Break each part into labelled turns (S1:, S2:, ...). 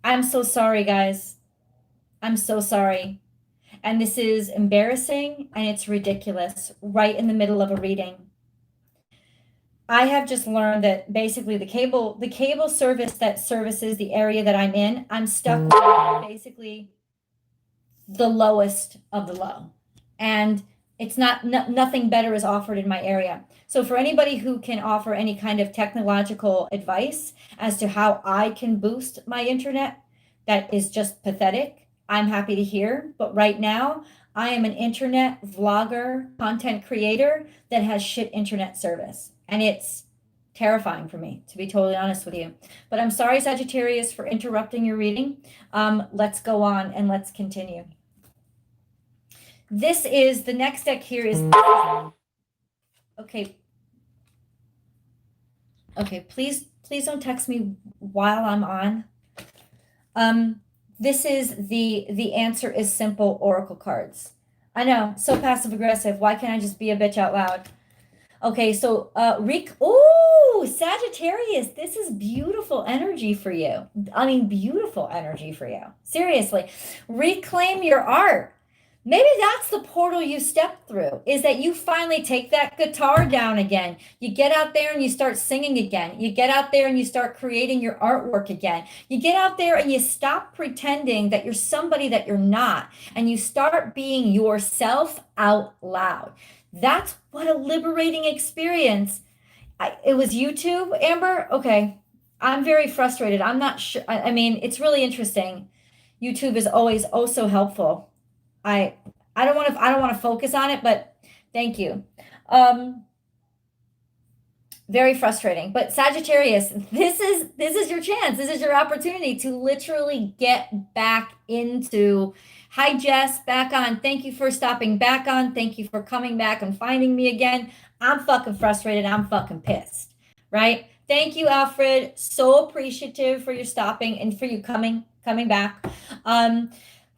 S1: I'm so sorry, guys. I'm so sorry. And this is embarrassing and it's ridiculous right in the middle of a reading. I have just learned that basically the cable service that services the area that I'm in, I'm stuck with basically the lowest of the low. And it's not nothing better is offered in my area. So for anybody who can offer any kind of technological advice as to how I can boost my internet, that is just pathetic. I'm happy to hear, but right now I am an internet vlogger, content creator that has shit internet service. And it's terrifying for me, to be totally honest with you. But I'm sorry, Sagittarius, for interrupting your reading. Let's go on and let's continue. This is the next deck here is okay. Okay, please don't text me while I'm on. This is the answer is simple oracle cards. I know, so passive aggressive. Why can't I just be a bitch out loud? Okay, so oh, Sagittarius, this is beautiful energy for you. I mean, beautiful energy for you. Seriously, reclaim your art. Maybe that's the portal you step through, is that you finally take that guitar down again. You get out there and you start singing again. You get out there and you start creating your artwork again. You get out there and you stop pretending that you're somebody that you're not, and you start being yourself out loud. That's what a liberating experience. It was YouTube, Amber? Okay. I'm very frustrated. I'm not sure. I mean, it's really interesting. YouTube is always oh so helpful. I I don't want to focus on it, but thank you. Um, Very frustrating. But Sagittarius, this is your chance. This is your opportunity to literally get back into. Hi Jess, back on. Thank you for stopping back on. Thank you for coming back and finding me again. I'm fucking frustrated. I'm fucking pissed. Right? Thank you, Alfred. So appreciative for your stopping and for you coming back.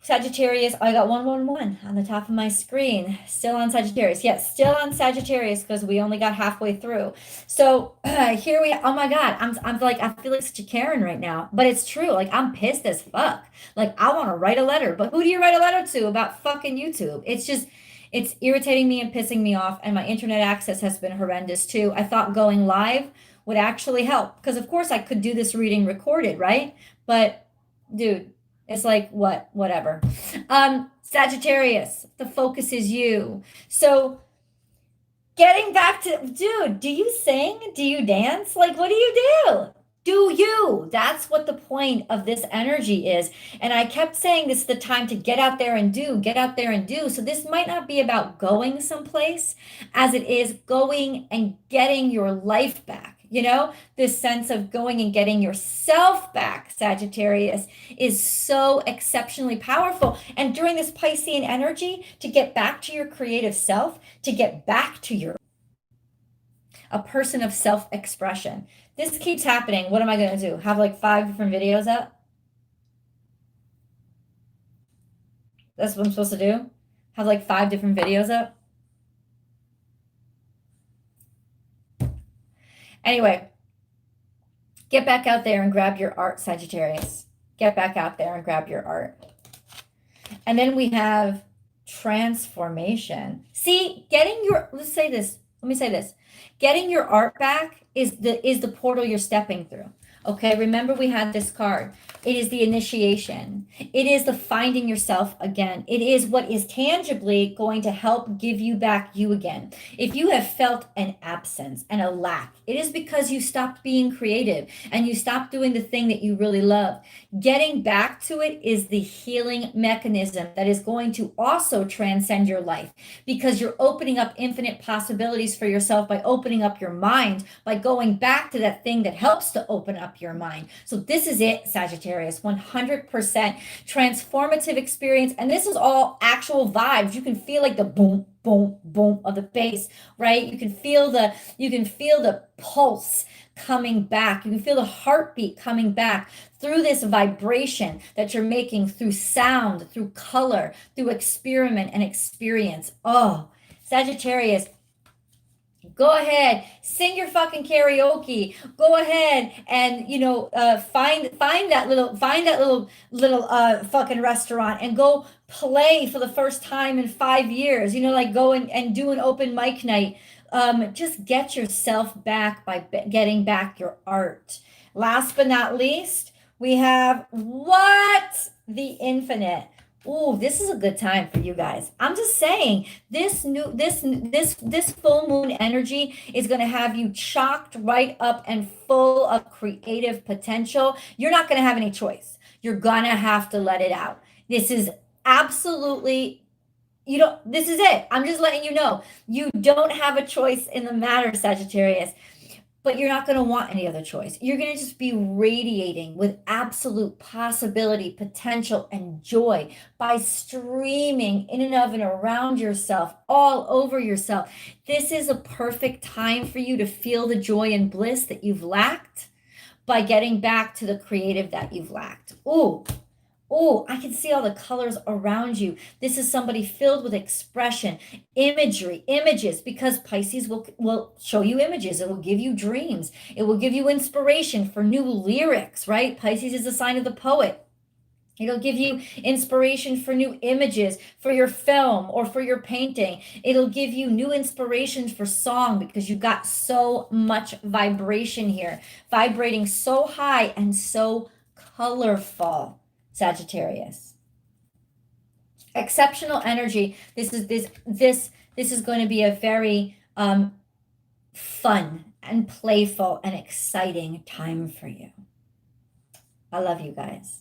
S1: Sagittarius, I got 111 on the top of my screen. Still on Sagittarius. Yes, still on Sagittarius because we only got halfway through. So here we, oh my God, I'm like, I feel like such a Karen right now, but it's true. Like, I'm pissed as fuck. Like, I want to write a letter, but who do you write a letter to about fucking YouTube? It's just, it's irritating me and pissing me off. And my internet access has been horrendous too. I thought going live would actually help because, of course, I could do this reading recorded, right? But, dude, it's like, whatever. Sagittarius, the focus is you. So getting back to, dude, do you sing? Do you dance? Like, what do you do? Do you? That's what the point of this energy is. And I kept saying this is the time to get out there and do, get out there and do. So this might not be about going someplace as it is going and getting your life back. You know, this sense of going and getting yourself back, Sagittarius, is so exceptionally powerful. And during this Piscean energy, to get back to your creative self, to get back to your a person of self-expression. This keeps happening. What am I going to do? Have like 5 different videos up? That's what I'm supposed to do? Have like 5 different videos up? Anyway, get back out there and grab your art, Sagittarius. Get back out there and grab your art. And then we have transformation. See, let's say this. Let me say this. Getting your art back is the portal you're stepping through. Okay, remember we had this card. It is the initiation. It is the finding yourself again. It is what is tangibly going to help give you back you again. If you have felt an absence and a lack, it is because you stopped being creative and you stopped doing the thing that you really love. Getting back to it is the healing mechanism that is going to also transcend your life because you're opening up infinite possibilities for yourself by opening up your mind, by going back to that thing that helps to open up your mind. So this is it, Sagittarius, 100% transformative experience. And this is all actual vibes. You can feel like the boom, boom, boom of the bass, right? You can feel the pulse coming back. You can feel the heartbeat coming back through this vibration that you're making through sound, through color, through experiment and experience. Oh, Sagittarius, Go ahead, sing your fucking karaoke. Go ahead and find that little fucking restaurant and go play for the first time in 5 years. Like go and do an open mic night. Just get yourself back by getting back your art. Last but not least, we have what? The infinite. Ooh, this is a good time for you guys. I'm just saying, this full moon energy is going to have you chocked right up and full of creative potential. You're not going to have any choice. You're going to have to let it out. This is absolutely, this is it. I'm just letting you know. You don't have a choice in the matter, Sagittarius. But you're not going to want any other choice. You're going to just be radiating with absolute possibility, potential, and joy by streaming in and of and around yourself, all over yourself. This is a perfect time for you to feel the joy and bliss that you've lacked by getting back to the creative that you've lacked. Ooh. Oh, I can see all the colors around you. This is somebody filled with expression, imagery, images, because Pisces will show you images. It will give you dreams. It will give you inspiration for new lyrics, right? Pisces is a sign of the poet. It'll give you inspiration for new images for your film or for your painting. It'll give you new inspirations for song because you've got so much vibration here, vibrating so high and so colorful. Sagittarius. Exceptional energy. This is going to be a very fun and playful and exciting time for you. I love you guys.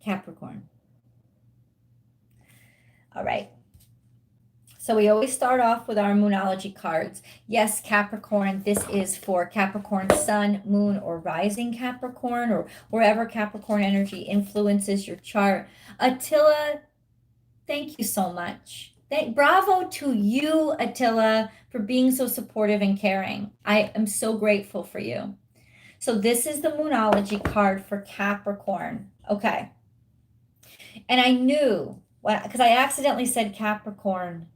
S1: Capricorn. All right. So we always start off with our moonology cards. Yes, Capricorn, this is for Capricorn sun, moon, or rising Capricorn, or wherever Capricorn energy influences your chart. Attila, thank you so much. Bravo to you, Attila, for being so supportive and caring. I am so grateful for you. So this is the moonology card for Capricorn. Okay. And I knew, because I accidentally said Capricorn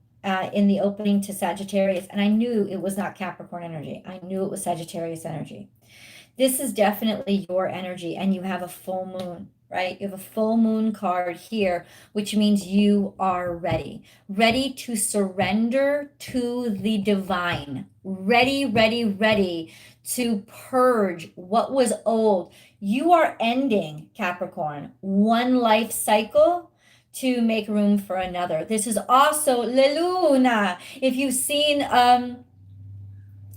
S1: in the opening to Sagittarius, and I knew it was not Capricorn energy. I knew it was Sagittarius energy. This is definitely your energy, and you have a full moon, right? You have a full moon card here, which means you are ready to surrender to the divine, ready to purge what was old. You are ending, Capricorn, one life cycle to make room for another. This is also La Luna. If you've seen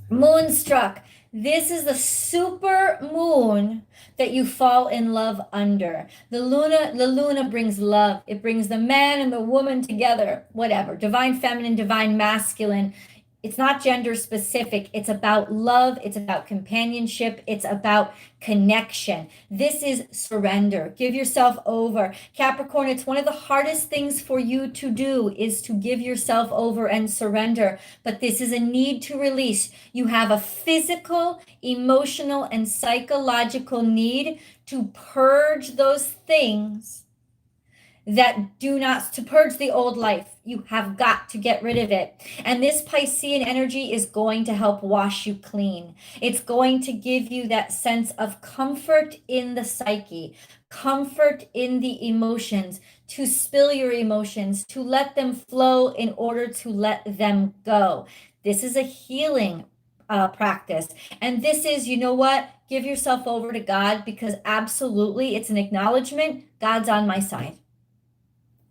S1: Moonstruck, this is the super moon that you fall in love under. The luna brings love. It brings the man and the woman together, whatever. Divine feminine, divine masculine. It's not gender specific. It's about love. It's about companionship. It's about connection. This is surrender. Give yourself over. Capricorn, it's one of the hardest things for you to do is to give yourself over and surrender. But this is a need to release. You have a physical, emotional, and psychological need to purge those things to purge the old life. You have got to get rid of it. And this Piscean energy is going to help wash you clean. It's going to give you that sense of comfort in the psyche, comfort in the emotions, to spill your emotions, to let them flow in order to let them go. This is a healing practice. And this is, you know what? Give yourself over to God, because absolutely it's an acknowledgement. God's on my side.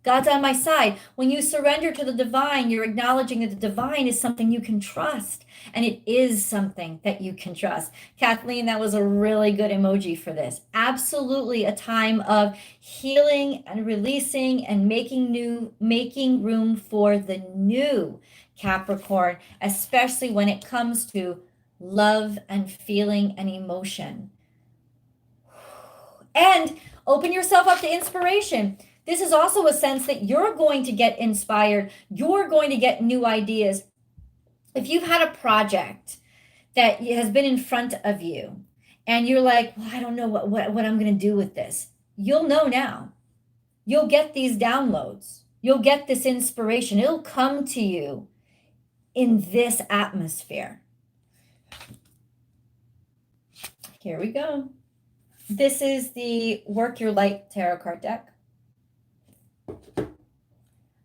S1: God's on my side. When you surrender to the divine, you're acknowledging that the divine is something you can trust. And it is something that you can trust. Kathleen, that was a really good emoji for this. Absolutely a time of healing and releasing and making room for the new, Capricorn, especially when it comes to love and feeling and emotion. And open yourself up to inspiration. This is also a sense that you're going to get inspired. You're going to get new ideas. If you've had a project that has been in front of you and you're like, well, I don't know what I'm going to do with this. You'll know now. You'll get these downloads. You'll get this inspiration. It'll come to you in this atmosphere. Here we go. This is the Work Your Light Tarot card deck.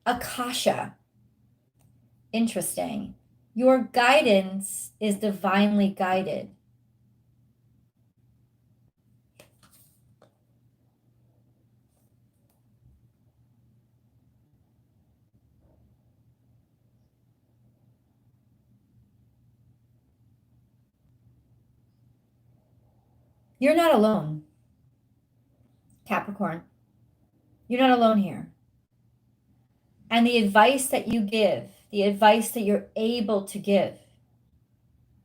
S1: Akasha. Interesting. Your guidance is divinely guided. You're not alone, Capricorn. You're not alone here. And the advice that you give, the advice that you're able to give,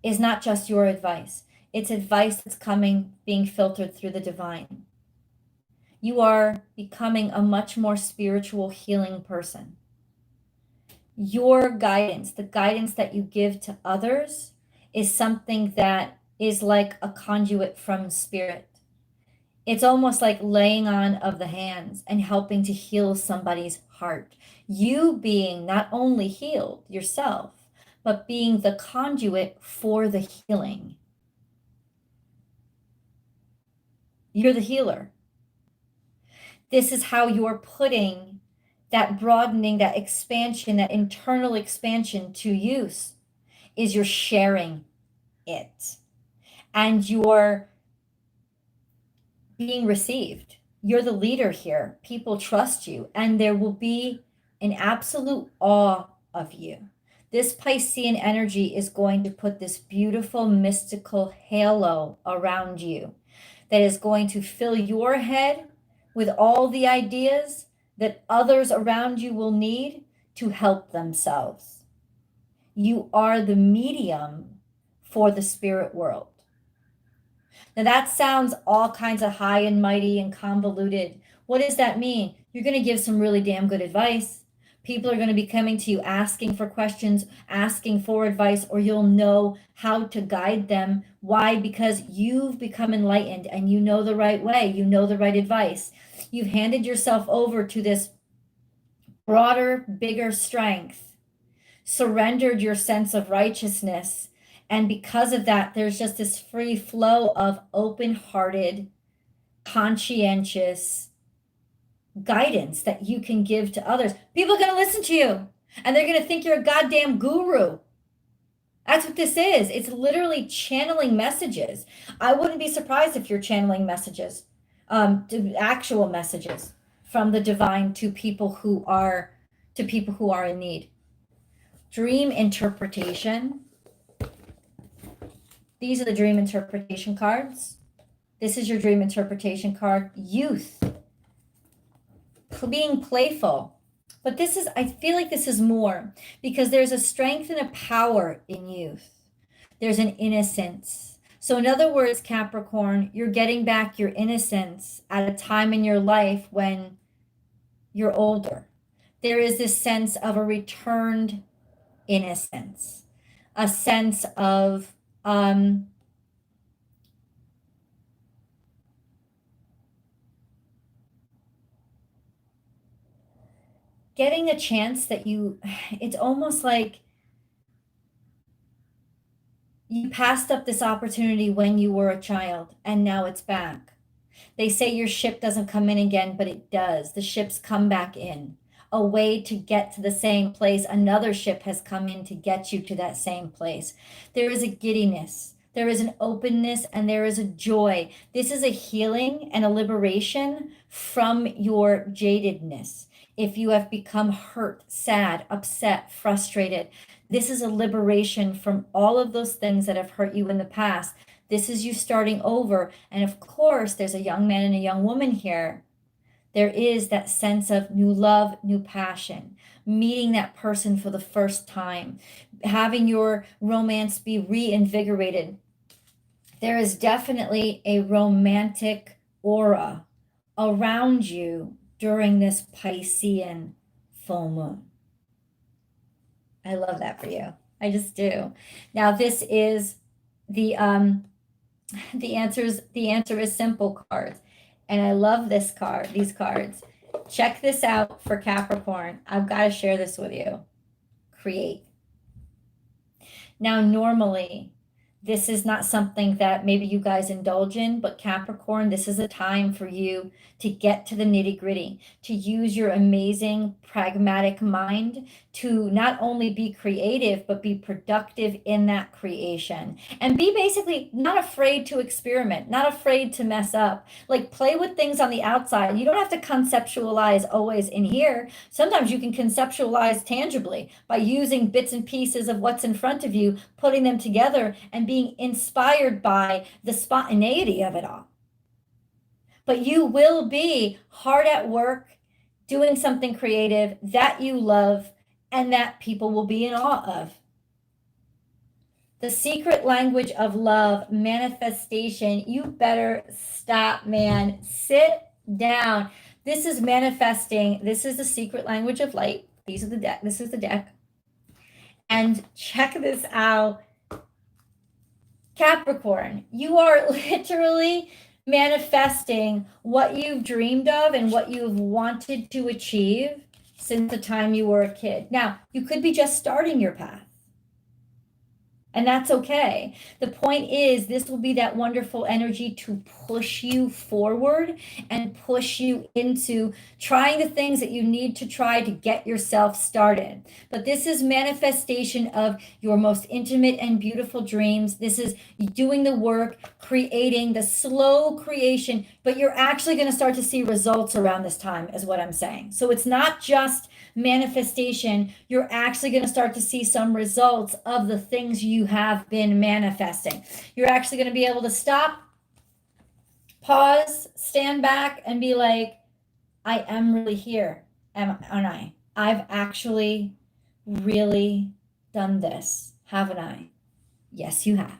S1: is not just your advice. It's advice that's being filtered through the divine. You are becoming a much more spiritual, healing person. Your guidance, the guidance that you give to others, is something that is like a conduit from spirit. It's almost like laying on of the hands and helping to heal somebody's heart. You being not only healed yourself, but being the conduit for the healing. You're the healer. This is how you're putting that broadening, that expansion, that internal expansion to use, is you're sharing it. And you're being received. You're the leader here. People trust you, and there will be an absolute awe of you. This Piscean energy is going to put this beautiful mystical halo around you that is going to fill your head with all the ideas that others around you will need to help themselves. You are the medium for the spirit world. Now that sounds all kinds of high and mighty and convoluted. What does that mean? You're going to give some really damn good advice. People are going to be coming to you asking for questions, asking for advice, or you'll know how to guide them. Why? Because you've become enlightened and you know the right way. You know the right advice. You've handed yourself over to this broader, bigger strength, surrendered your sense of righteousness. And because of that, there's just this free flow of open-hearted, conscientious guidance that you can give to others. People are going to listen to you, and they're going to think you're a goddamn guru. That's what this is. It's literally channeling messages. I wouldn't be surprised if you're channeling messages, actual messages from the divine to people who are in need. Dream interpretation. These are the dream interpretation cards. This is your dream interpretation card. Youth. Being playful. But this is, I feel like this is more, because there's a strength and a power in youth. There's an innocence. So in other words, Capricorn, you're getting back your innocence at a time in your life when you're older. There is this sense of a returned innocence, a sense of getting a chance that it's almost like you passed up this opportunity when you were a child and now it's back. They say your ship doesn't come in again, but it does. The ships come back in. A way to get to the same place. Another ship has come in to get you to that same place. There is a giddiness. There is an openness, and there is a joy. This is a healing and a liberation from your jadedness. If you have become hurt, sad, upset, frustrated, this is a liberation from all of those things that have hurt you in the past. This is you starting over. And of course, there's a young man and a young woman here. There is that sense of new love, new passion, meeting that person for the first time, having your romance be reinvigorated. There is definitely a romantic aura around you during this Piscean full moon. I love that for you. I just do. Now this is the answer is simple cards. And I love this card, these cards. Check this out for Capricorn. I've got to share this with you. Create. Now, normally, this is not something that maybe you guys indulge in, but Capricorn, this is a time for you to get to the nitty-gritty, to use your amazing pragmatic mind to not only be creative, but be productive in that creation. And be basically not afraid to experiment, not afraid to mess up. Like play with things on the outside. You don't have to conceptualize always in here. Sometimes you can conceptualize tangibly by using bits and pieces of what's in front of you, putting them together and being inspired by the spontaneity of it all. But you will be hard at work doing something creative that you love and that people will be in awe of. The secret language of love, manifestation. You better stop, man. Sit down. This is manifesting. This is the secret language of light. These are the deck. This is the deck. And check this out. Capricorn, you are literally manifesting what you've dreamed of and what you've wanted to achieve since the time you were a kid. Now, you could be just starting your path. And that's okay. The point is, this will be that wonderful energy to push you forward and push you into trying the things that you need to try to get yourself started. But this is manifestation of your most intimate and beautiful dreams. This is doing the work, creating the slow creation, but you're actually going to start to see results around this time, is what I'm saying. So it's not just manifestation. You're actually going to start to see some results of the things you have been manifesting. You're actually going to be able to stop, pause, stand back, and be like, I am really here, aren't I? I've actually really done this, haven't I? Yes, you have.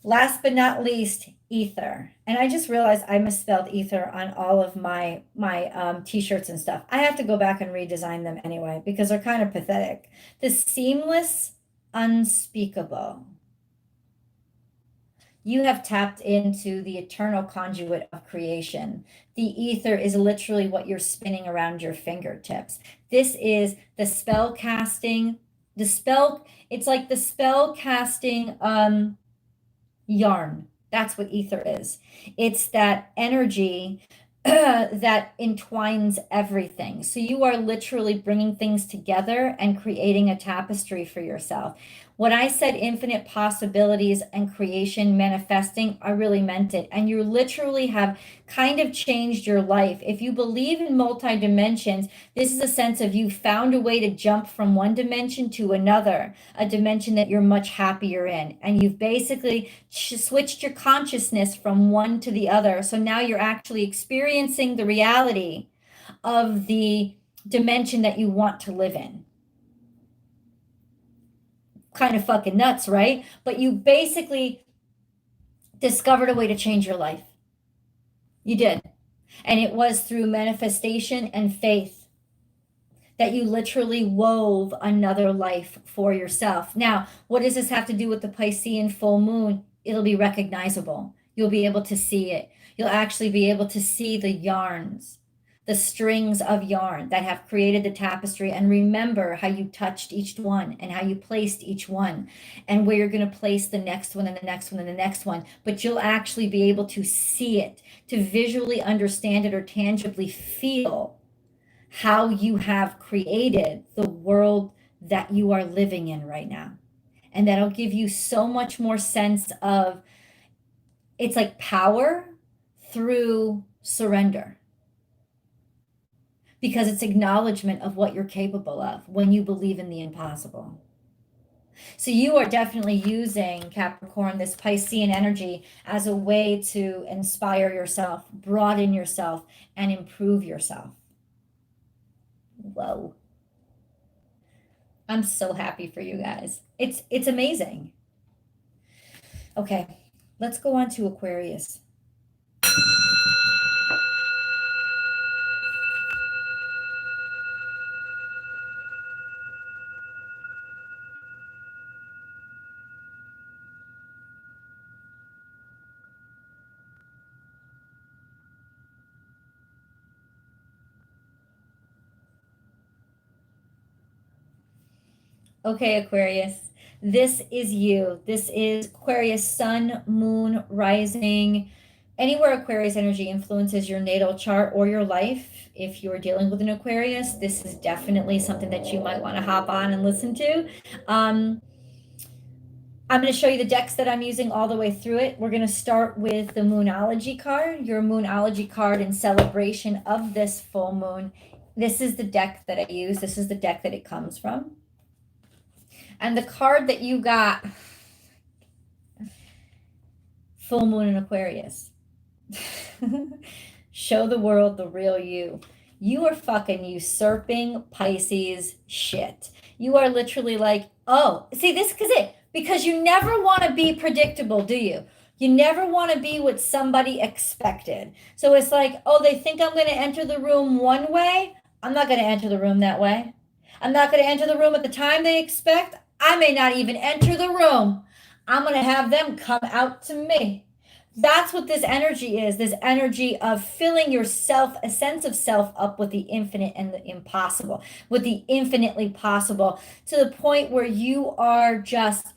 S1: Last but not least, ether. And I just realized I misspelled ether on all of my t-shirts and stuff. I have to go back and redesign them anyway because they're kind of pathetic. The seamless, unspeakable. You have tapped into the eternal conduit of creation. The ether is literally what you're spinning around your fingertips. This is the spell casting, it's like the spell casting yarn. That's what ether is. It's that energy that entwines everything. So you are literally bringing things together and creating a tapestry for yourself. When I said infinite possibilities and creation manifesting, I really meant it. And you literally have kind of changed your life. If you believe in multi-dimensions, this is a sense of you found a way to jump from one dimension to another, a dimension that you're much happier in. And you've basically switched your consciousness from one to the other. So now you're actually experiencing the reality of the dimension that you want to live in. Kind of fucking nuts, right? But you basically discovered a way to change your life. You did. And it was through manifestation and faith that you literally wove another life for yourself. Now, what does this have to do with the Piscean full moon? It'll be recognizable. You'll be able to see it. You'll actually be able to see the yarns, the strings of yarn that have created the tapestry, and remember how you touched each one and how you placed each one and where you're going to place the next one and the next one and the next one. But you'll actually be able to see it, to visually understand it or tangibly feel how you have created the world that you are living in right now. And that'll give you so much more sense of, it's like power through surrender. Because it's acknowledgement of what you're capable of when you believe in the impossible. So you are definitely using, Capricorn, this Piscean energy as a way to inspire yourself, broaden yourself, and improve yourself. Whoa. I'm so happy for you guys. It's amazing. Okay. Let's go on to Aquarius. Okay, Aquarius, this is you. This is Aquarius, sun, moon, rising. Anywhere Aquarius energy influences your natal chart or your life, if you're dealing with an Aquarius, this is definitely something that you might want to hop on and listen to. Um, I'm going to show you the decks that I'm using all the way through it. We're going to start with the Moonology card, your Moonology card in celebration of this full moon. This is the deck that I use. This is the deck that it comes from. And the card that you got, full moon in Aquarius. Show the world the real you. You are fucking usurping Pisces shit. You are literally like, oh, see, this is it. Because you never want to be predictable, do you? You never want to be what somebody expected. So it's like, oh, they think I'm going to enter the room one way. I'm not going to enter the room that way. I'm not going to enter the room at the time they expect. I may not even enter the room. I'm going to have them come out to me. That's what this energy is, this energy of filling yourself, a sense of self up with the infinite and the impossible, with the infinitely possible, to the point where you are just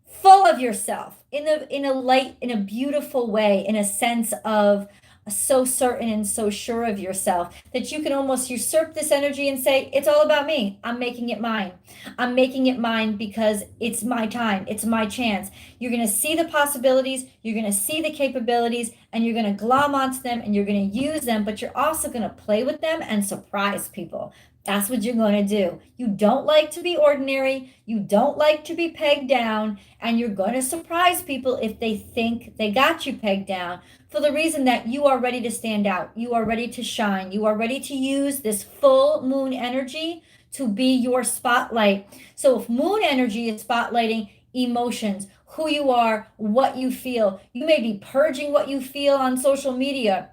S1: full of yourself in a light, in a beautiful way, in a sense of so certain and so sure of yourself that you can almost usurp this energy and say, it's all about me. I'm making it mine. I'm making it mine because it's my time. It's my chance. You're going to see the possibilities. You're going to see the capabilities, and you're going to glom onto them, and you're going to use them, but you're also going to play with them and surprise people. That's what you're going to do. You don't like to be ordinary. You don't like to be pegged down, and you're going to surprise people if they think they got you pegged down, for the reason that you are ready to stand out. You are ready to shine. You are ready to use this full moon energy to be your spotlight. So if moon energy is spotlighting emotions, who you are, what you feel, you may be purging what you feel on social media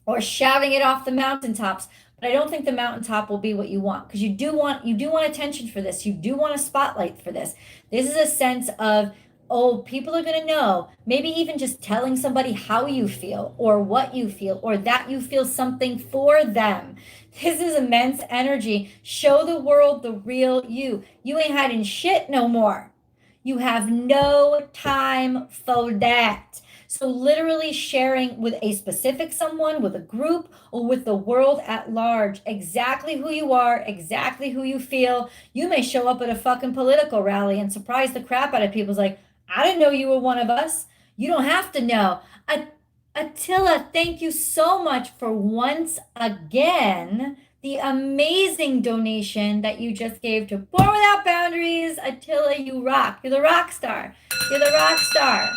S1: or shouting it off the mountaintops. But I don't think the mountaintop will be what you want, because you do want attention for this. You do want a spotlight for this. This is a sense of, oh, people are going to know. Maybe even just telling somebody how you feel or what you feel or that you feel something for them. This is immense energy. Show the world the real you. You ain't hiding shit no more. You have no time for that. So literally sharing with a specific someone, with a group, or with the world at large, exactly who you are, exactly who you feel. You may show up at a fucking political rally and surprise the crap out of people. It's like, I didn't know you were one of us. You don't have to know. Attila, thank you so much for once again the amazing donation that you just gave to Born Without Boundaries. Attila, you rock. You're the rock star. You're the rock star.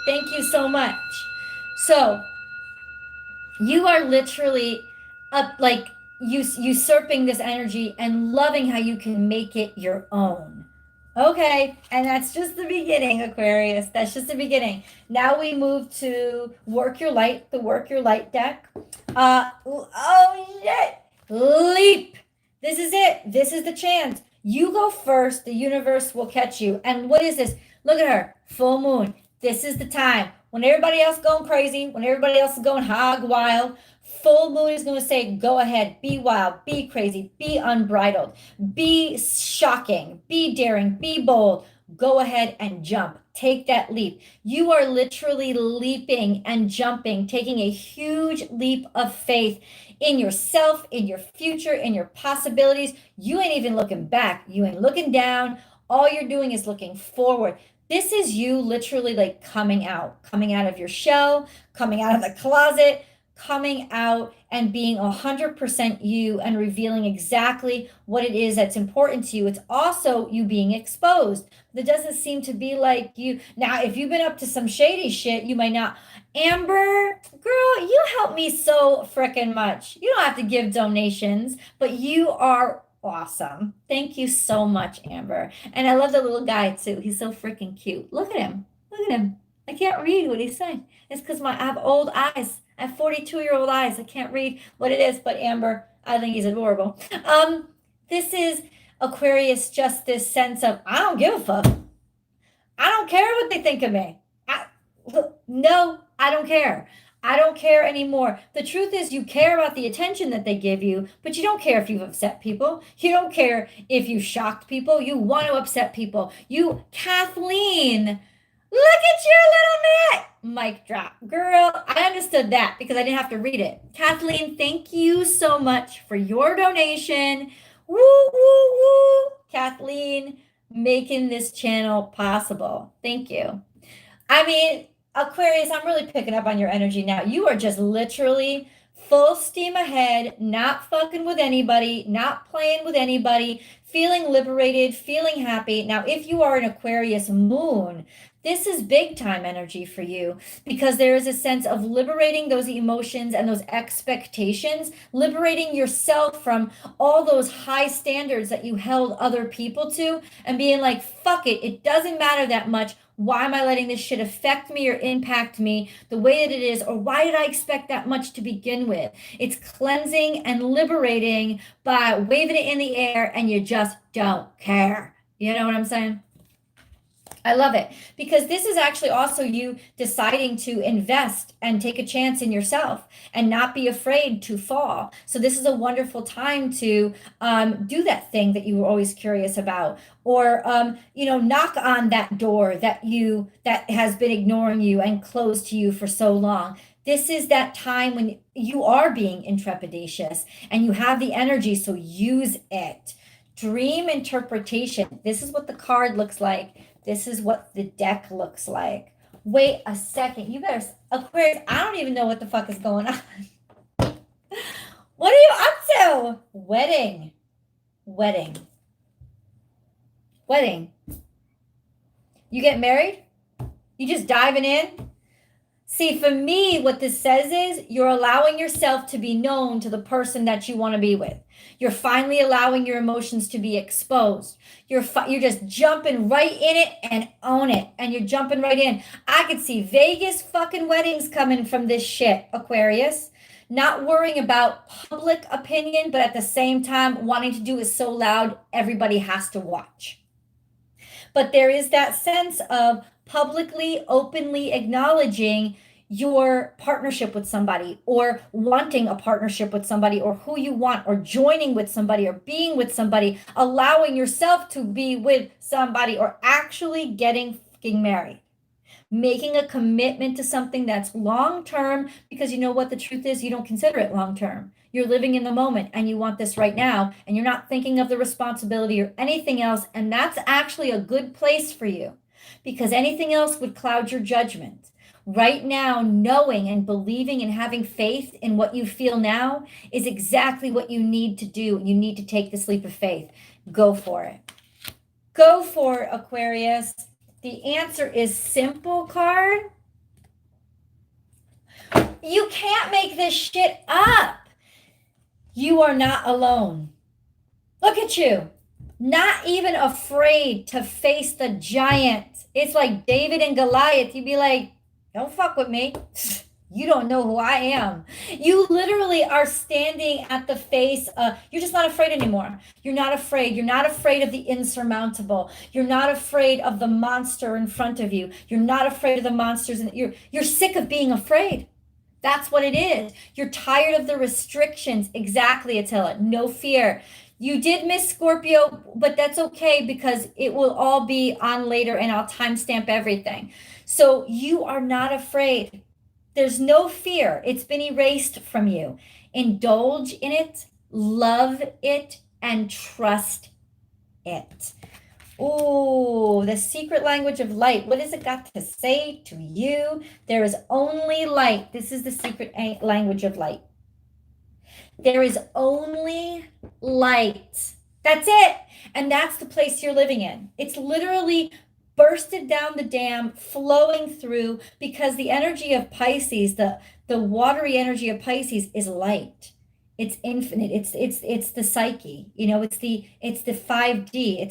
S1: Thank you so much. So you are literally like usurping this energy and loving how you can make it your own. Okay, and that's just the beginning, Aquarius. That's just the beginning. Now we move to Work Your Light, the Work Your Light deck. Oh shit! Leap! This is it. This is the chance. You go first, the universe will catch you. And what is this? Look at her, full moon. This is the time. When everybody else is going crazy, when everybody else is going hog wild, full moon is going to say, go ahead, be wild, be crazy, be unbridled, be shocking, be daring, be bold. Go ahead and jump. Take that leap. You are literally leaping and jumping, taking a huge leap of faith in yourself, in your future, in your possibilities. You ain't even looking back. You ain't looking down. All you're doing is looking forward. This is you literally like coming out of your shell, coming out of the closet, coming out and being 100% you and revealing exactly what it is that's important to you. It's also you being exposed. There doesn't seem to be like you. Now, if you've been up to some shady shit, you might not. Amber, girl, you help me so freaking much. You don't have to give donations, but you are awesome. Thank you so much, Amber. And I love the little guy too. He's so freaking cute. Look at him. Look at him. I can't read what he's saying. It's because I have old eyes. I have 42-year-old eyes. I can't read what it is, but Amber, I think he's adorable. This is Aquarius, just this sense of, I don't give a fuck. I don't care what they think of me. No, I don't care. I don't care anymore. The truth is, you care about the attention that they give you, but you don't care if you've upset people. You don't care if you shocked people. You want to upset people. Kathleen, look at your little mic drop. Girl, I understood that because I didn't have to read it. Kathleen, thank you so much for your donation. Woo, woo, woo. Kathleen, making this channel possible. Thank you. I mean, Aquarius, I'm really picking up on your energy now. You are just literally full steam ahead, not fucking with anybody, not playing with anybody, feeling liberated, feeling happy. Now, if you are an Aquarius moon, this is big time energy for you because there is a sense of liberating those emotions and those expectations, liberating yourself from all those high standards that you held other people to and being like, fuck it, it doesn't matter that much. Why am I letting this shit affect me or impact me the way that it is? Or why did I expect that much to begin with? It's cleansing and liberating by waving it in the air and you just don't care. You know what I'm saying? I love it because this is actually also you deciding to invest and take a chance in yourself and not be afraid to fall. So this is a wonderful time to do that thing that you were always curious about, or knock on that door that has been ignoring you and closed to you for so long. This is that time when you are being intrepidatious and you have the energy, so use it. Dream interpretation. This is what the card looks like. This is what the deck looks like. Wait a second. You better, Aquarius, I don't even know what the fuck is going on. What are you up to? Wedding. You get married? You just diving in? See, for me, what this says is you're allowing yourself to be known to the person that you want to be with. You're finally allowing your emotions to be exposed. You're just jumping right in it and own it. And you're jumping right in. I could see Vegas fucking weddings coming from this shit, Aquarius. Not worrying about public opinion, but at the same time wanting to do it so loud everybody has to watch. But there is that sense of publicly, openly acknowledging your partnership with somebody, or wanting a partnership with somebody, or who you want, or joining with somebody, or being with somebody, allowing yourself to be with somebody, or actually getting fucking married. Making a commitment to something that's long-term, because you know what the truth is, you don't consider it long-term. You're living in the moment and you want this right now, and you're not thinking of the responsibility or anything else. And that's actually a good place for you, because anything else would cloud your judgment. Right now, knowing and believing and having faith in what you feel now is exactly what you need to do. You need to take this leap of faith. Go for it. Go for it, Aquarius. The answer is simple, card. You can't make this shit up. You are not alone. Look at you. Not even afraid to face the giant. It's like David and Goliath. You'd be like, don't fuck with me. You don't know who I am. You literally are standing at the face of, you're just not afraid anymore. You're not afraid. You're not afraid of the insurmountable. You're not afraid of the monster in front of you. You're not afraid of the monsters. You're sick of being afraid. That's what it is. You're tired of the restrictions. Exactly, Attila. No fear. You did miss Scorpio, but that's okay because it will all be on later and I'll timestamp everything. So you are not afraid. There's no fear. It's been erased from you. Indulge in it, love it, and trust it. Oh, the secret language of light. What has it got to say to you? There is only light. This is the secret language of light. There is only light. That's it. And that's the place you're living in. It's literally bursted down the dam, flowing through, because the energy of Pisces, the watery energy of Pisces is light. It's infinite. It's the psyche. You know, it's the 5D.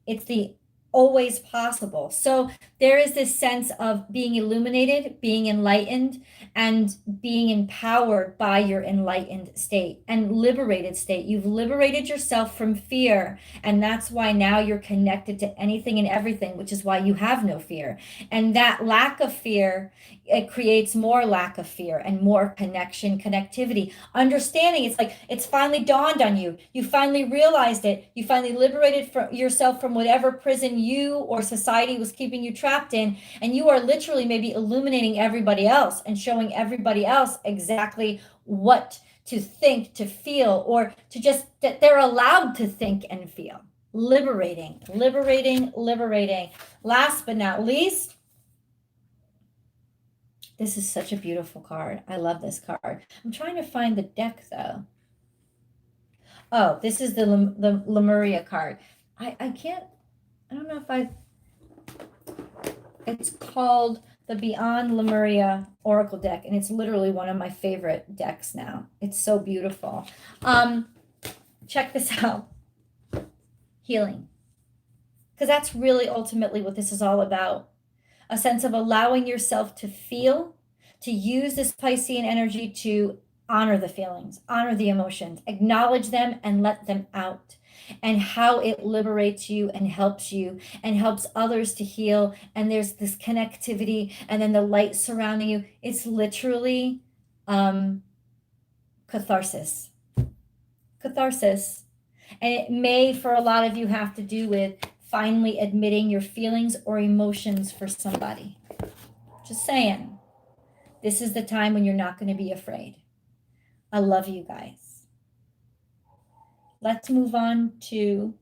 S1: It's the always possible. So there is this sense of being illuminated, being enlightened, and being empowered by your enlightened state and liberated state. You've liberated yourself from fear, and that's why now you're connected to anything and everything, which is why you have no fear. And that lack of fear, it creates more lack of fear and more connectivity, understanding. It's like it's finally dawned on you. You finally realized it. You finally liberated yourself from whatever prison you or society was keeping you trapped in, and you are literally maybe illuminating everybody else and showing everybody else exactly what to think, to feel, or to just that they're allowed to think and feel. Liberating, liberating, liberating. Last but not least, this is such a beautiful card. I love this card. I'm trying to find the deck though. Oh, this is the Lemuria card. I don't know if it's called the Beyond Lemuria Oracle deck, and it's literally one of my favorite decks now. It's so beautiful. Check this out. Healing. Because that's really ultimately what this is all about. A sense of allowing yourself to feel, to use this Piscean energy to honor the feelings, honor the emotions, acknowledge them and let them out, and how it liberates you and helps others to heal. And there's this connectivity and then the light surrounding you. It's literally catharsis. Catharsis. And it may, for a lot of you, have to do with finally admitting your feelings or emotions for somebody. Just saying. This is the time when you're not going to be afraid. I love you guys. Let's move on to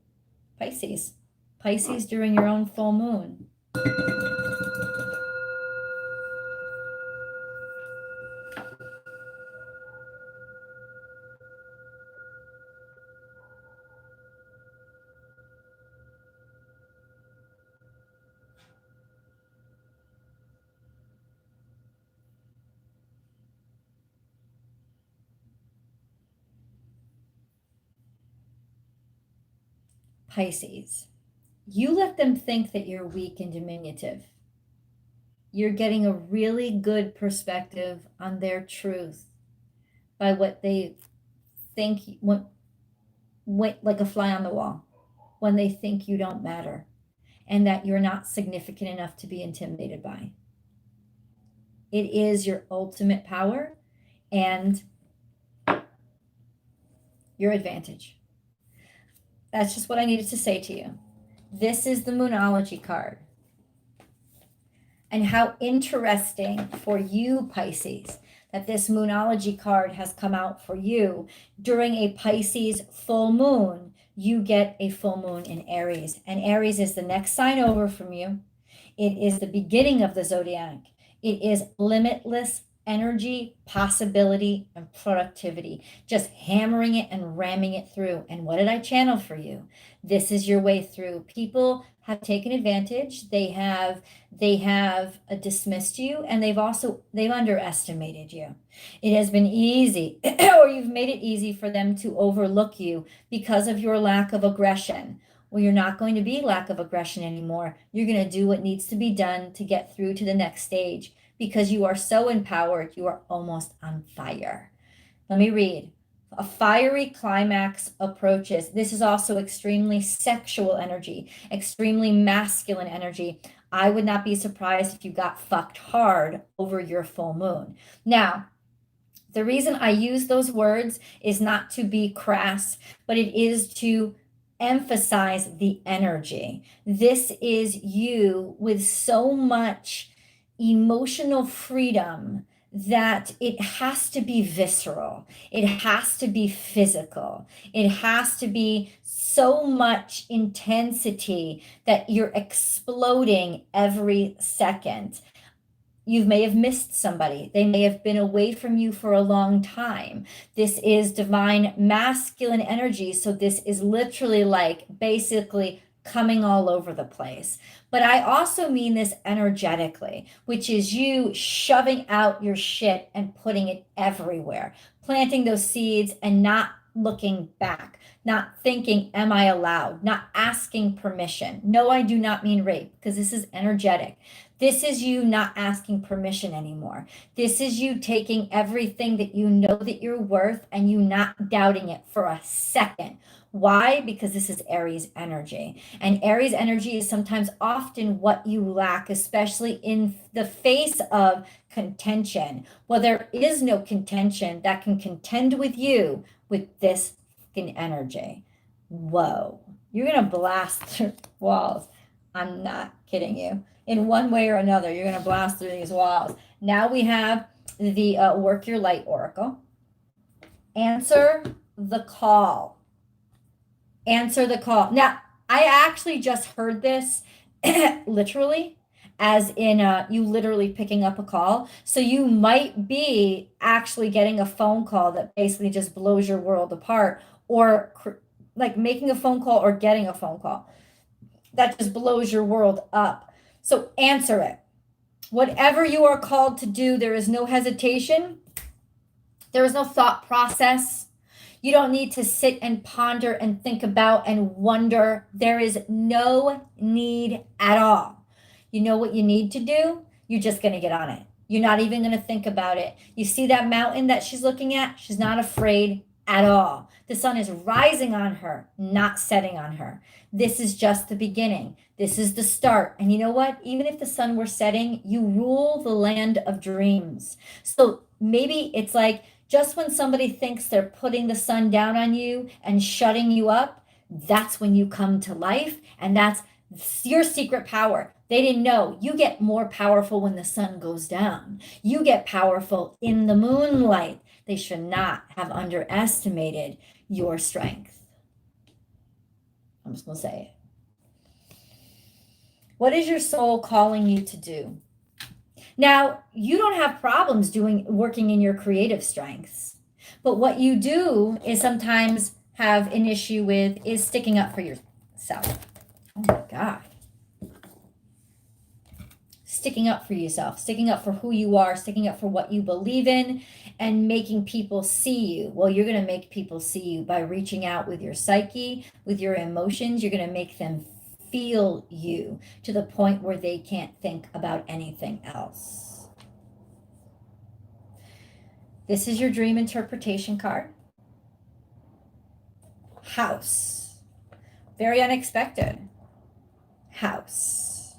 S1: Pisces. Pisces during your own full moon. Pisces, you let them think that you're weak and diminutive. You're getting a really good perspective on their truth by what they think, like a fly on the wall, when they think you don't matter and that you're not significant enough to be intimidated by. It is your ultimate power and your advantage. That's just what I needed to say to you. This is the Moonology card. And how interesting for you, Pisces, that this Moonology card has come out for you. During a Pisces full moon, you get a full moon in Aries. And Aries is the next sign over from you. It is the beginning of the zodiac. It is limitless energy, possibility, and productivity, just hammering it and ramming it through. And what did I channel for you? This is your way through. People have taken advantage. They have dismissed you, and they've underestimated you. It has been easy, or you've made it easy for them to overlook you because of your lack of aggression. Well, you're not going to be lack of aggression anymore. You're going to do what needs to be done to get through to the next stage, because you are so empowered. You are almost on fire. Let me read. A fiery climax approaches. This is also extremely sexual energy, extremely masculine energy. I would not be surprised if you got fucked hard over your full moon. Now, the reason I use those words is not to be crass, but it is to emphasize the energy. This is you with so much emotional freedom that it has to be visceral. It has to be physical. It has to be so much intensity that you're exploding every second. You may have missed somebody. They may have been away from you for a long time. This is divine masculine energy. So this is literally like basically coming all over the place. But I also mean this energetically, which is you shoving out your shit and putting it everywhere, planting those seeds and not looking back, not thinking, am I allowed? Not asking permission. No, I do not mean rape, because this is energetic. This is you not asking permission anymore. This is you taking everything that you know that you're worth and you not doubting it for a second. Why? Because this is Aries energy. And Aries energy is sometimes often what you lack, especially in the face of contention. Well, there is no contention that can contend with you with this fucking energy. Whoa. You're going to blast through walls. I'm not kidding you. In one way or another, you're going to blast through these walls. Now we have the Work Your Light Oracle. Answer the call. Answer the call. Now, I actually just heard this literally, as in you literally picking up a call. So you might be actually getting a phone call that basically just blows your world apart, or like making a phone call or getting a phone call that just blows your world up. So answer it. Whatever you are called to do, there is no hesitation. There is no thought process. You don't need to sit and ponder and think about and wonder. There is no need at all. You know what you need to do? You're just going to get on it. You're not even going to think about it. You see that mountain that she's looking at? She's not afraid at all. The sun is rising on her, not setting on her. This is just the beginning. This is the start. And you know what? Even if the sun were setting, you rule the land of dreams. So maybe it's like just when somebody thinks they're putting the sun down on you and shutting you up, that's when you come to life. And that's your secret power. They didn't know. You get more powerful when the sun goes down. You get powerful in the moonlight. They should not have underestimated your strength. I'm just going to say it. What is your soul calling you to do? Now, you don't have problems working in your creative strengths, but what you do is sometimes have an issue with is sticking up for yourself. Oh my God. Sticking up for yourself, sticking up for who you are, sticking up for what you believe in, and making people see you. Well, you're going to make people see you by reaching out with your psyche, with your emotions. You're going to make them feel you to the point where they can't think about anything else. This is your dream interpretation card. House. Very unexpected. House.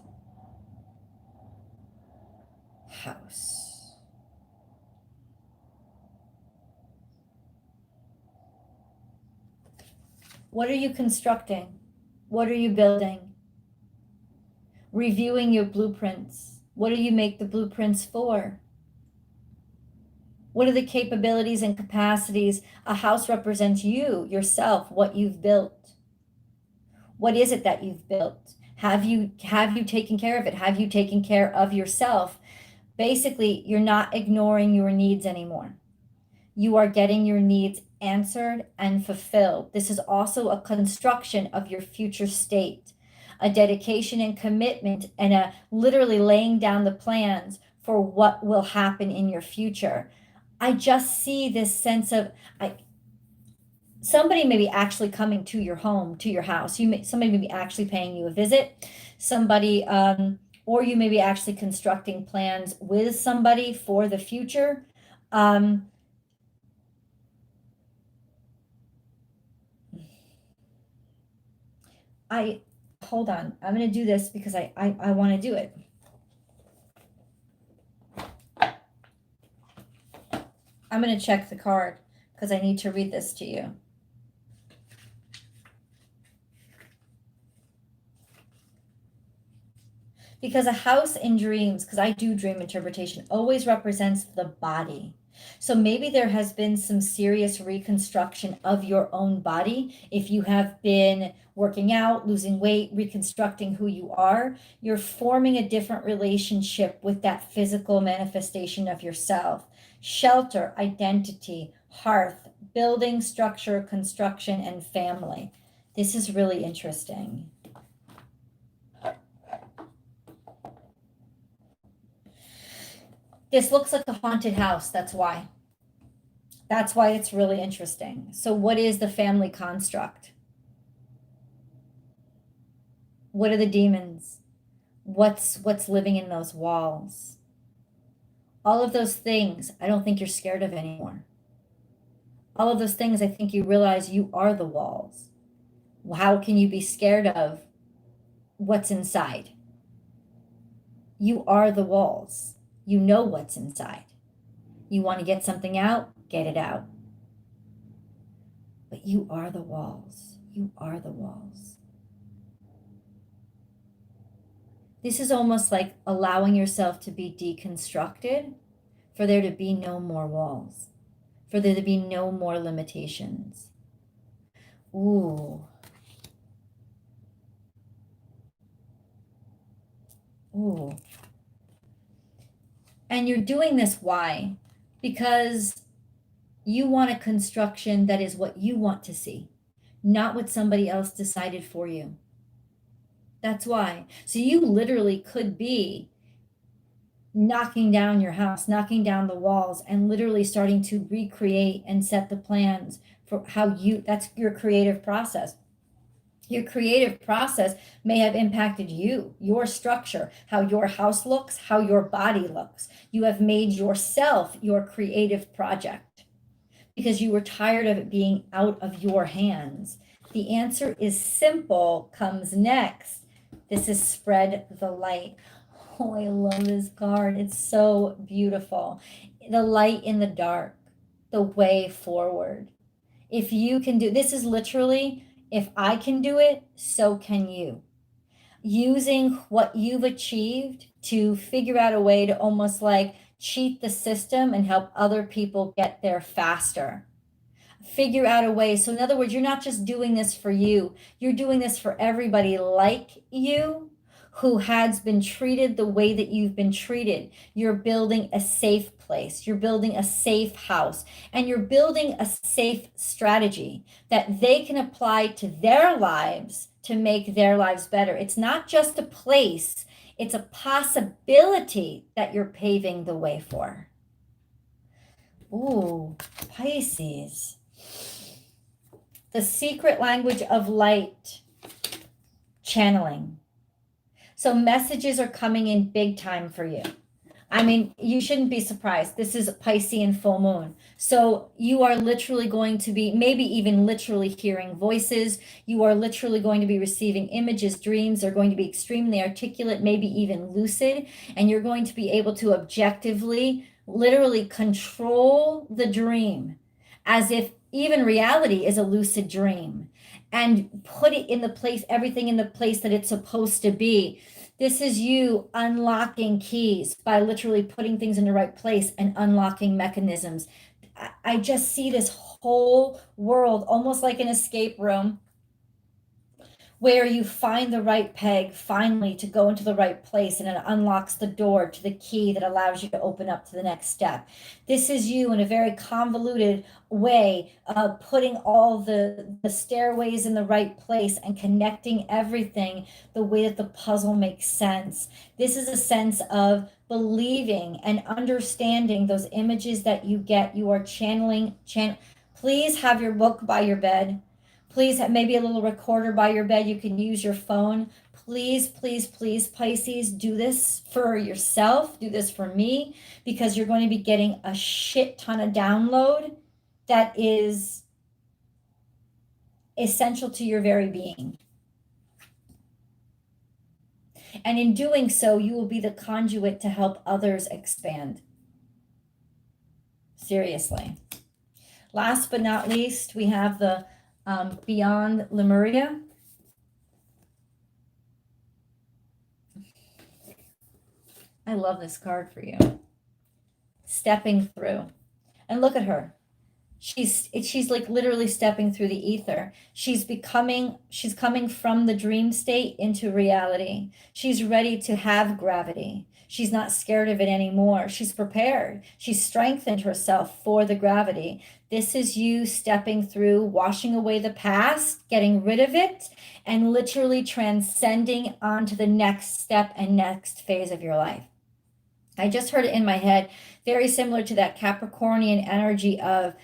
S1: House. What are you constructing? What are you building? Reviewing your blueprints. What do you make the blueprints for? What are the capabilities and capacities? A house represents you, yourself, what you've built. What is it that you've built? Have you taken care of it? Have you taken care of yourself? Basically, you're not ignoring your needs anymore. You are getting your needs answered and fulfilled. This is also a construction of your future state, a dedication and commitment, and a literally laying down the plans for what will happen in your future. I just see this sense of somebody may be actually coming to your home, to your house. Somebody may be actually paying you a visit. Somebody, or you may be actually constructing plans with somebody for the future. Hold on. I'm going to do this because I want to do it. I'm going to check the card because I need to read this to you. Because a house in dreams, because I do dream interpretation, always represents the body. So maybe there has been some serious reconstruction of your own body. If you have been working out, losing weight, reconstructing who you are, you're forming a different relationship with that physical manifestation of yourself. Shelter, identity, hearth, building, structure, construction, and family. This is really interesting. This looks like a haunted house, that's why. That's why it's really interesting. So what is the family construct? What are the demons? What's living in those walls? All of those things, I don't think you're scared of anymore. All of those things, I think you realize you are the walls. How can you be scared of what's inside? You are the walls. You know what's inside. You want to get something out, get it out. But you are the walls. You are the walls. This is almost like allowing yourself to be deconstructed, for there to be no more walls, for there to be no more limitations. Ooh. Ooh. And you're doing this, why? Because you want a construction that is what you want to see, not what somebody else decided for you. That's why. So you literally could be knocking down your house, knocking down the walls, and literally starting to recreate and set the plans for how that's your creative process. Your creative process may have impacted you, your structure, how your house looks, how your body looks. You have made yourself your creative project because you were tired of it being out of your hands. The answer is simple, comes next. This is spread the light. Oh, I love this card. It's so beautiful. The light in the dark, the way forward. If you can do, this is literally, if I can do it, so can you. Using what you've achieved to figure out a way to almost like cheat the system and help other people get there faster. Figure out a way. So in other words, you're not just doing this for you, you're doing this for everybody like you who has been treated the way that you've been treated. You're building a safe place. You're building a safe house, and you're building a safe strategy that they can apply to their lives to make their lives better. It's not just a place, it's a possibility that you're paving the way for. Ooh, Pisces. The secret language of light, channeling. So messages are coming in big time for you. I mean, you shouldn't be surprised. This is Piscean full moon. So you are literally going to be, maybe even literally hearing voices. You are literally going to be receiving images, dreams. They're going to be extremely articulate, maybe even lucid. And you're going to be able to objectively, literally control the dream as if even reality is a lucid dream, and put it in the place, everything in the place that it's supposed to be. This is you unlocking keys by literally putting things in the right place and unlocking mechanisms. I just see this whole world almost like an escape room where you find the right peg finally to go into the right place, and it unlocks the door to the key that allows you to open up to the next step. This is you in a very convoluted way, putting all the stairways in the right place and connecting everything the way that the puzzle makes sense. This is a sense of believing and understanding those images that you get. You are channeling. Please have your book by your bed. Please have maybe a little recorder by your bed. You can use your phone. Please, please, please, Pisces, do this for yourself. Do this for me, because you're going to be getting a shit ton of download that is essential to your very being. And in doing so, you will be the conduit to help others expand. Seriously. Last but not least, we have the Beyond Lemuria. I love this card for you. Stepping through. And look at her. She's like literally stepping through the ether. She's coming from the dream state into reality. She's ready to have gravity. She's not scared of it anymore. She's prepared. She's strengthened herself for the gravity. This is you stepping through, washing away the past, getting rid of it, and literally transcending onto the next step and next phase of your life. I just heard it in my head, very similar to that Capricornian energy of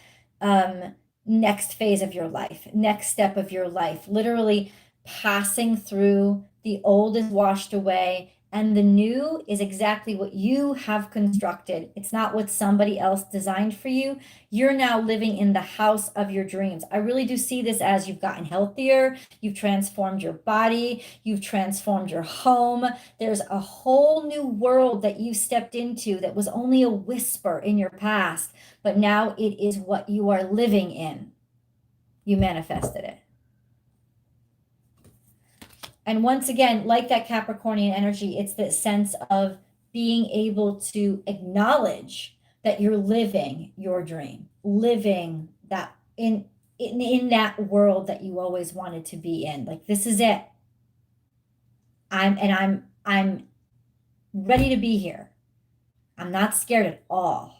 S1: next phase of your life, next step of your life, literally passing through. The old is washed away and the new is exactly what you have constructed. It's not what somebody else designed for you. You're now living in the house of your dreams. I really do see this as you've gotten healthier, you've transformed your body, you've transformed your home. There's a whole new world that you stepped into that was only a whisper in your past, but now it is what you are living in. You manifested it. And once again, like that Capricornian energy, it's that sense of being able to acknowledge that you're living your dream, living that in that world that you always wanted to be in. Like, this is it. I'm ready to be here. I'm not scared at all.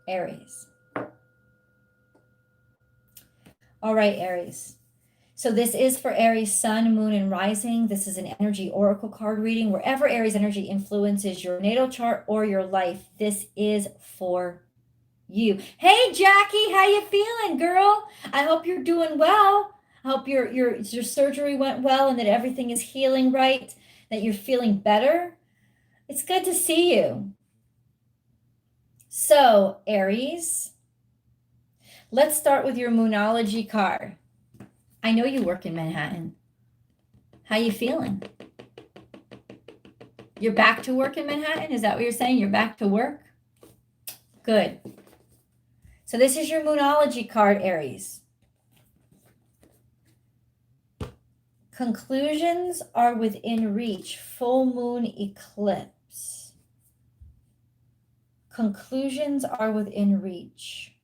S1: Aries. All right, Aries. So this is for Aries sun, moon, and rising. This is an energy oracle card reading. Wherever Aries energy influences your natal chart or your life, this is for you. Hey, Jackie, how you feeling, girl? I hope you're doing well. I hope your surgery went well and that everything is healing right, that you're feeling better. It's good to see you. So, Aries, let's start with your Moonology card. I know you work in Manhattan. How you feeling? You're back to work in Manhattan? Is that what you're saying? You're back to work? Good. So this is your Moonology card, Aries. Conclusions are within reach. Full moon eclipse. Conclusions are within reach.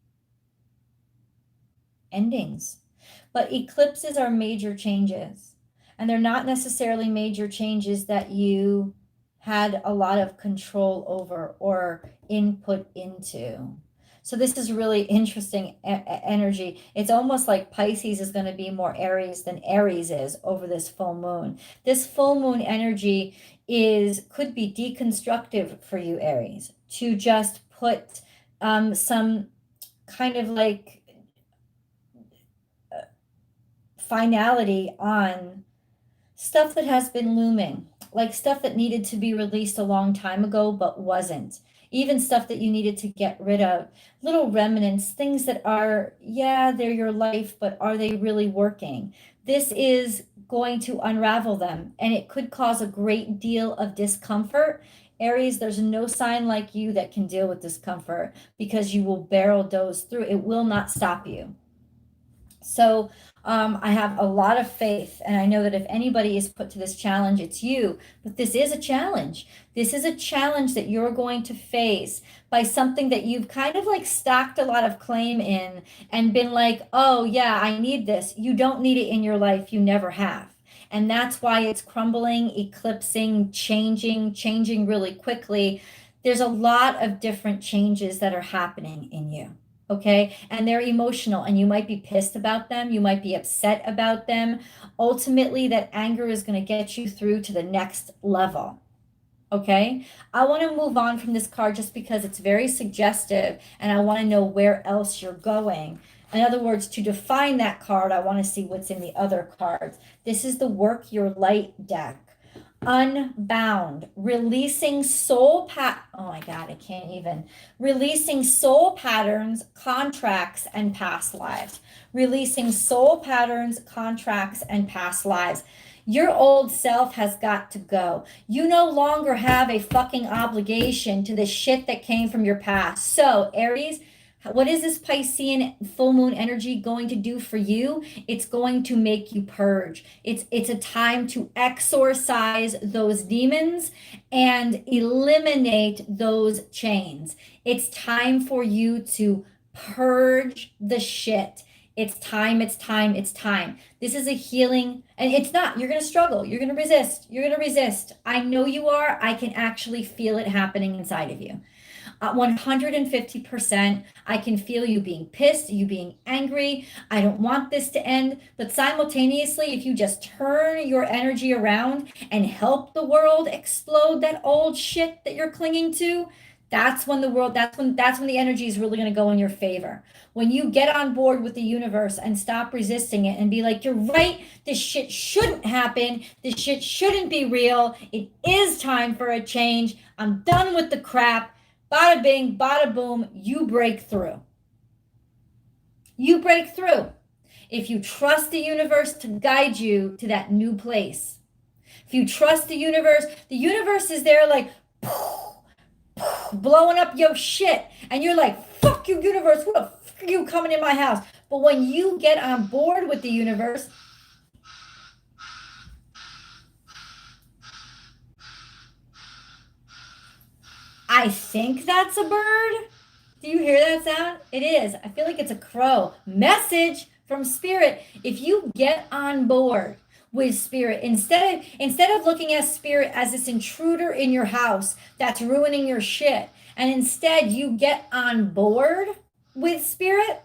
S1: Endings. But eclipses are major changes. And they're not necessarily major changes that you had a lot of control over or input into. So this is really interesting energy. It's almost like Pisces is going to be more Aries than Aries is over this full moon. This full moon energy could be deconstructive for you, Aries, to just put some kind of like finality on stuff that has been looming, like stuff that needed to be released a long time ago but wasn't. Even stuff that you needed to get rid of, little remnants, things that are, yeah, they're your life, but are they really working? This is going to unravel them, and it could cause a great deal of discomfort. Aries, there's no sign like you that can deal with discomfort because you will barrel those through. It will not stop you. So I have a lot of faith, and I know that if anybody is put to this challenge, it's you. But this is a challenge. This is a challenge that you're going to face by something that you've kind of like stacked a lot of claim in and been like, oh, yeah, I need this. You don't need it in your life. You never have. And that's why it's crumbling, eclipsing, changing really quickly. There's a lot of different changes that are happening in you. Okay. And they're emotional, and you might be pissed about them. You might be upset about them. Ultimately, that anger is going to get you through to the next level. Okay. I want to move on from this card just because it's very suggestive, and I want to know where else you're going. In other words, to define that card, I want to see what's in the other cards. This is the Work Your Light deck. Unbound, releasing oh my God, I can't even. Releasing soul patterns, contracts, and past lives. Releasing soul patterns, contracts, and past lives. Your old self has got to go. You no longer have a fucking obligation to the shit that came from your past. So, Aries, what is this Piscean full moon energy going to do for you? It's going to make you purge. It's a time to exorcise those demons and eliminate those chains. It's time for you to purge the shit. It's time, it's time, it's time. This is a healing, and it's not, you're going to struggle. You're going to resist. You're going to resist. I know you are. I can actually feel it happening inside of you. 150%. I can feel you being pissed, you being angry. I don't want this to end. But simultaneously, if you just turn your energy around and help the world explode that old shit that you're clinging to, that's when the energy is really going to go in your favor. When you get on board with the universe and stop resisting it and be like, you're right, this shit shouldn't happen. This shit shouldn't be real. It is time for a change. I'm done with the crap. Bada bing, bada boom, you break through. You break through. If you trust the universe to guide you to that new place. If you trust the universe is there like blowing up your shit. And you're like, fuck you, universe, who the fuck are you coming in my house? But when you get on board with the universe, I think that's a bird. Do you hear that sound? It is. I feel like it's a crow. Message from spirit. If you get on board with spirit, instead of looking at spirit as this intruder in your house that's ruining your shit, and instead you get on board with spirit,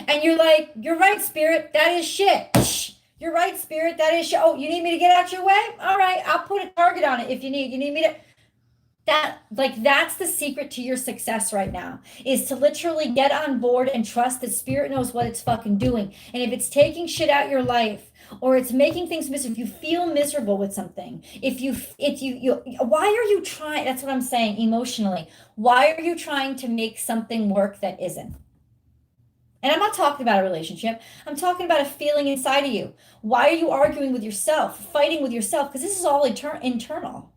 S1: and you're like, you're right, spirit, that is shit. You're right, spirit, that is shit. Oh, you need me to get out your way? All right, I'll put a target on it if you need me to. That's the secret to your success right now, is to literally get on board and trust that spirit knows what it's fucking doing. And if it's taking shit out your life, or it's making things miserable, if you feel miserable with something, if you why are you trying, that's what I'm saying emotionally, why are you trying to make something work that isn't? And I'm not talking about a relationship. I'm talking about a feeling inside of you. Why are you arguing with yourself, fighting with yourself? Because this is all internal.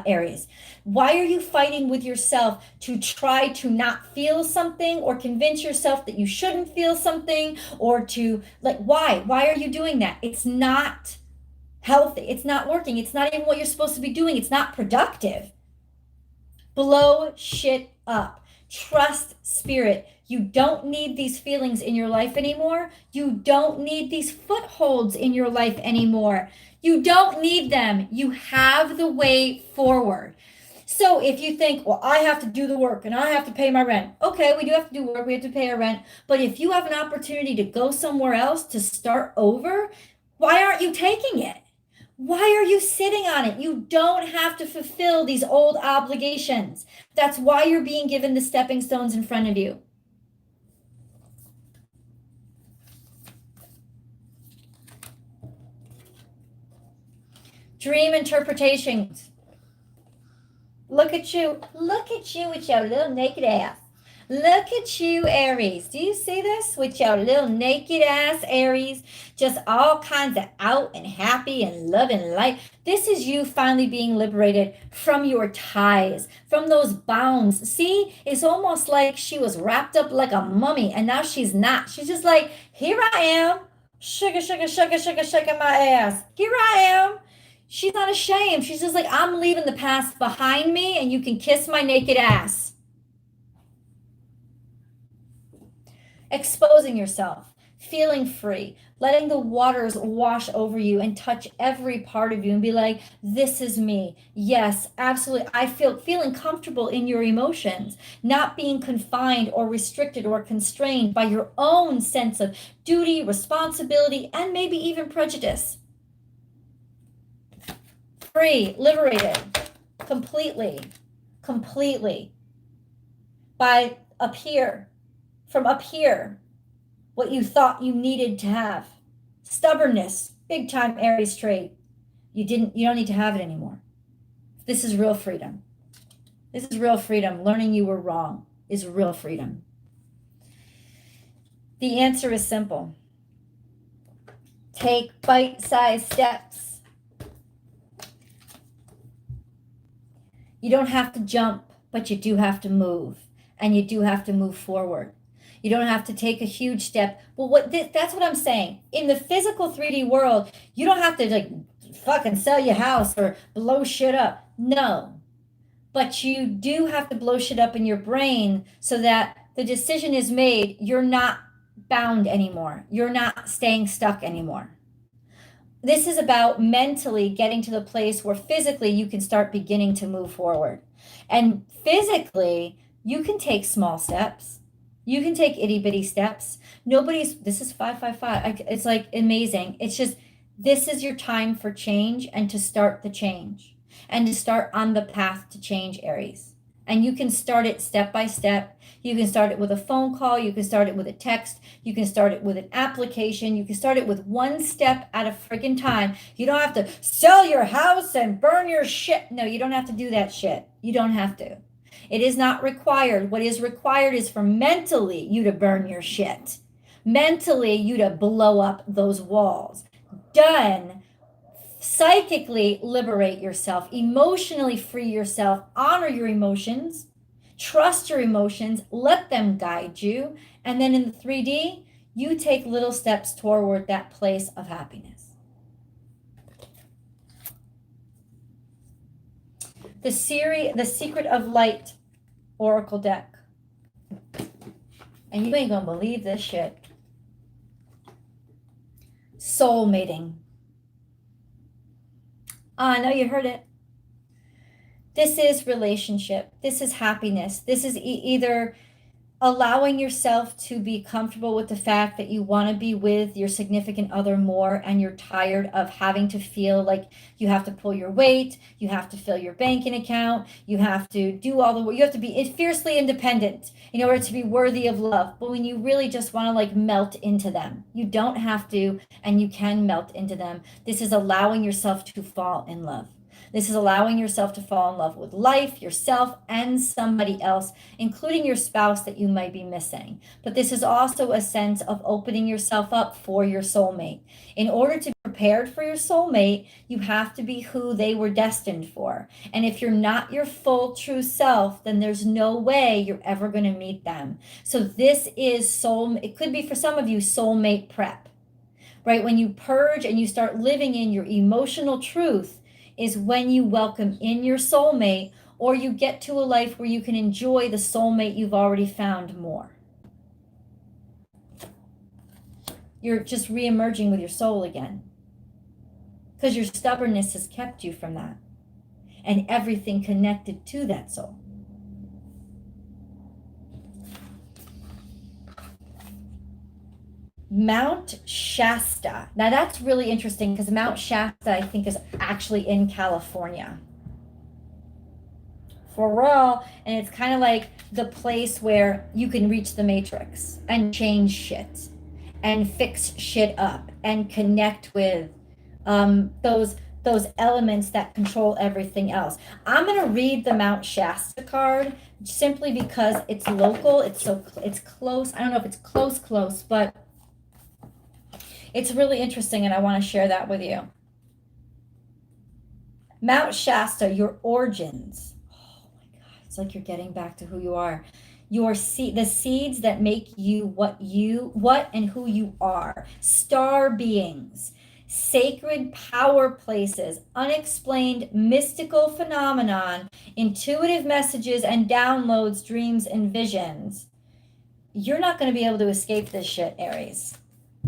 S1: Aries. Why are you fighting with yourself to try to not feel something, or convince yourself that you shouldn't feel something, or to why are you doing that? It's not healthy. It's not working. It's not even what you're supposed to be doing. It's not productive. Blow shit up. Trust spirit. You don't need these feelings in your life anymore. You don't need these footholds in your life anymore. You don't need them. You have the way forward. So if you think, well, I have to do the work and I have to pay my rent. Okay, we do have to do work. We have to pay our rent. But if you have an opportunity to go somewhere else, to start over, why aren't you taking it? Why are you sitting on it? You don't have to fulfill these old obligations. That's why you're being given the stepping stones in front of you. Dream interpretations. Look at you with your little naked ass. Look at you, Aries. Do you see this? With your little naked ass, Aries. Just all kinds of out and happy and loving life. This is you finally being liberated from your ties, from those bounds. See, it's almost like she was wrapped up like a mummy, and now she's not. She's just like, here I am. Sugar, sugar, sugar, sugar, sugar my ass. Here I am. She's not ashamed. She's just like, I'm leaving the past behind me, and you can kiss my naked ass. Exposing yourself, feeling free, letting the waters wash over you and touch every part of you and be like, this is me. Yes, absolutely. I feeling comfortable in your emotions, not being confined or restricted or constrained by your own sense of duty, responsibility, and maybe even prejudice. Free, liberated, completely, by up here, from up here, what you thought you needed to have. Stubbornness, big time Aries trait. You don't need to have it anymore. This is real freedom. This is real freedom. Learning you were wrong is real freedom. The answer is simple. Take bite-sized steps. You don't have to jump, but you do have to move, and you do have to move forward. You don't have to take a huge step. Well, that's what I'm saying. In the physical 3D world, you don't have to fucking sell your house or blow shit up. No. But you do have to blow shit up in your brain so that the decision is made. You're not bound anymore. You're not staying stuck anymore. This is about mentally getting to the place where physically you can start beginning to move forward. And physically, you can take small steps. You can take itty bitty steps. This is 555. It's like amazing. It's just, this is your time for change and to start the change and to start on the path to change, Aries. And you can start it step by step. You can start it with a phone call. You can start it with a text. You can start it with an application. You can start it with one step at a freaking time. You don't have to sell your house and burn your shit. No, you don't have to do that shit. You don't have to. It is not required. What is required is for mentally you to burn your shit. Mentally you to blow up those walls. Done. Psychically liberate yourself, emotionally free yourself, honor your emotions, trust your emotions, let them guide you. And then in the 3D, you take little steps toward that place of happiness. The Secret of Light Oracle deck. And you ain't gonna believe this shit. Soul mating. I know you heard it. This is relationship. This is happiness. This is either allowing yourself to be comfortable with the fact that you want to be with your significant other more and you're tired of having to feel like you have to pull your weight, you have to fill your banking account, you have to do all the work, you have to be fiercely independent in order to be worthy of love. But when you really just want to like melt into them, you don't have to, and you can melt into them. This is allowing yourself to fall in love. This is allowing yourself to fall in love with life, yourself, and somebody else, including your spouse that you might be missing. But this is also a sense of opening yourself up for your soulmate. In order to be prepared for your soulmate, you have to be who they were destined for. And if you're not your full true self, then there's no way you're ever going to meet them. So this is it could be for some of you soulmate prep, right? When you purge and you start living in your emotional truth, is when you welcome in your soulmate, or you get to a life where you can enjoy the soulmate you've already found more. You're just re-emerging with your soul again, because your stubbornness has kept you from that and everything connected to that soul. Mount Shasta. Now that's really interesting because Mount Shasta, I think, is actually in California. For real. And it's kind of like the place where you can reach the matrix and change shit and fix shit up and connect with those elements that control everything else. I'm going to read the Mount Shasta card simply because it's local. It's close. I don't know if it's close, but it's really interesting, and I want to share that with you. Mount Shasta, your origins. Oh my God, it's like you're getting back to who you are. The seeds that make you what and who you are. Star beings, sacred power places, unexplained mystical phenomenon, intuitive messages and downloads, dreams and visions. You're not going to be able to escape this shit, Aries.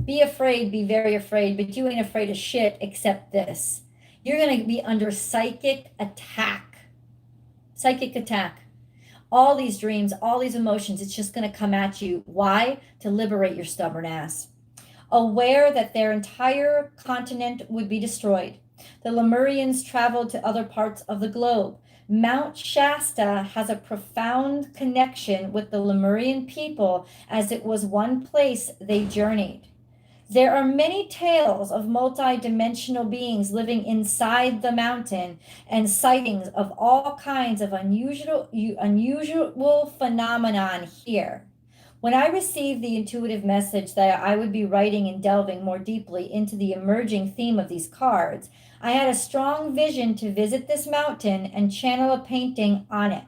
S1: Be afraid, be very afraid, but you ain't afraid of shit except this. You're going to be under psychic attack. Psychic attack. All these dreams, all these emotions, it's just going to come at you. Why? To liberate your stubborn ass. Aware that their entire continent would be destroyed. The Lemurians traveled to other parts of the globe. Mount Shasta has a profound connection with the Lemurian people, as it was one place they journeyed. There are many tales of multi-dimensional beings living inside the mountain and sightings of all kinds of unusual phenomenon here. When I received the intuitive message that I would be writing and delving more deeply into the emerging theme of these cards, I had a strong vision to visit this mountain and channel a painting on it.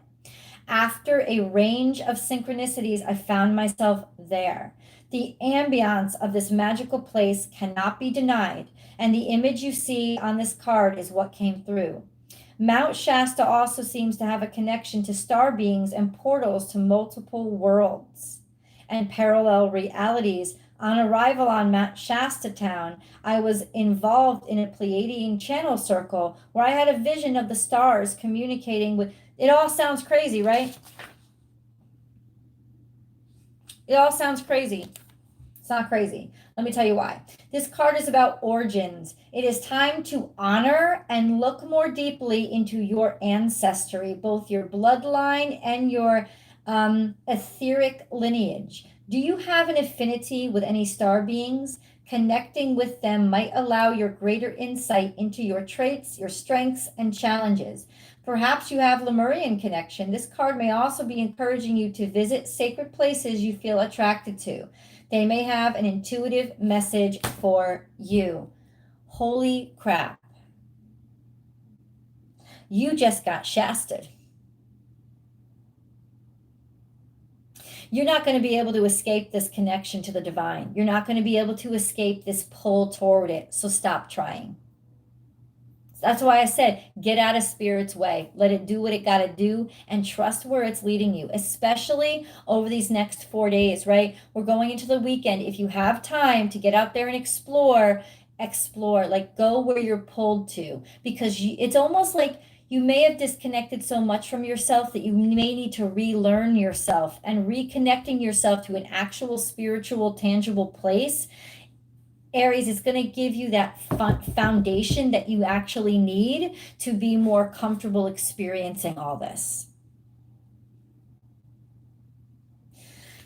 S1: After a range of synchronicities, I found myself there. The ambiance of this magical place cannot be denied, and the image you see on this card is what came through. Mount Shasta also seems to have a connection to star beings and portals to multiple worlds. and parallel realities. On arrival on Mount Shasta Town, I was involved in a Pleiadian channel circle where I had a vision of the stars communicating with. It all sounds crazy, right? It all sounds crazy. It's not crazy. Let me tell you why. This card is about origins. It is time to honor and look more deeply into your ancestry, both your bloodline and your etheric lineage. Do you have an affinity with any star beings? Connecting with them might allow your greater insight into your traits, your strengths, and challenges. Perhaps you have Lemurian connection. This card may also be encouraging you to visit sacred places you feel attracted to. They may have an intuitive message for you. Holy crap. You just got shasted. You're not going to be able to escape this connection to the divine. You're not going to be able to escape this pull toward it. So stop trying. That's why I said, get out of spirit's way. Let it do what it got to do and trust where it's leading you, especially over these next 4 days, right? We're going into the weekend. If you have time to get out there and explore, like go where you're pulled to, because it's almost like you may have disconnected so much from yourself that you may need to relearn yourself, and reconnecting yourself to an actual spiritual, tangible place. Aries, is going to give you that foundation that you actually need to be more comfortable experiencing all this.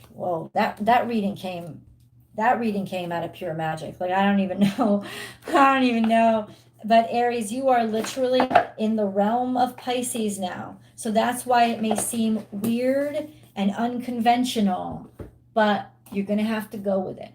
S1: Whoa, that reading came out of pure magic. Like, I don't even know. But Aries, you are literally in the realm of Pisces now. So that's why it may seem weird and unconventional, but you're going to have to go with it.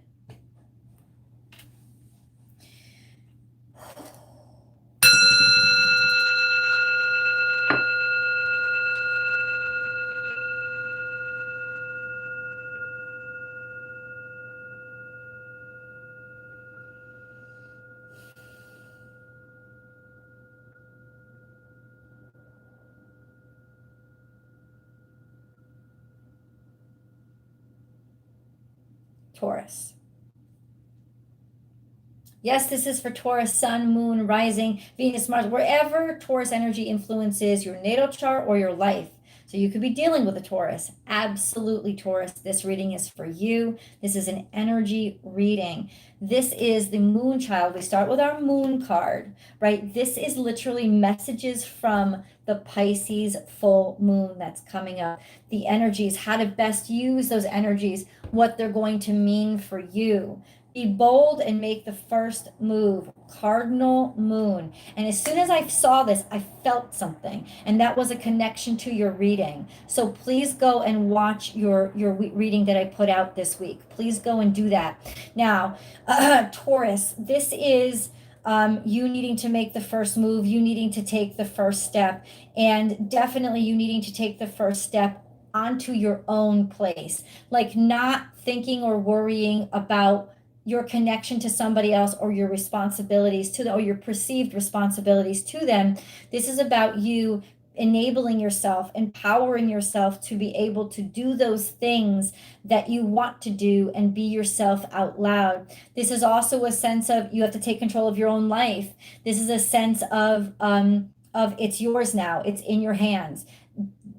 S1: Taurus. Yes, this is for Taurus, Sun, Moon, Rising, Venus, Mars, wherever Taurus energy influences your natal chart or your life. So you could be dealing with a Taurus. Absolutely, Taurus. This reading is for you. This is an energy reading. This is the moon child. We start with our moon card, right? This is literally messages from the Pisces full moon that's coming up. The energies, how to best use those energies, what they're going to mean for you. Be bold and make the first move. Cardinal moon. And as soon as I saw this, I felt something. And that was a connection to your reading. So please go and watch your reading that I put out this week. Please go and do that. Now, Taurus, this is you needing to make the first move, you needing to take the first step, and definitely you needing to take the first step onto your own place. Like not thinking or worrying about your connection to somebody else or your responsibilities to them, or your perceived responsibilities to them. This is about you enabling yourself, empowering yourself to be able to do those things that you want to do and be yourself out loud. This is also a sense of you have to take control of your own life. This is a sense of it's yours now. It's in your hands.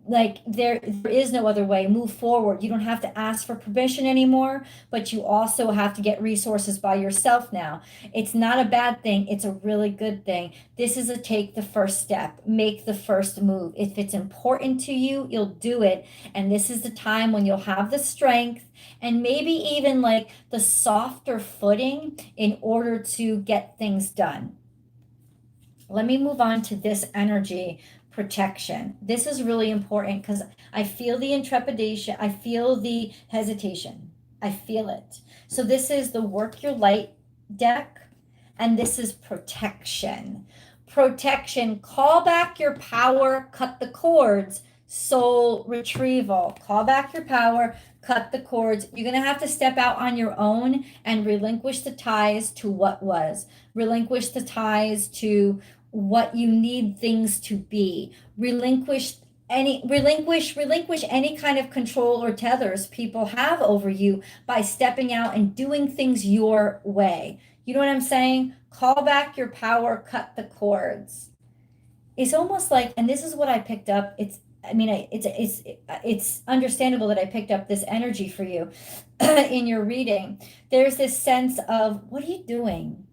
S1: Like there is no other way. Move forward. You don't have to ask for permission anymore, but you also have to get resources by yourself now. It's not a bad thing. It's a really good thing. This is a take the first step, make the first move. If it's important to you, you'll do it. And this is the time when you'll have the strength and maybe even like the softer footing in order to get things done. Let me move on to this energy. Protection. This is really important because I feel the intrepidation. I feel the hesitation. I feel it. So this is the Work Your Light deck, and this is protection. Protection. Call back your power. Cut the cords. Soul retrieval. Call back your power. Cut the cords. You're going to have to step out on your own and relinquish the ties to what was. Relinquish the ties to what you need things to be. Relinquish relinquish any kind of control or tethers people have over you by stepping out and doing things your way. You know what I'm saying? Call back your power, cut the cords. It's almost like, and this is what I picked up. It's understandable that I picked up this energy for you in your reading. There's this sense of, what are you doing?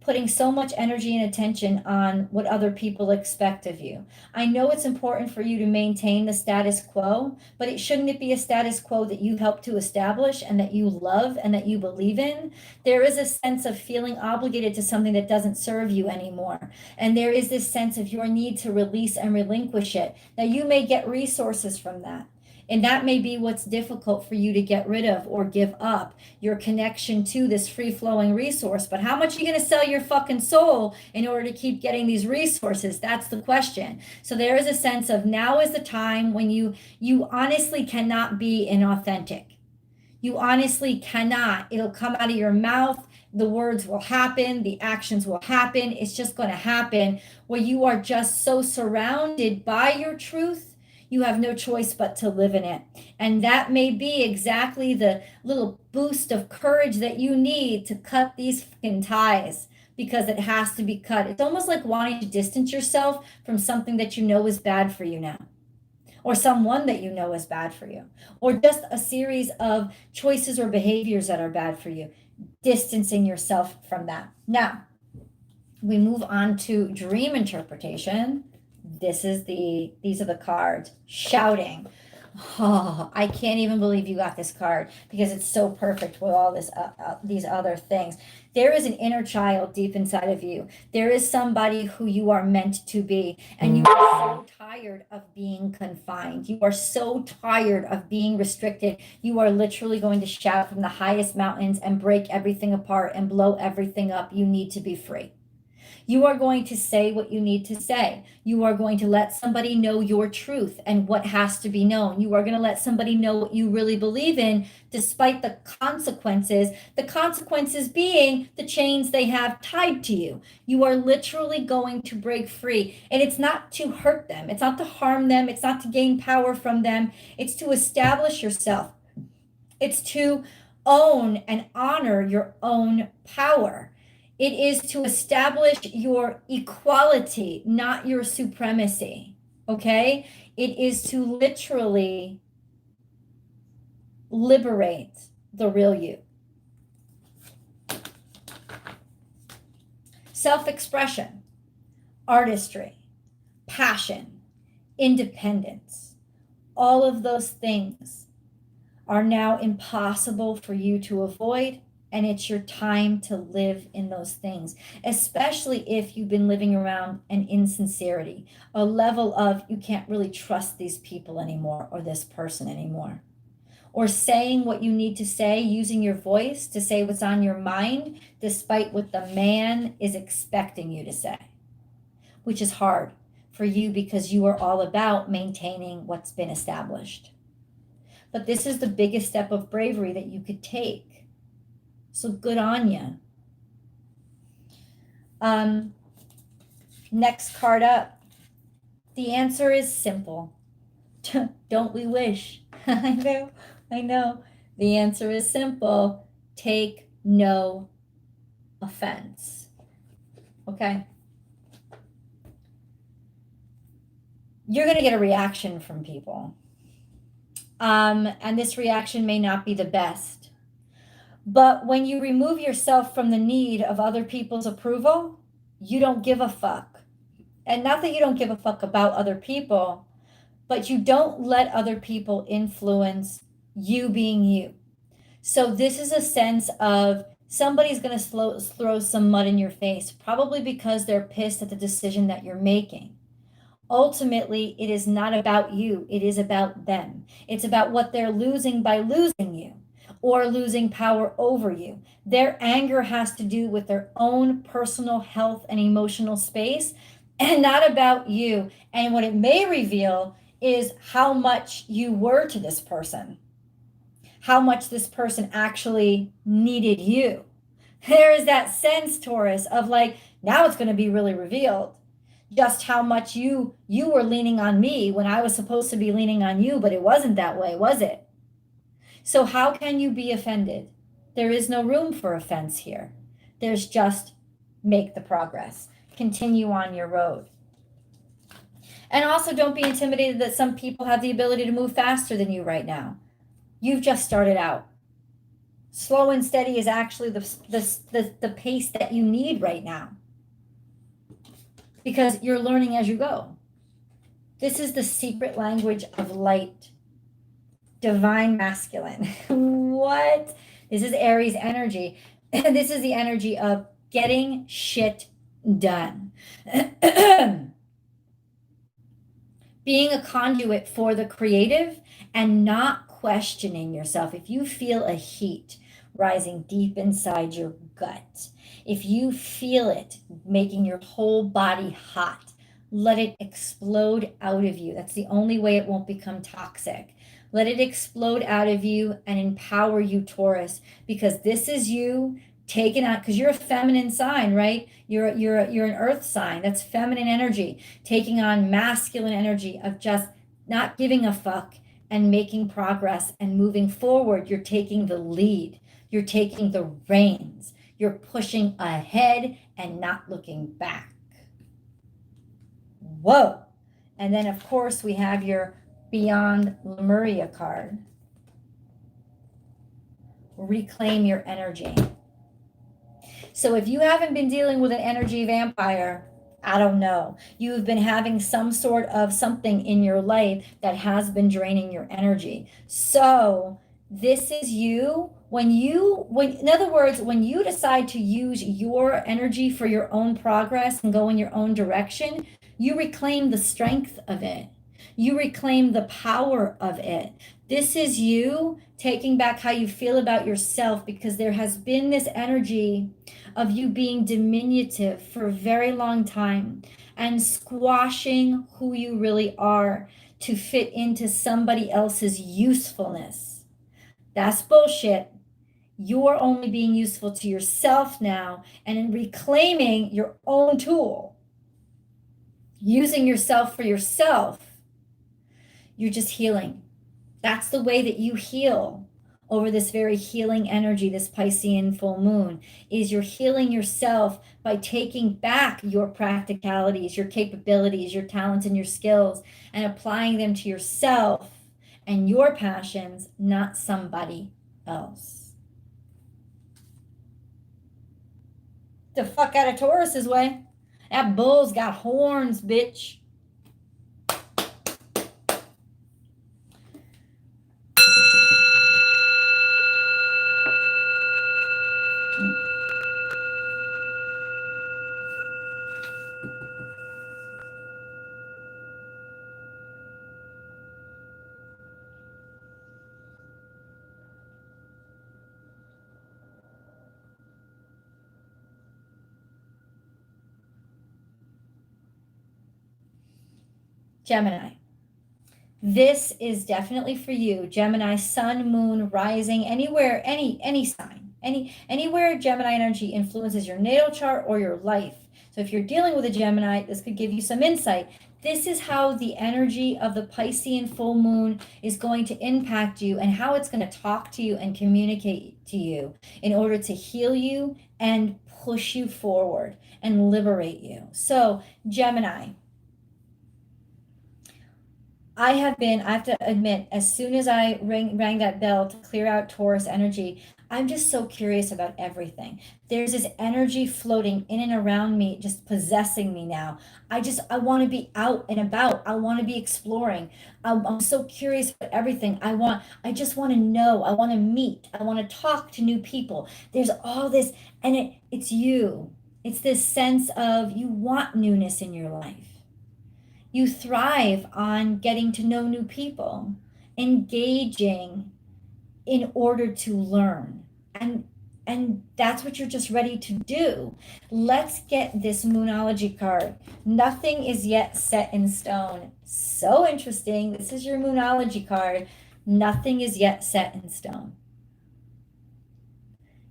S1: Putting so much energy and attention on what other people expect of you. I know it's important for you to maintain the status quo, but shouldn't it be a status quo that you helped to establish and that you love and that you believe in? There is a sense of feeling obligated to something that doesn't serve you anymore. And there is this sense of your need to release and relinquish it. Now, you may get resources from that. And that may be what's difficult for you to get rid of or give up, your connection to this free-flowing resource. But how much are you going to sell your fucking soul in order to keep getting these resources? That's the question. So there is a sense of, now is the time when you honestly cannot be inauthentic. You honestly cannot. It'll come out of your mouth. The words will happen. The actions will happen. It's just going to happen where you are just so surrounded by your truth. You have no choice but to live in it. And that may be exactly the little boost of courage that you need to cut these fucking ties, because it has to be cut. It's almost like wanting to distance yourself from something that you know is bad for you now, or someone that you know is bad for you, or just a series of choices or behaviors that are bad for you. Distancing yourself from that. Now, we move on to dream interpretation. These are the cards. Shouting. Oh, I can't even believe you got this card, because it's so perfect with all these other things. There is an inner child deep inside of you. There is somebody who you are meant to be, and you are so tired of being confined. You are so tired of being restricted. You are literally going to shout from the highest mountains and break everything apart and blow everything up. You need to be free. You are going to say what you need to say. You are going to let somebody know your truth and what has to be known. You are going to let somebody know what you really believe in, despite the consequences. The consequences being the chains they have tied to you. You are literally going to break free. And it's not to hurt them. It's not to harm them. It's not to gain power from them. It's to establish yourself. It's to own and honor your own power. It is to establish your equality, not your supremacy, okay? It is to literally liberate the real you. Self-expression, artistry, passion, independence, all of those things are now impossible for you to avoid. And it's your time to live in those things, especially if you've been living around an insincerity, a level of, you can't really trust these people anymore, or this person anymore, or saying what you need to say, using your voice to say what's on your mind, despite what the man is expecting you to say, which is hard for you because you are all about maintaining what's been established. But this is the biggest step of bravery that you could take. So good on you. Next card up. The answer is simple. Don't we wish? I know. The answer is simple. Take no offense. Okay? You're going to get a reaction from people. And this reaction may not be the best. But when you remove yourself from the need of other people's approval, you don't give a fuck. And not that you don't give a fuck about other people, but you don't let other people influence you being you. So this is a sense of somebody's going to throw some mud in your face, probably because they're pissed at the decision that you're making. Ultimately, it is not about you. It is about them. It's about what they're losing by losing you, or losing power over you. Their anger has to do with their own personal health and emotional space, and not about you. And what it may reveal is how much you were to this person, how much this person actually needed you. There is that sense, Taurus, of like, now it's going to be really revealed. just how much you were leaning on me when I was supposed to be leaning on you, but it wasn't that way, was it? So how can you be offended? There is no room for offense here. There's just make the progress. Continue on your road. And also don't be intimidated that some people have the ability to move faster than you right now. You've just started out. Slow and steady is actually the pace that you need right now, because you're learning as you go. This is the secret language of light. Divine masculine. What? This is Aries energy. This is the energy of getting shit done. Being a conduit for the creative and not questioning yourself. If you feel a heat rising deep inside your gut, if you feel it making your whole body hot, let it explode out of you. That's the only way it won't become toxic. Let it explode out of you and empower you, Taurus, because this is you taken out, because you're a feminine sign, right? You're an earth sign. That's feminine energy, taking on masculine energy of just not giving a fuck and making progress and moving forward. You're taking the lead. You're taking the reins. You're pushing ahead and not looking back. Whoa. And then, of course, we have your Beyond Lemuria card. Reclaim your energy. So if you haven't been dealing with an energy vampire, I don't know. You've been having some sort of something in your life that has been draining your energy. So this is you. In other words, when you decide to use your energy for your own progress and go in your own direction, you reclaim the strength of it. You reclaim the power of it. This is you taking back how you feel about yourself, because there has been this energy of you being diminutive for a very long time and squashing who you really are to fit into somebody else's usefulness. That's bullshit. You're only being useful to yourself now, and in reclaiming your own tool, using yourself for yourself, you're just healing. That's the way that you heal over this very healing energy, this Piscean full moon, is you're healing yourself by taking back your practicalities, your capabilities, your talents, and your skills, and applying them to yourself and your passions, not somebody else. The fuck out of Taurus's way. That bull's got horns, bitch. Gemini. This is definitely for you. Gemini, sun, moon, rising, anywhere, any sign, anywhere Gemini energy influences your natal chart or your life. So if you're dealing with a Gemini, this could give you some insight. This is how the energy of the Piscean full moon is going to impact you, and how it's going to talk to you and communicate to you in order to heal you and push you forward and liberate you. So Gemini, I have to admit, as soon as I rang that bell to clear out Taurus energy, I'm just so curious about everything. There's this energy floating in and around me, just possessing me now. I want to be out and about. I want to be exploring. I'm so curious about everything. I just want to know. I want to meet. I want to talk to new people. There's all this, and it's you. It's this sense of you want newness in your life. You thrive on getting to know new people, engaging in order to learn. And that's what you're just ready to do. Let's get this Moonology card. Nothing is yet set in stone. So interesting. This is your Moonology card. Nothing is yet set in stone.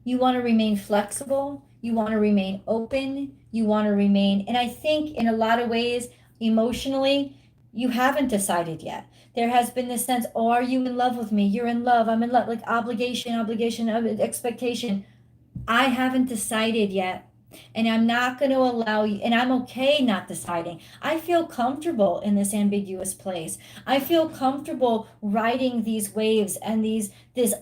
S1: You want to remain flexible. You want to remain open You want to remain. And I think in a lot of ways, emotionally, you haven't decided yet. There has been this sense, oh, are you in love with me? You're in love. I'm in love. Like obligation, expectation. I haven't decided yet. And I'm not going to allow you, and I'm okay not deciding. I feel comfortable in this ambiguous place. I feel comfortable riding these waves and this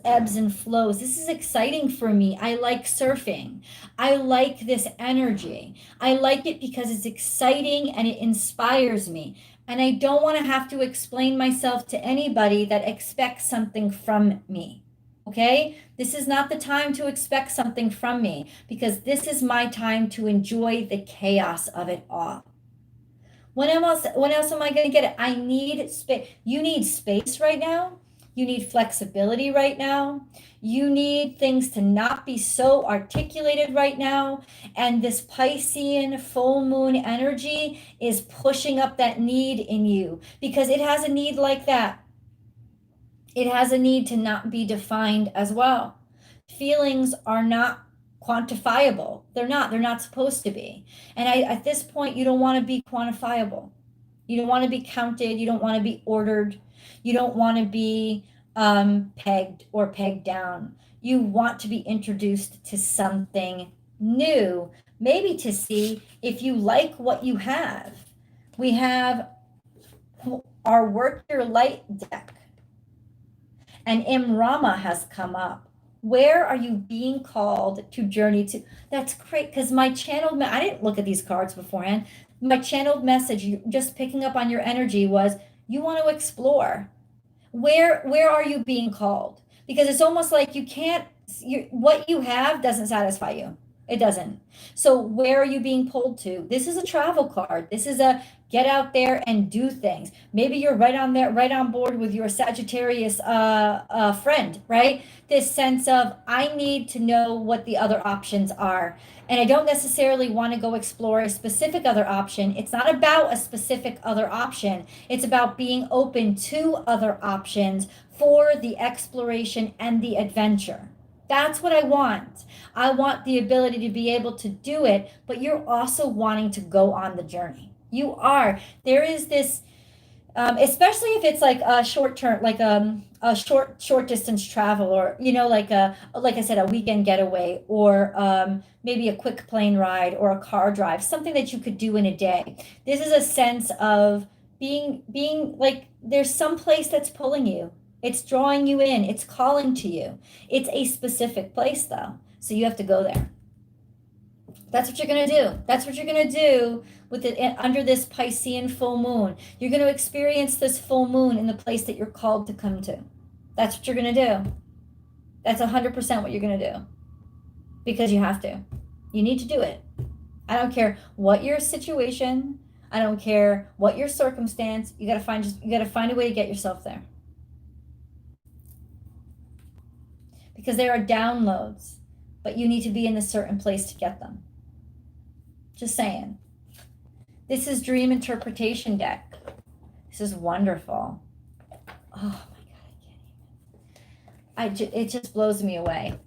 S1: ebbs and flows. This is exciting for me. I like surfing. I like this energy. I like it because it's exciting and it inspires me. And I don't want to have to explain myself to anybody that expects something from me. Okay? This is not the time to expect something from me because this is my time to enjoy the chaos of it all. When else am I going to get it? I need space. You need space right now. You need flexibility right now. You need things to not be so articulated right now. And this Piscean full moon energy is pushing up that need in you because it has a need like that. It has a need to not be defined as well. Feelings are not quantifiable. They're not supposed to be. And at this point, you don't want to be quantifiable. You don't want to be counted. You don't want to be ordered. You don't want to be pegged or pegged down. You want to be introduced to something new, maybe to see if you like what you have. We have our Work Your Light deck. And Rama has come up. Where are you being called to journey to? That's great because my channeled, I didn't look at these cards beforehand. My channeled message, just picking up on your energy, was you want to explore. Where are you being called? Because it's almost like you can't, what you have doesn't satisfy you. It doesn't. So where are you being pulled to? This is a travel card. This is a get out there and do things. Maybe you're right on board with your Sagittarius friend, right? This sense of I need to know what the other options are. And I don't necessarily want to go explore a specific other option. It's not about a specific other option. It's about being open to other options for the exploration and the adventure. That's what I want. I want the ability to be able to do it, but you're also wanting to go on the journey. You are. There is this, especially if it's like a short term, like a short distance travel, or like I said, a weekend getaway, or maybe a quick plane ride or a car drive, something that you could do in a day. This is a sense of being like there's some place that's pulling you. It's drawing you in. It's calling to you. It's a specific place, though. So you have to go there. That's what you're going to do. That's what you're going to do with it under this Piscean full moon. You're going to experience this full moon in the place that you're called to come to. That's what you're going to do. That's 100% what you're going to do. Because you have to. You need to do it. I don't care what your situation. I don't care what your circumstance. You got to find a way to get yourself there. Because there are downloads, but you need to be in a certain place to get them. Just saying. This is Dream Interpretation deck. This is wonderful. Oh my God, it just blows me away.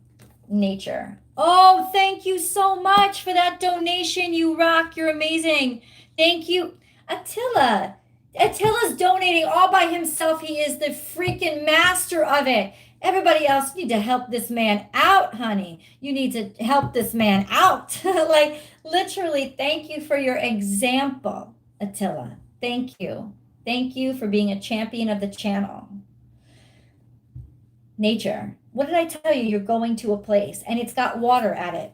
S1: Nature. Oh, thank you so much for that donation. You rock. You're amazing. Thank you. Attila. Attila's donating all by himself. He is the freaking master of it. Everybody else, you need to help this man out, honey. You need to help this man out. Like, literally, thank you for your example, Attila. Thank you. Thank you for being a champion of the channel. Nature. What did I tell you? You're going to a place, and it's got water at it.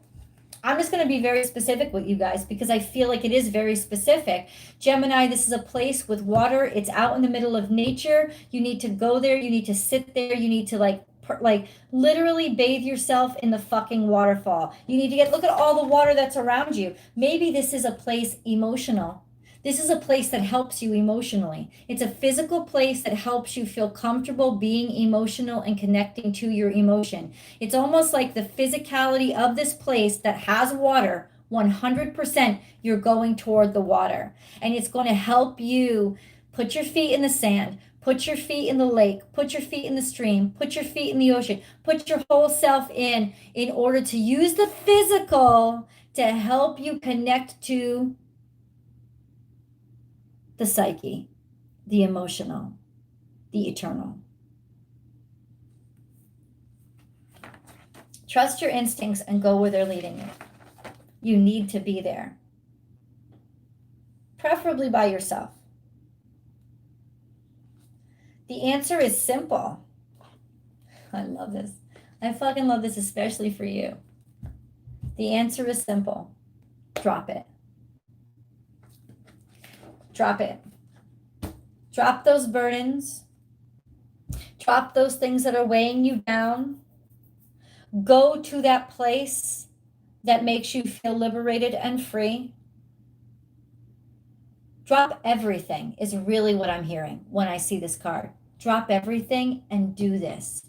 S1: I'm just going to be very specific with you guys because I feel like it is very specific. Gemini, this is a place with water. It's out in the middle of nature. You need to go there. You need to sit there. You need to like literally bathe yourself in the fucking waterfall. You need to look at all the water that's around you. Maybe this is a place emotional. This is a place that helps you emotionally. It's a physical place that helps you feel comfortable being emotional and connecting to your emotion. It's almost like the physicality of this place that has water, 100% you're going toward the water. And it's going to help you put your feet in the sand, put your feet in the lake, put your feet in the stream, put your feet in the ocean, put your whole self in order to use the physical to help you connect to the psyche, the emotional, the eternal. Trust your instincts and go where they're leading you. You need to be there, preferably by yourself. The answer is simple. I love this. I fucking love this, especially for you. The answer is simple. Drop it. Drop it. Drop those burdens. Drop those things that are weighing you down. Go to that place that makes you feel liberated and free. Drop everything is really what I'm hearing when I see this card. Drop everything and do this.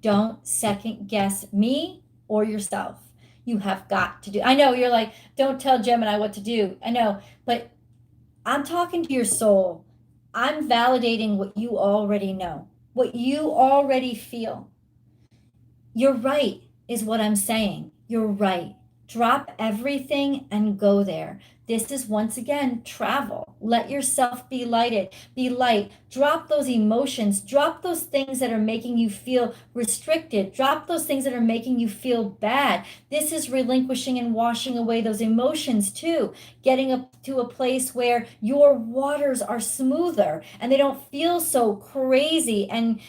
S1: Don't second guess me or yourself. You have got to do. I know you're like, don't tell Gemini what to do. I know, but I'm talking to your soul. I'm validating what you already know, what you already feel. You're right, is what I'm saying. You're right. Drop everything and go there. This is, once again, travel. Let yourself be lighted, be light. Drop those emotions. Drop those things that are making you feel restricted. Drop those things that are making you feel bad. This is relinquishing and washing away those emotions too. Getting up to a place where your waters are smoother and they don't feel so crazy and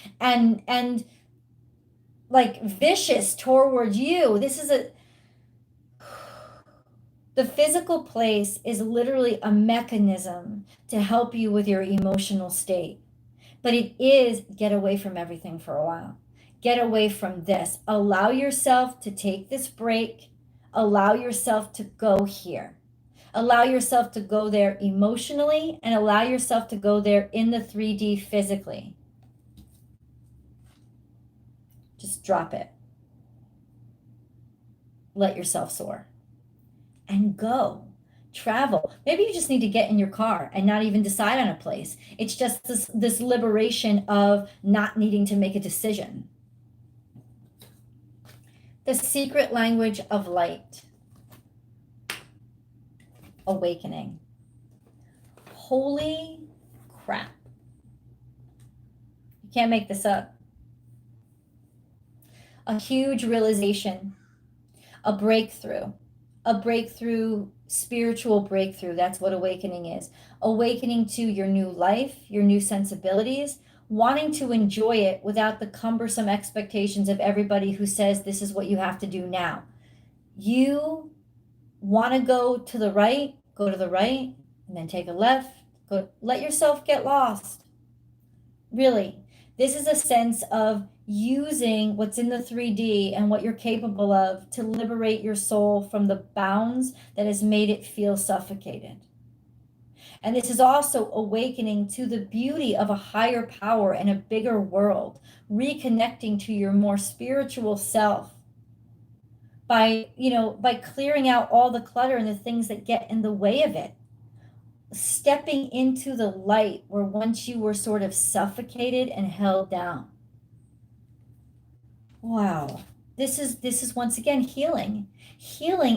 S1: like vicious toward you. The physical place is literally a mechanism to help you with your emotional state. But it is get away from everything for a while. Get away from this. Allow yourself to take this break. Allow yourself to go here. Allow yourself to go there emotionally and allow yourself to go there in the 3D physically. Just drop it. Let yourself soar. And go. Travel. Maybe you just need to get in your car and not even decide on a place. It's just this liberation of not needing to make a decision. The secret language of light. Awakening. Holy crap. You can't make this up. A huge realization. A breakthrough. A breakthrough, spiritual breakthrough. That's what awakening is. Awakening to your new life, your new sensibilities, wanting to enjoy it without the cumbersome expectations of everybody who says this is what you have to do now. You want to go to the right, go to the right, and then take a left. Go, let yourself get lost. Really, this is a sense of using what's in the 3D and what you're capable of to liberate your soul from the bounds that has made it feel suffocated. And this is also awakening to the beauty of a higher power and a bigger world, reconnecting to your more spiritual self by clearing out all the clutter and the things that get in the way of it. Stepping into the light where once you were sort of suffocated and held down. Wow. This is once again healing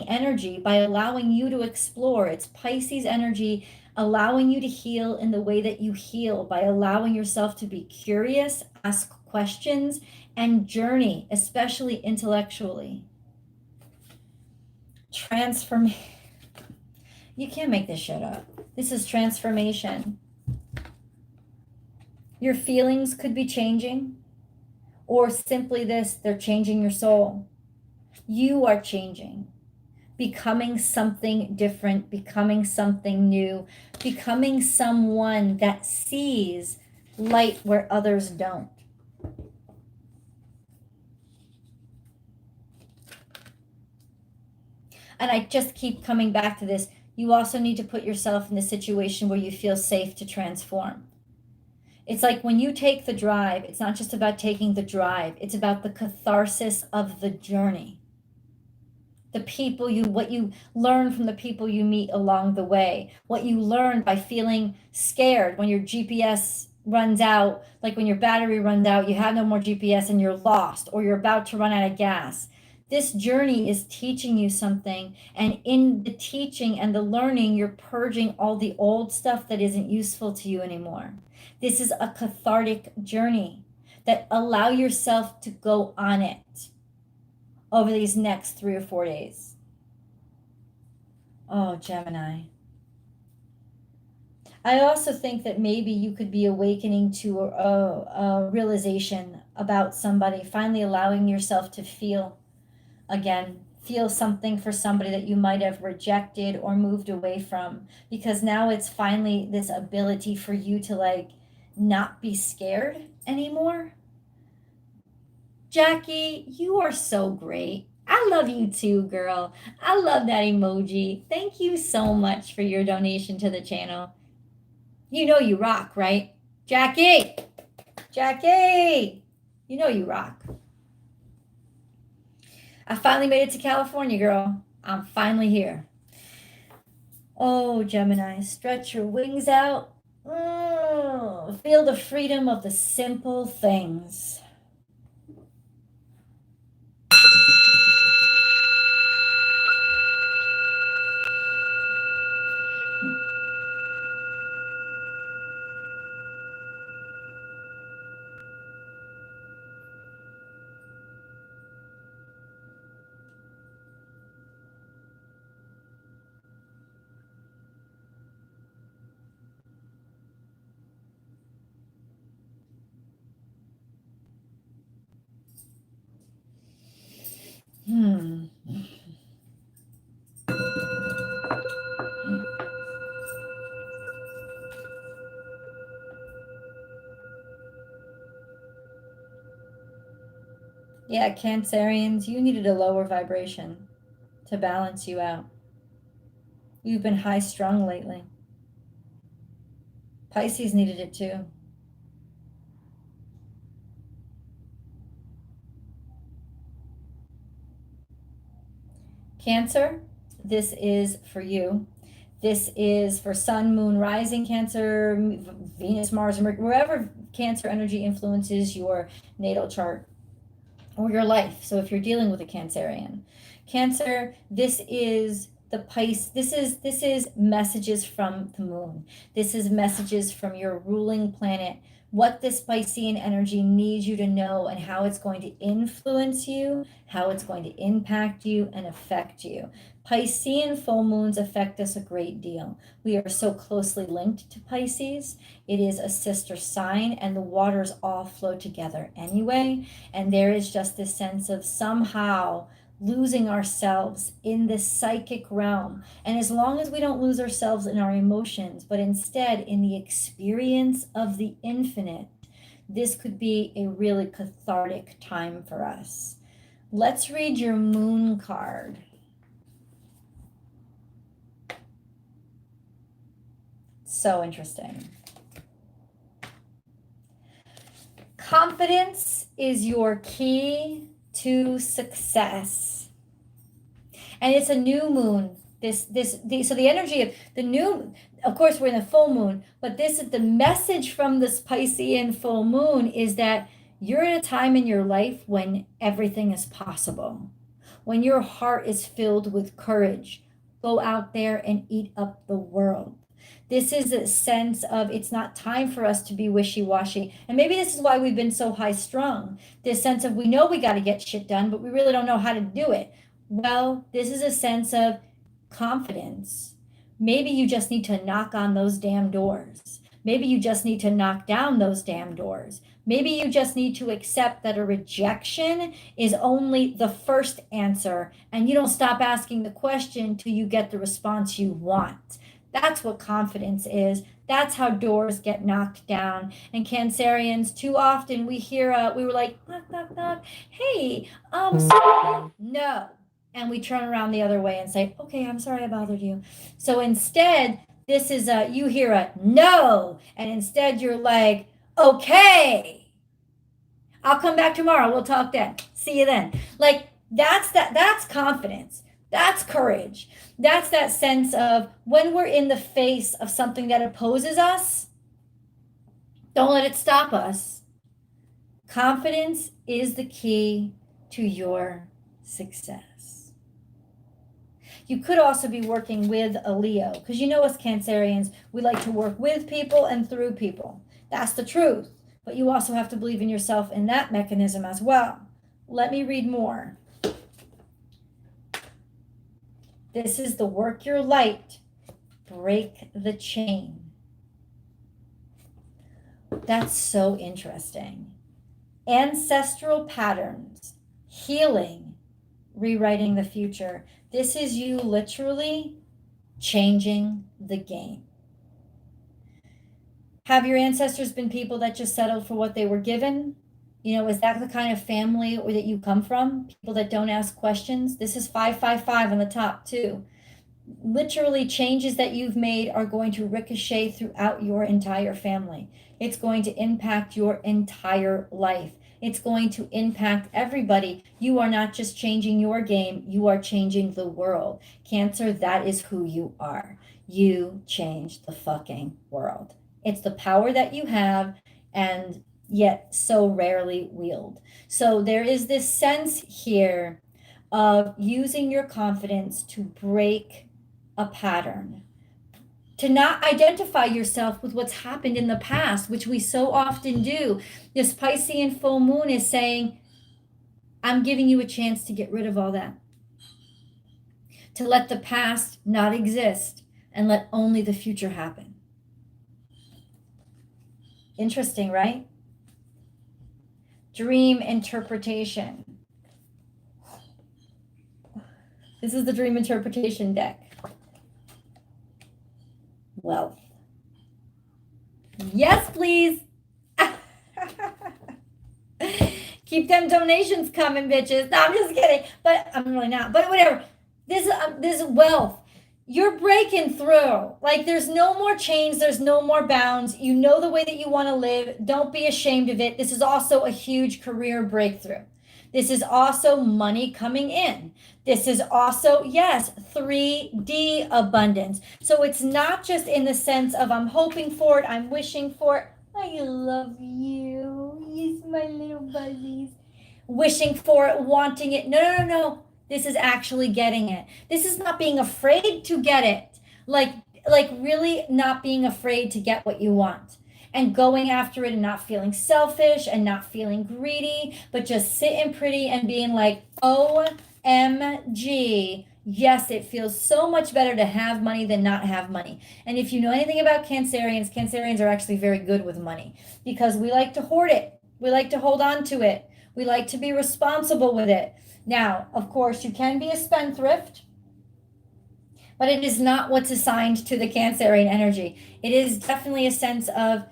S1: energy by allowing you to explore. It's Pisces energy allowing you to heal in the way that you heal, by allowing yourself to be curious, ask questions, and journey, especially intellectually. Transformation. You can't make this shit up. This is transformation. Your feelings could be changing. Or simply this, they're changing your soul. You are changing, becoming something different, becoming something new, becoming someone that sees light where others don't. And I just keep coming back to this. You also need to put yourself in the situation where you feel safe to transform. It's like when you take the drive, it's not just about taking the drive. It's about the catharsis of the journey. What you learn from the people you meet along the way, what you learn by feeling scared when your GPS runs out, like when your battery runs out, you have no more GPS and you're lost, or you're about to run out of gas. This journey is teaching you something, and in the teaching and the learning, you're purging all the old stuff that isn't useful to you anymore. This is a cathartic journey that allow yourself to go on it over these next 3 or 4 days. Oh, Gemini. I also think that maybe you could be awakening to a realization about somebody, finally allowing yourself to feel again, feel something for somebody that you might have rejected or moved away from, because now it's finally this ability for you to like not be scared anymore. Jackie, you are so great. I love you too, girl. I love that emoji. Thank you so much for your donation to the channel. You know you rock, right? Jackie! Jackie! You know you rock. I finally made it to California, girl. I'm finally here. Oh, Gemini, stretch your wings out. Feel the freedom of the simple things. Yeah, Cancerians, you needed a lower vibration to balance you out. You've been high strung lately. Pisces needed it too. Cancer, this is for you. This is for Sun, Moon, Rising Cancer, Venus, Mars, Mercury, wherever Cancer energy influences your natal chart or your life. So if you're dealing with a Cancerian, Cancer, this is the Pisces. This is messages from the moon. This is messages from your ruling planet. What this Piscean energy needs you to know and how it's going to influence you, how it's going to impact you and affect you. Piscean full moons affect us a great deal. We are so closely linked to Pisces. It is a sister sign, and the waters all flow together anyway. And there is just this sense of somehow losing ourselves in this psychic realm. And as long as we don't lose ourselves in our emotions, but instead in the experience of the infinite, this could be a really cathartic time for us. Let's read your moon card. So interesting. Confidence is your key to success. And it's a new moon. So the energy of the new, of course, we're in the full moon, but this is the message from this Piscean full moon is that you're at a time in your life when everything is possible, when your heart is filled with courage. Go out there and eat up the world. This is a sense of it's not time for us to be wishy-washy. And maybe this is why we've been so high strung. This sense of we know we got to get shit done, but we really don't know how to do it. Well, this is a sense of confidence. Maybe you just need to knock on those damn doors. Maybe you just need to knock down those damn doors. Maybe you just need to accept that a rejection is only the first answer, and you don't stop asking the question till you get the response you want. That's what confidence is. That's how doors get knocked down. And Cancerians, too often we hear, we were like, knock, knock, knock. Hey, sorry. No. And we turn around the other way and say, okay, I'm sorry I bothered you. So instead, this is you hear a no. And instead you're like, okay, I'll come back tomorrow. We'll talk then. See you then. Like that's confidence. That's courage. That's that sense of when we're in the face of something that opposes us, don't let it stop us. Confidence is the key to your success. You could also be working with a Leo, because you know us Cancerians, we like to work with people and through people. That's the truth. But you also have to believe in yourself in that mechanism as well. Let me read more. This is the work your light, break the chain. That's so interesting. Ancestral patterns, healing, rewriting the future. This is you literally changing the game. Have your ancestors been people that just settled for what they were given? You know, is that the kind of family or that you come from? People that don't ask questions? This is 555 on the top too. Literally, changes that you've made are going to ricochet throughout your entire family. It's going to impact your entire life. It's going to impact everybody. You are not just changing your game, you are changing the world. Cancer, that is who you are. You change the fucking world. It's the power that you have, and yet so rarely wield. So there is this sense here of using your confidence to break a pattern, to not identify yourself with what's happened in the past, which we so often do. This Piscean full moon is saying, I'm giving you a chance to get rid of all that, to let the past not exist and let only the future happen. Interesting, right? Dream interpretation. This is the dream interpretation deck. Wealth. Yes, please. Keep them donations coming, bitches. No, I'm just kidding. But I'm really not. But whatever. This wealth. You're breaking through. Like, there's no more chains. There's no more bounds. You know the way that you want to live. Don't be ashamed of it. This is also a huge career breakthrough. This is also money coming in. This is also, yes, 3D abundance. So it's not just in the sense of I'm hoping for it, I'm wishing for it. I love you. Yes, my little buzzies. Wishing for it, wanting it. No. This is actually getting it. This is not being afraid to get it. Like really not being afraid to get what you want. And going after it and not feeling selfish and not feeling greedy, but just sitting pretty and being like, OMG. Yes, it feels so much better to have money than not have money. And if you know anything about Cancerians are actually very good with money because we like to hoard it. We like to hold on to it. We like to be responsible with it. Now, of course, you can be a spendthrift, but it is not what's assigned to the Cancerian energy. It is definitely a sense of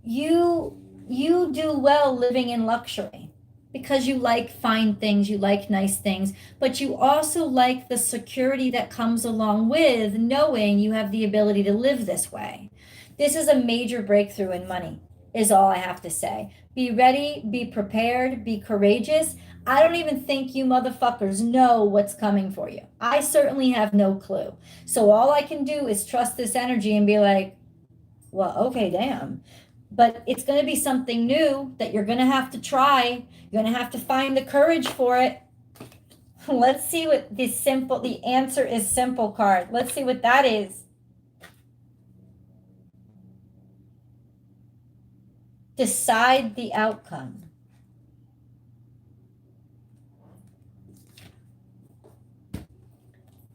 S1: you do well living in luxury because you like fine things, you like nice things, but you also like the security that comes along with knowing you have the ability to live this way. This is a major breakthrough in money, is all I have to say. Be ready, be prepared, be courageous. I don't even think you motherfuckers know what's coming for you. I certainly have no clue. So all I can do is trust this energy and be like, well, okay, damn. But it's going to be something new that you're going to have to try. You're going to have to find the courage for it. Let's see what the answer is simple card. Let's see what that is. Decide the outcome.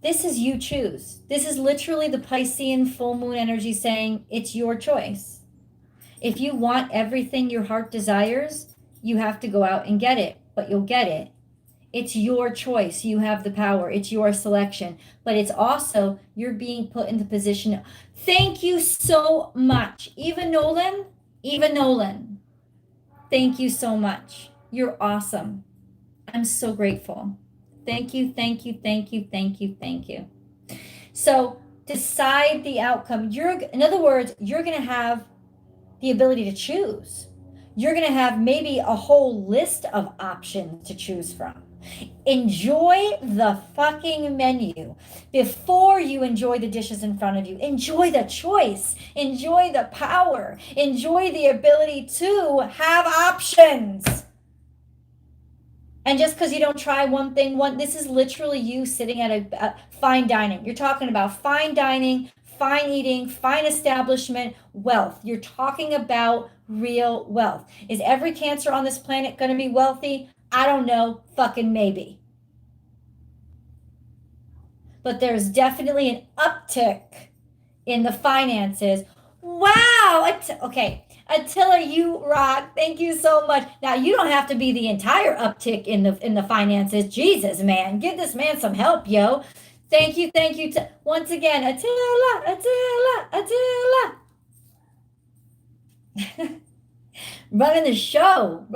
S1: This is you choose. This is literally the Piscean full moon energy saying it's your choice. If you want everything your heart desires, you have to go out and get it, but you'll get it. It's your choice. You have the power. It's your selection, but it's also you're being put in the position. Thank you so much. Eva Nolan, thank you so much. You're awesome. I'm so grateful. Thank you. So decide the outcome. In other words, you're going to have the ability to choose. You're going to have maybe a whole list of options to choose from. Enjoy the fucking menu before you enjoy the dishes in front of you. Enjoy the choice. Enjoy the power. Enjoy the ability to have options. And just because you don't try one thing, this is literally you sitting at a fine dining. You're talking about fine dining, fine eating, fine establishment, wealth. You're talking about real wealth. Is every Cancer on this planet going to be wealthy? I don't know. Fucking maybe. But there's definitely an uptick in the finances. Wow. Okay. Attila, you rock. Thank you so much. Now you don't have to be the entire uptick in the finances. Jesus, man, give this man some help, yo. Thank you, once again, Attila. running the show.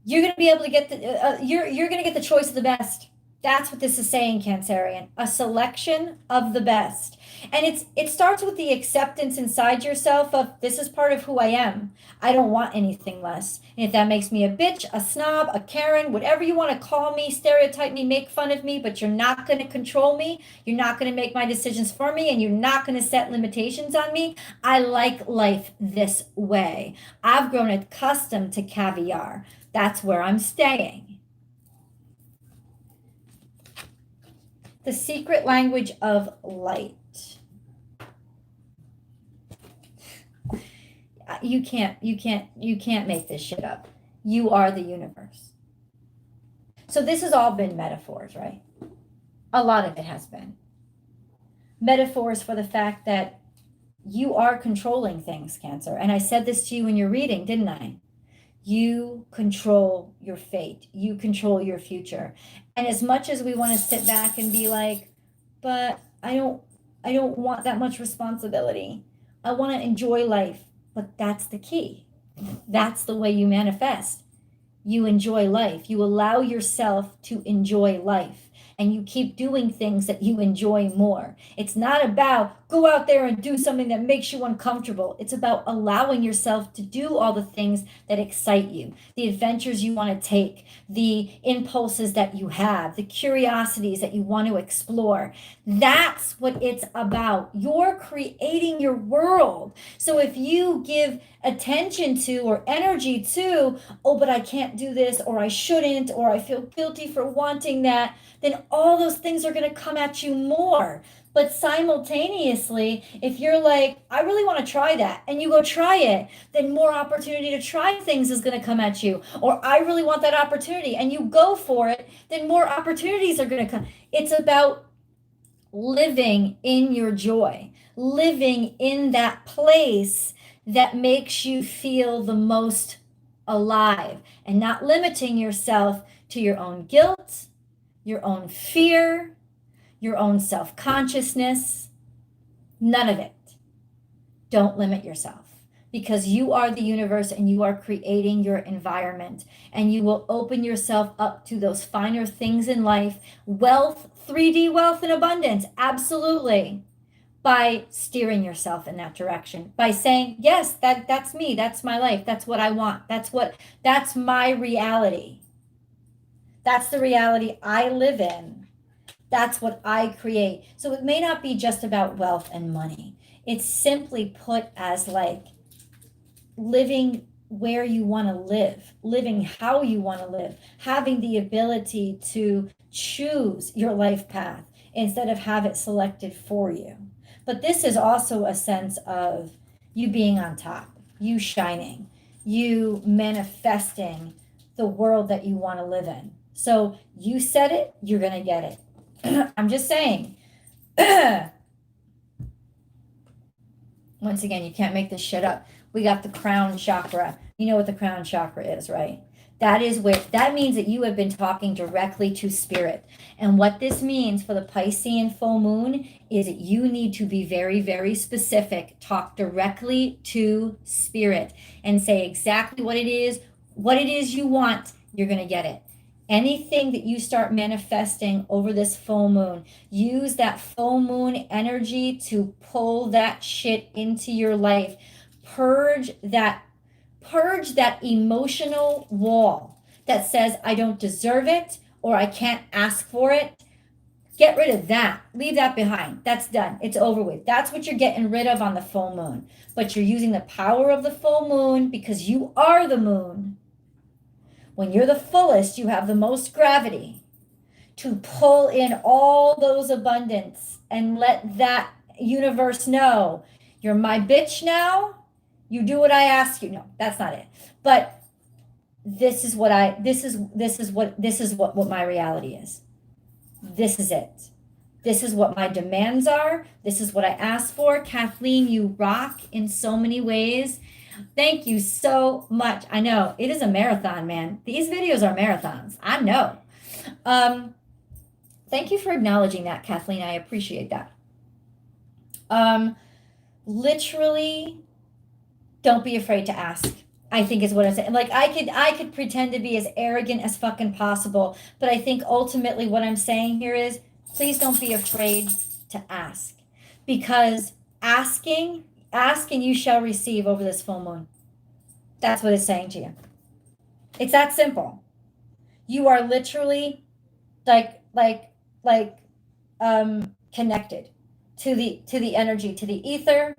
S1: You're gonna be able to get you're gonna get the choice of the best. That's what this is saying, Cancerian. A selection of the best. And it starts with the acceptance inside yourself of this is part of who I am. I don't want anything less. And if that makes me a bitch, a snob, a Karen, whatever you want to call me, stereotype me, make fun of me, but you're not going to control me. You're not going to make my decisions for me, and you're not going to set limitations on me. I like life this way. I've grown accustomed to caviar. That's where I'm staying. The secret language of light. You can't make this shit up. You are the universe. So this has all been metaphors, right? A lot of it has been. Metaphors for the fact that you are controlling things, Cancer. And I said this to you in your reading, didn't I? You control your fate. You control your future. And as much as we want to sit back and be like, but I don't want that much responsibility. I want to enjoy life. But that's the key. That's the way you manifest. You enjoy life. You allow yourself to enjoy life. And you keep doing things that you enjoy more. It's not about go out there and do something that makes you uncomfortable. It's about allowing yourself to do all the things that excite you, the adventures you want to take, the impulses that you have, the curiosities that you want to explore. That's what it's about. You're creating your world. So if you give attention to or energy to, oh, but I can't do this, or I shouldn't, or I feel guilty for wanting that, then all those things are going to come at you more. But simultaneously, if you're like, I really want to try that, and you go try it, then more opportunity to try things is going to come at you. Or I really want that opportunity, and you go for it, then more opportunities are going to come. It's about living in your joy, living in that place that makes you feel the most alive, and not limiting yourself to your own guilt, your own fear, your own self-consciousness. None of it. Don't limit yourself, because you are the universe and you are creating your environment, and you will open yourself up to those finer things in life. Wealth, 3D wealth and abundance, absolutely. By steering yourself in that direction, by saying, yes, that's me, that's my life, that's what I want, that's my reality. That's the reality I live in. That's what I create. So it may not be just about wealth and money. It's simply put as like living where you want to live, living how you want to live, having the ability to choose your life path instead of have it selected for you. But this is also a sense of you being on top, you shining, you manifesting the world that you want to live in. So you said it, you're going to get it. I'm just saying. Once again, you can't make this shit up. We got the crown chakra. You know what the crown chakra is, right? That means that you have been talking directly to spirit. And what this means for the Piscean full moon is that you need to be very, very specific. Talk directly to spirit and say exactly what it is you want. You're going to get it. Anything that you start manifesting over this full moon, use that full moon energy to pull that shit into your life. Purge that emotional wall that says I don't deserve it or I can't ask for it. Get rid of that. Leave that behind. That's done. It's over with. That's what you're getting rid of on the full moon. But you're using the power of the full moon because you are the moon When you're the fullest, you have the most gravity to pull in all those abundance and let that universe know you're my bitch now. You do what I ask you. No, that's not it. But this is what what my reality is. This is it. This is what my demands are. This is what I ask for. Kathleen, you rock in so many ways. Thank you so much. I know it is a marathon, man. These videos are marathons. I know. Thank you for acknowledging that, Kathleen. I appreciate that. Literally, don't be afraid to ask. I think is what I'm saying. Like I could pretend to be as arrogant as fucking possible, but I think ultimately what I'm saying here is please don't be afraid to ask, because ask and you shall receive over this full moon. That's what it's saying to you. It's that simple. You are literally connected to the energy, to the ether,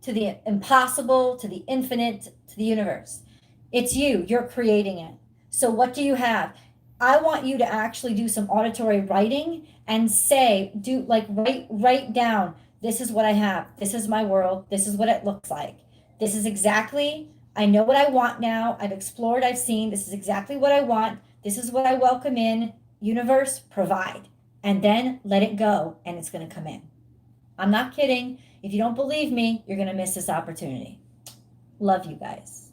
S1: to the impossible, to the infinite, to the universe. It's you're creating it. So what do you have? I want you to actually do some auditory writing and write down, this is what I have. This is my world. This is what it looks like. This is exactly, I know what I want now. I've explored, I've seen, this is exactly what I want. This is what I welcome in. Universe, provide. And then let it go and it's going to come in. I'm not kidding. If you don't believe me, you're going to miss this opportunity. Love you guys.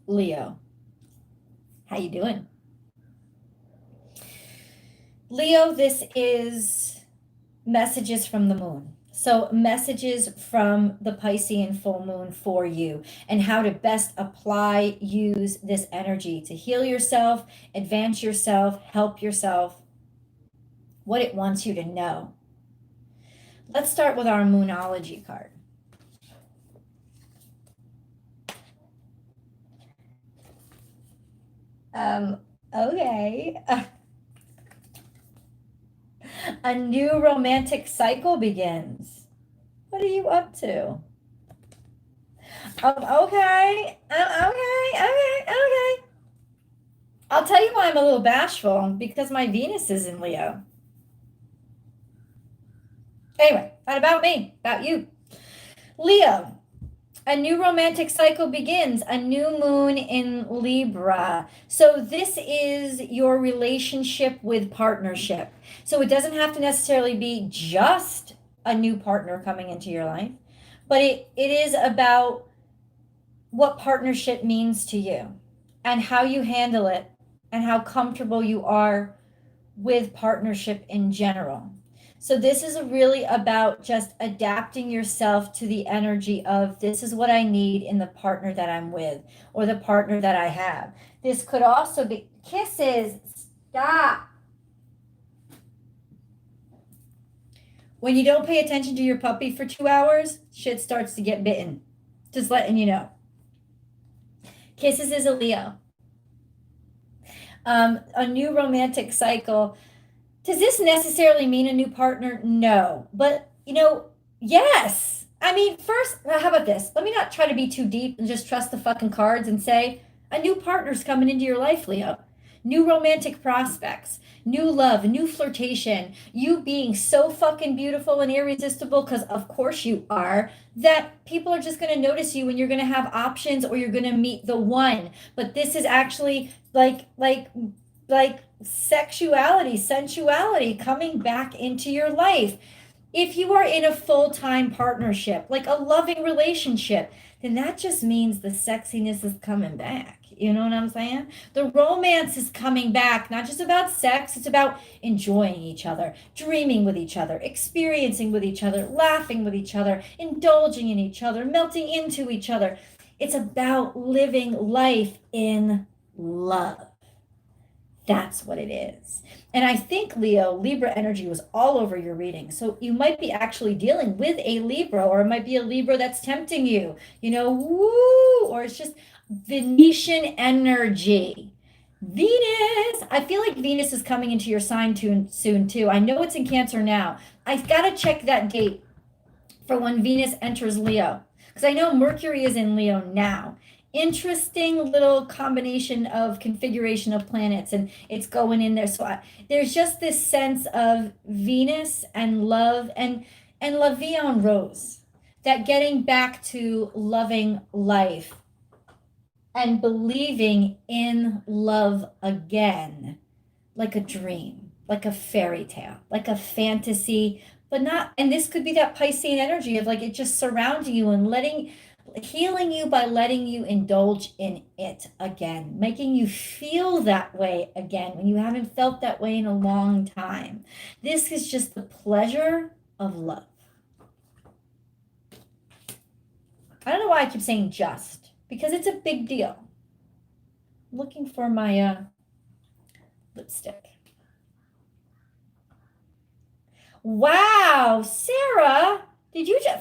S1: Leo, how you doing? Leo, this is messages from the moon. So messages from the Piscean full moon for you and how to best use this energy to heal yourself, advance yourself, help yourself, what it wants you to know. Let's start with our Moonology card. Okay. A new romantic cycle begins. What are you up to? Okay. Okay. I'll tell you why I'm a little bashful, because my Venus is in Leo. Anyway, not about me, about you. Leo, a new romantic cycle begins, a new moon in Libra. So this is your relationship with partnership. So it doesn't have to necessarily be just a new partner coming into your life, but it is about what partnership means to you and how you handle it and how comfortable you are with partnership in general. So this is really about just adapting yourself to the energy of this is what I need in the partner that I'm with or the partner that I have. This could also be kisses. Stop. When you don't pay attention to your puppy for 2 hours, shit starts to get bitten. Just letting you know. Kisses is a Leo. A new romantic cycle. Does this necessarily mean a new partner? No. But, yes. I mean, first, how about this? Let me not try to be too deep and just trust the fucking cards and say, a new partner's coming into your life, Leo. New romantic prospects, new love, new flirtation, you being so fucking beautiful and irresistible, because of course you are, that people are just going to notice you and you're going to have options or you're going to meet the one. But this is actually like sexuality, sensuality coming back into your life. If you are in a full-time partnership, like a loving relationship, then that just means the sexiness is coming back. You know what I'm saying? The romance is coming back, not just about sex, it's about enjoying each other, dreaming with each other, experiencing with each other, laughing with each other, indulging in each other, melting into each other. It's about living life in love. That's what it is. And I think, Leo, Libra energy was all over your reading. So you might be actually dealing with a Libra, or it might be a Libra that's tempting you, woo, or it's just Venetian energy. Venus, I feel like Venus is coming into your sign soon too. I know it's in Cancer now. I've got to check that date for when Venus enters Leo, because I know Mercury is in Leo now. Interesting little combination of configuration of planets, and it's going in there. So there's just this sense of Venus and love and La Vie en Rose, that getting back to loving life and believing in love again, like a dream, like a fairy tale, like a fantasy, but not, and this could be that Piscean energy of like it just surrounding you and healing you by letting you indulge in it again, making you feel that way again when you haven't felt that way in a long time. This is just the pleasure of love. I don't know why I keep saying just, because it's a big deal. I'm looking for my lipstick. Wow, Sarah,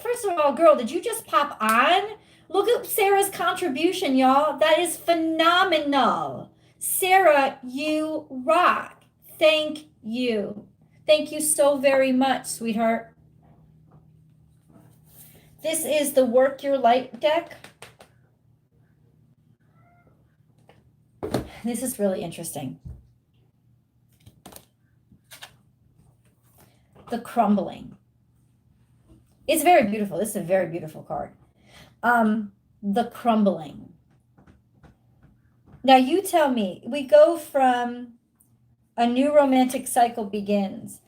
S1: first of all, girl, did you just pop on? Look at Sarah's contribution, y'all. That is phenomenal. Sarah, you rock. Thank you. Thank you so very much, sweetheart. This is the Work Your Light deck. This is really interesting. The Crumbling. It's very beautiful. This is a very beautiful card. The Crumbling. Now you tell me, we go from a new romantic cycle begins.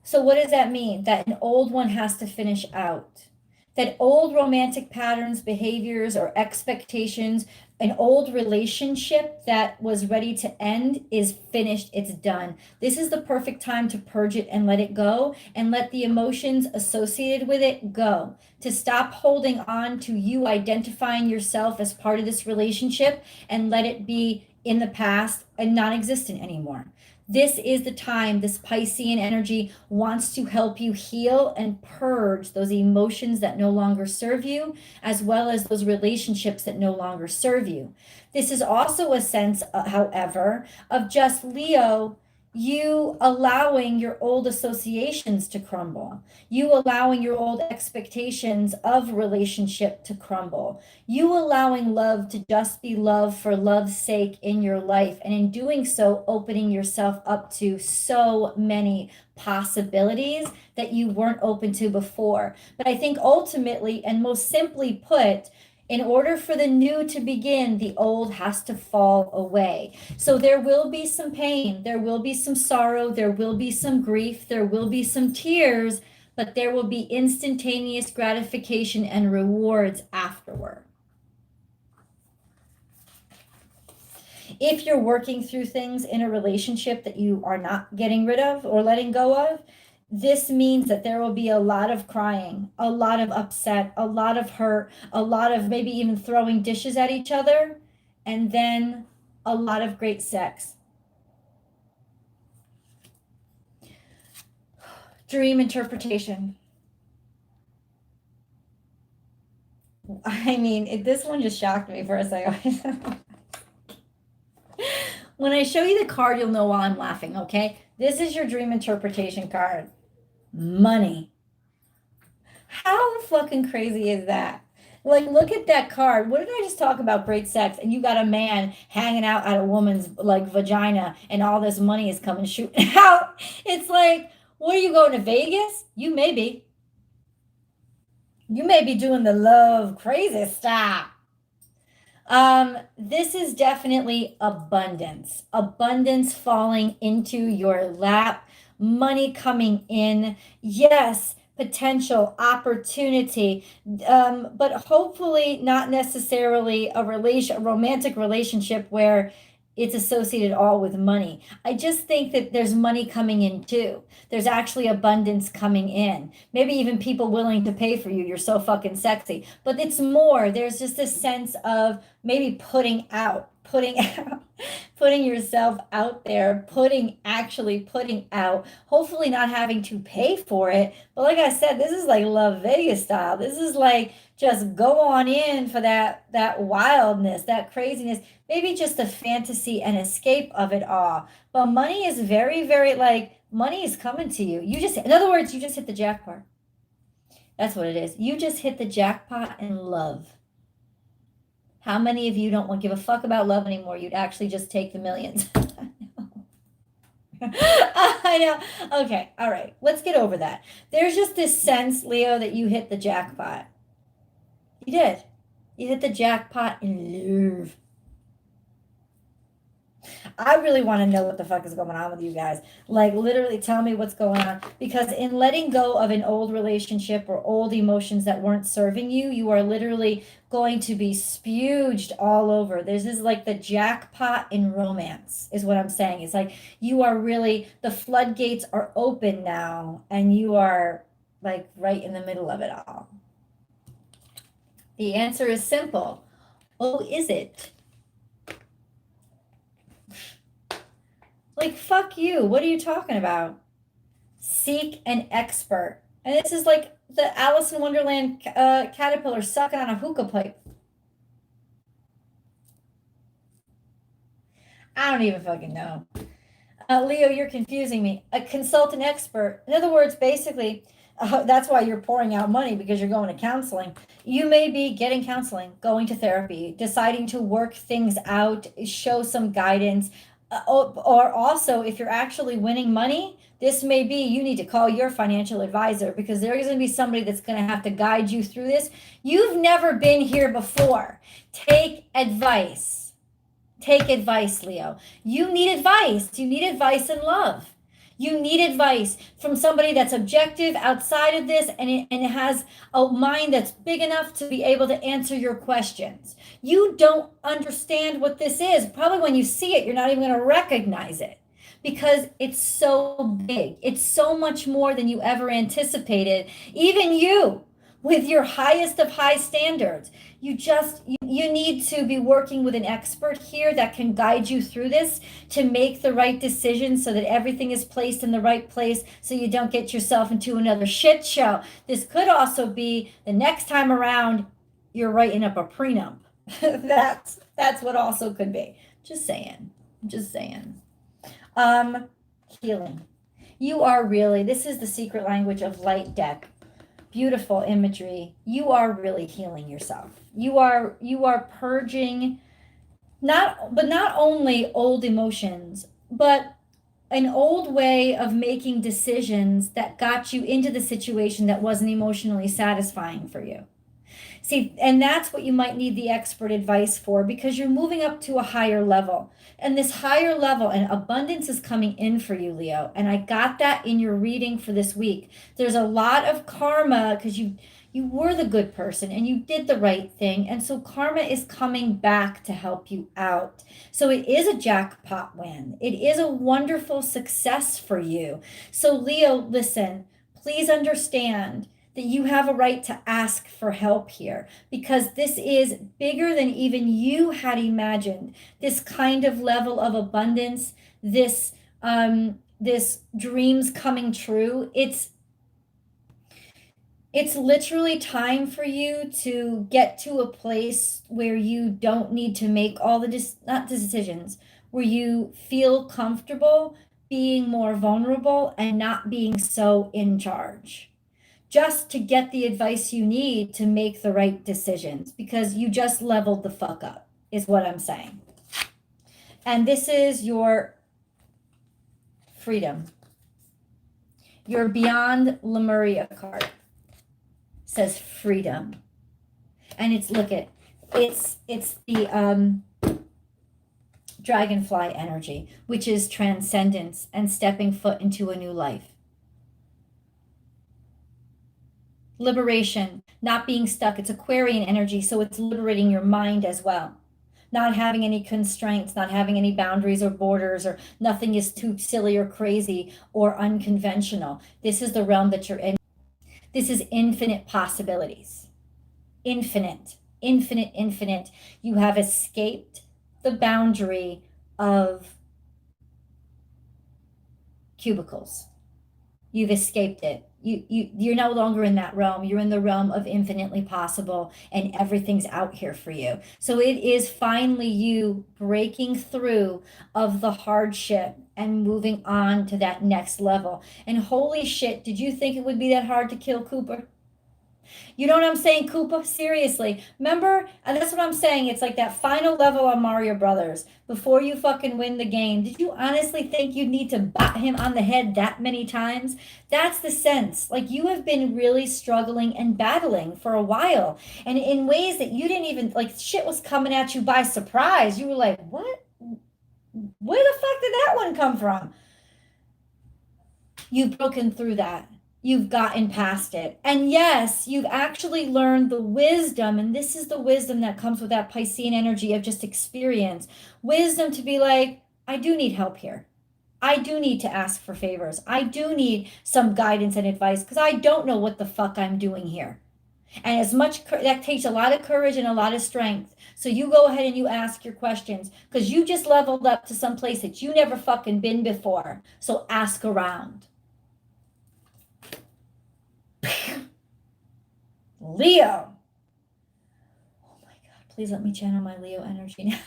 S1: So what does that mean? That an old one has to finish out. That old romantic patterns, behaviors, or expectations, an old relationship that was ready to end is finished. It's done. This is the perfect time to purge it and let it go, and let the emotions associated with it go. To stop holding on to you identifying yourself as part of this relationship and let it be in the past and non-existent anymore. This is the time this Piscean energy wants to help you heal and purge those emotions that no longer serve you, as well as those relationships that no longer serve you. This is also a sense, however, of just Leo, you allowing your old associations to crumble, you allowing your old expectations of relationship to crumble, you allowing love to just be love for love's sake in your life, and in doing so, opening yourself up to so many possibilities that you weren't open to before. But I think ultimately, and most simply put, in order for the new to begin, the old has to fall away. So there will be some pain, there will be some sorrow, there will be some grief, there will be some tears, but there will be instantaneous gratification and rewards afterward. If you're working through things in a relationship that you are not getting rid of or letting go of, this means that there will be a lot of crying, a lot of upset, a lot of hurt, a lot of maybe even throwing dishes at each other, and then a lot of great sex. Dream interpretation. I mean, this one just shocked me for a second. When I show you the card, you'll know why I'm laughing, okay? This is your dream interpretation card. Money. How fucking crazy is that? Like, look at that card. What did I just talk about? Great sex, and you got a man hanging out at a woman's like vagina, and all this money is coming shooting out. It's like, what are you going to Vegas? You may be. You may be doing the love crazy stuff. This is definitely abundance falling into your lap, money coming in. Yes, potential, opportunity, but hopefully not necessarily a romantic relationship where it's associated all with money. I just think that there's money coming in too. There's actually abundance coming in. Maybe even people willing to pay for you. You're so fucking sexy. But it's more. There's just a sense of maybe putting out, putting yourself out there, actually putting out, hopefully not having to pay for it. But like I said, this is like Love Vegas style. This is like just go on in for that wildness, that craziness, maybe just the fantasy and escape of it all. But money is very, very like money is coming to you. In other words, you just hit the jackpot. That's what it is. You just hit the jackpot in love. How many of you don't want to give a fuck about love anymore? You'd actually just take the millions. I know. Okay. All right. Let's get over that. There's just this sense, Leo, that you hit the jackpot. You did. You hit the jackpot in love. I really want to know what the fuck is going on with you guys. Like, literally tell me what's going on. Because in letting go of an old relationship or old emotions that weren't serving you, you are literally going to be spewed all over. This is like the jackpot in romance, is what I'm saying. It's like you are really, the floodgates are open now, and you are like right in the middle of it all. The answer is simple. Oh, is it? Like, fuck you. What are you talking about? Seek an expert. And this is like the Alice in Wonderland caterpillar sucking on a hookah pipe. I don't even fucking know. Leo, you're confusing me. Consult an expert. In other words, basically, that's why you're pouring out money, because you're going to counseling. You may be getting counseling, going to therapy, deciding to work things out, show some guidance. Or also, if you're actually winning money, this may be you need to call your financial advisor, because there is going to be somebody that's going to have to guide you through this. You've never been here before. Take advice. Take advice, Leo. You need advice. You need advice in love. You need advice from somebody that's objective outside of this, and it has a mind that's big enough to be able to answer your questions. You don't understand what this is. Probably when you see it, you're not even going to recognize it, because it's so big. It's so much more than you ever anticipated. Even you, with your highest of high standards, you need to be working with an expert here that can guide you through this to make the right decisions, so that everything is placed in the right place, so you don't get yourself into another shit show. This could also be the next time around you're writing up a prenup. That's what also could be. Just saying. Healing. You are really, this is the secret language of light deck. Beautiful imagery. You are really healing yourself. You are purging not only old emotions, but an old way of making decisions that got you into the situation that wasn't emotionally satisfying for you. See, and that's what you might need the expert advice for, because you're moving up to a higher level. And this higher level and abundance is coming in for you, Leo. And I got that in your reading for this week. There's a lot of karma, because you were the good person and you did the right thing. And so karma is coming back to help you out. So it is a jackpot win. It is a wonderful success for you. So Leo, listen, please understand that you have a right to ask for help here, because this is bigger than even you had imagined. This kind of level of abundance, this dreams coming true, it's literally time for you to get to a place where you don't need to make all the not decisions, where you feel comfortable being more vulnerable and not being so in charge, just to get the advice you need to make the right decisions, because you just leveled the fuck up, is what I'm saying. And this is your freedom. Your Beyond Lemuria card. It says freedom. And it's the dragonfly energy, which is transcendence and stepping foot into a new life. Liberation, not being stuck. It's Aquarian energy, so it's liberating your mind as well. Not having any constraints, not having any boundaries or borders, or nothing is too silly or crazy or unconventional. This is the realm that you're in. This is infinite possibilities. Infinite, infinite, infinite. You have escaped the boundary of cubicles. You've escaped it. You're no longer in that realm. You're in the realm of infinitely possible, and everything's out here for you. So it is finally you breaking through of the hardship and moving on to that next level. And holy shit, did you think it would be that hard to kill Cooper? You know what I'm saying, Koopa? Seriously. Remember? And that's what I'm saying. It's like that final level on Mario Brothers. Before you fucking win the game, did you honestly think you'd need to bat him on the head that many times? That's the sense. Like you have been really struggling and battling for a while. And in ways that you didn't even, like shit was coming at you by surprise. You were like, what? Where the fuck did that one come from? You've broken through that. You've gotten past it. And yes, you've actually learned the wisdom. And this is the wisdom that comes with that Piscean energy of just experience. Wisdom to be like, I do need help here. I do need to ask for favors. I do need some guidance and advice because I don't know what the fuck I'm doing here. And as much that takes a lot of courage and a lot of strength. So you go ahead and you ask your questions because you just leveled up to some place that you never fucking been before. So ask around. Leo. Oh my God, please let me channel my Leo energy now.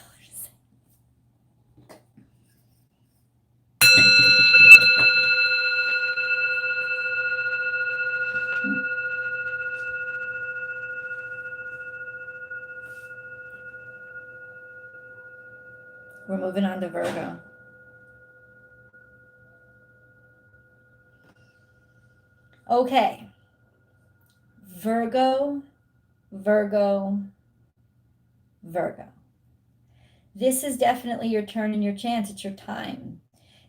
S1: We're moving on to Virgo. Okay. Virgo, Virgo, Virgo. This is definitely your turn and your chance. It's your time.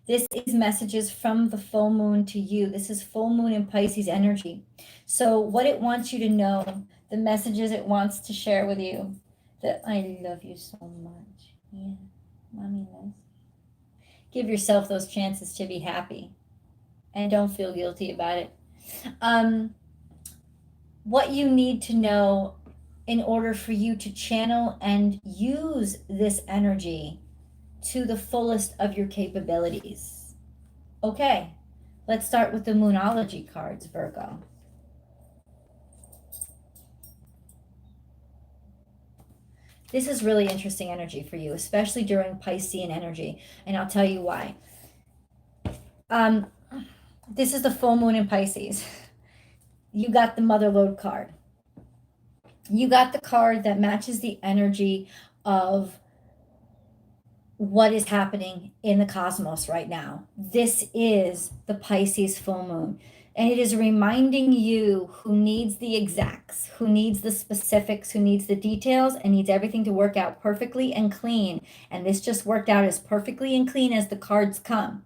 S1: This is messages from the full moon to you. This is full moon in Pisces energy. So what it wants you to know, the messages it wants to share with you, that I love you so much. Yeah, mommy loves. Give yourself those chances to be happy and don't feel guilty about it. What you need to know in order for you to channel and use this energy to the fullest of your capabilities. Okay, let's start with the Moonology cards, Virgo. This is really interesting energy for you, especially during Piscean energy, and I'll tell you why. This is the full moon in Pisces. You got the Mother Lode card. You got the card that matches the energy of what is happening in the cosmos right now. This is the Pisces full moon. And it is reminding you who needs the exacts, who needs the specifics, who needs the details, and needs everything to work out perfectly and clean. And this just worked out as perfectly and clean as the cards come.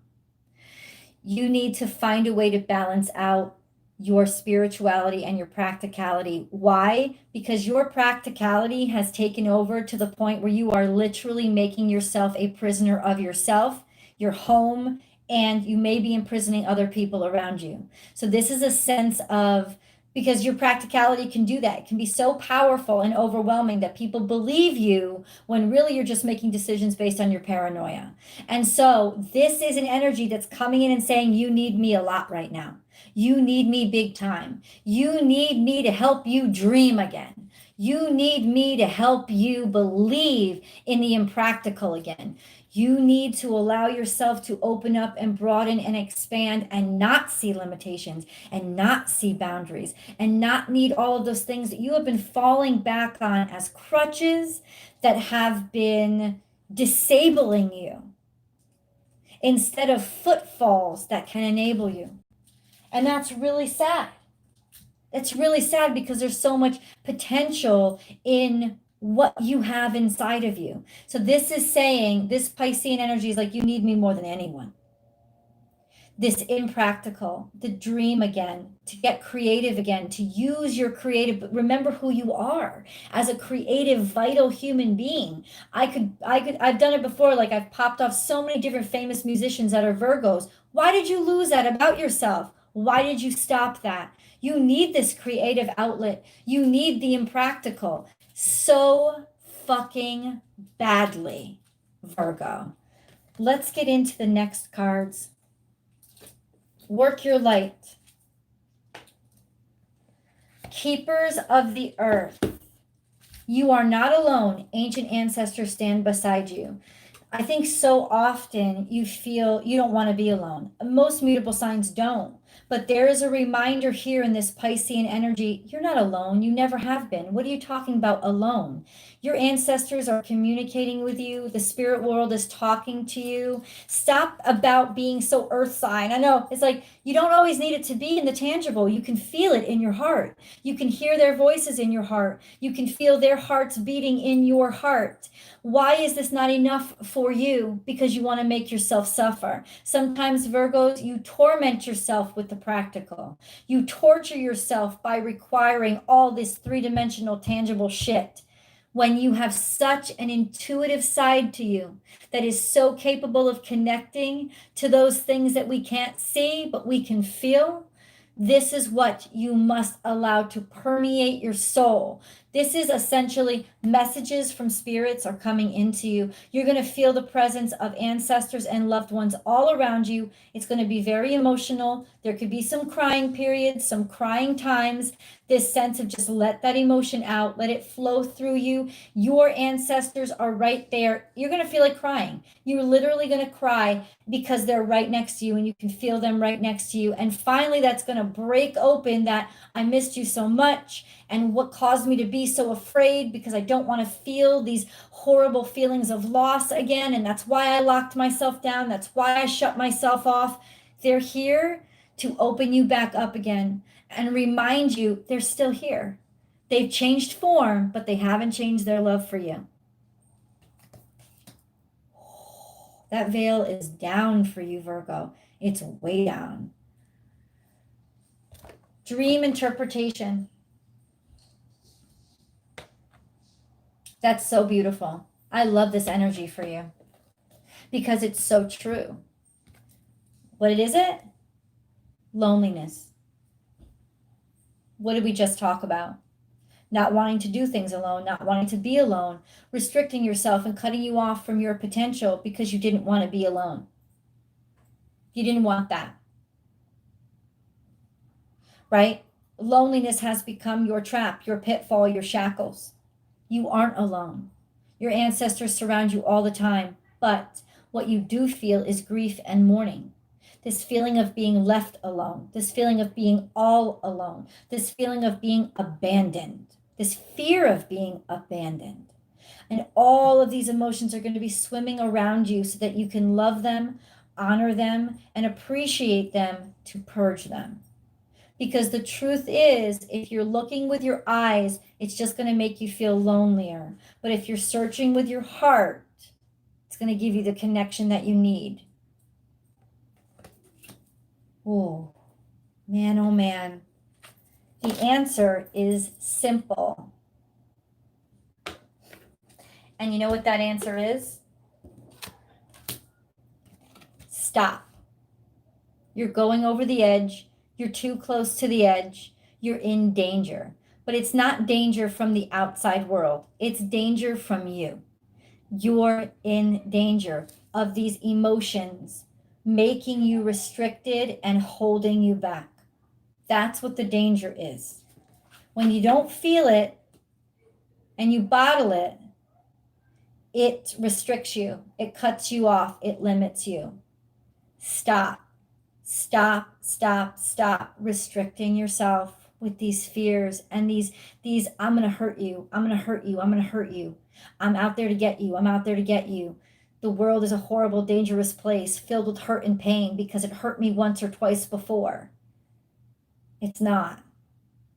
S1: You need to find a way to balance out your spirituality and your practicality. Why? Because your practicality has taken over to the point where you are literally making yourself a prisoner of yourself, your home, and you may be imprisoning other people around you. So this is a sense of, because your practicality can do that. It can be so powerful and overwhelming that people believe you when really you're just making decisions based on your paranoia. And so this is an energy that's coming in and saying, you need me a lot right now. You need me big time. You need me to help you dream again. You need me to help you believe in the impractical again. You need to allow yourself to open up and broaden and expand and not see limitations and not see boundaries and not need all of those things that you have been falling back on as crutches that have been disabling you instead of footfalls that can enable you. And that's really sad. It's really sad because there's so much potential in what you have inside of you. So this is saying, this Piscean energy is like, you need me more than anyone. this impractical, the dream again, to get creative again, to use your creative, but remember who you are as a creative, vital human being. I've done it before. Like I've popped off so many different famous musicians that are Virgos. Why did you lose that about yourself? Why did you stop that? You need this creative outlet. You need the impractical so fucking badly, Virgo. Let's get into the next cards. Work your light. Keepers of the earth. You are not alone. Ancient ancestors stand beside you. I think so often you feel you don't want to be alone. Most mutable signs don't. But there is a reminder here in this Piscean energy, you're not alone. You never have been. What are you talking about alone? Your ancestors are communicating with you. The spirit world is talking to you. Stop about being so earth sign. I know it's like you don't always need it to be in the tangible. You can feel it in your heart. You can hear their voices in your heart. You can feel their hearts beating in your heart. Why is this not enough for you? Because you want to make yourself suffer. Sometimes, Virgos, you torment yourself with the practical. You torture yourself by requiring all this three-dimensional tangible shit when you have such an intuitive side to you that is so capable of connecting to those things that we can't see, but we can feel. This is what you must allow to permeate your soul. This is essentially messages from spirits are coming into you. You're going to feel the presence of ancestors and loved ones all around you. It's going to be very emotional. There could be some crying periods, some crying times, this sense of just let that emotion out, let it flow through you. Your ancestors are right there. You're going to feel like crying. You're literally going to cry because they're right next to you and you can feel them right next to you. And finally, that's going to break open that I missed you so much. And what caused me to be so afraid because I don't want to feel these horrible feelings of loss again. And that's why I locked myself down. That's why I shut myself off. They're here to open you back up again and remind you they're still here. They've changed form, but they haven't changed their love for you. That veil is down for you, Virgo. It's way down. Dream interpretation. That's so beautiful. I love this energy for you because it's so true. What is it? Loneliness. What did we just talk about? Not wanting to do things alone, not wanting to be alone, restricting yourself and cutting you off from your potential because you didn't want to be alone. You didn't want that. Right? Loneliness has become your trap, your pitfall, your shackles. You aren't alone. Your ancestors surround you all the time, but what you do feel is grief and mourning. This feeling of being left alone, this feeling of being all alone, this feeling of being abandoned, this fear of being abandoned. And all of these emotions are going to be swimming around you so that you can love them, honor them, and appreciate them to purge them. Because the truth is, if you're looking with your eyes, it's just going to make you feel lonelier. But if you're searching with your heart, it's going to give you the connection that you need. Oh, man, oh, man. The answer is simple. And you know what that answer is? Stop. You're going over the edge. You're too close to the edge. You're in danger. But it's not danger from the outside world. It's danger from you. You're in danger of these emotions making you restricted and holding you back. That's what the danger is. When you don't feel it and you bottle it, it restricts you. It cuts you off. It limits you. Stop. Stop, stop, stop restricting yourself with these fears and these I'm going to hurt you. I'm going to hurt you. I'm going to hurt you. I'm out there to get you. I'm out there to get you. The world is a horrible, dangerous place filled with hurt and pain because it hurt me once or twice before. It's not.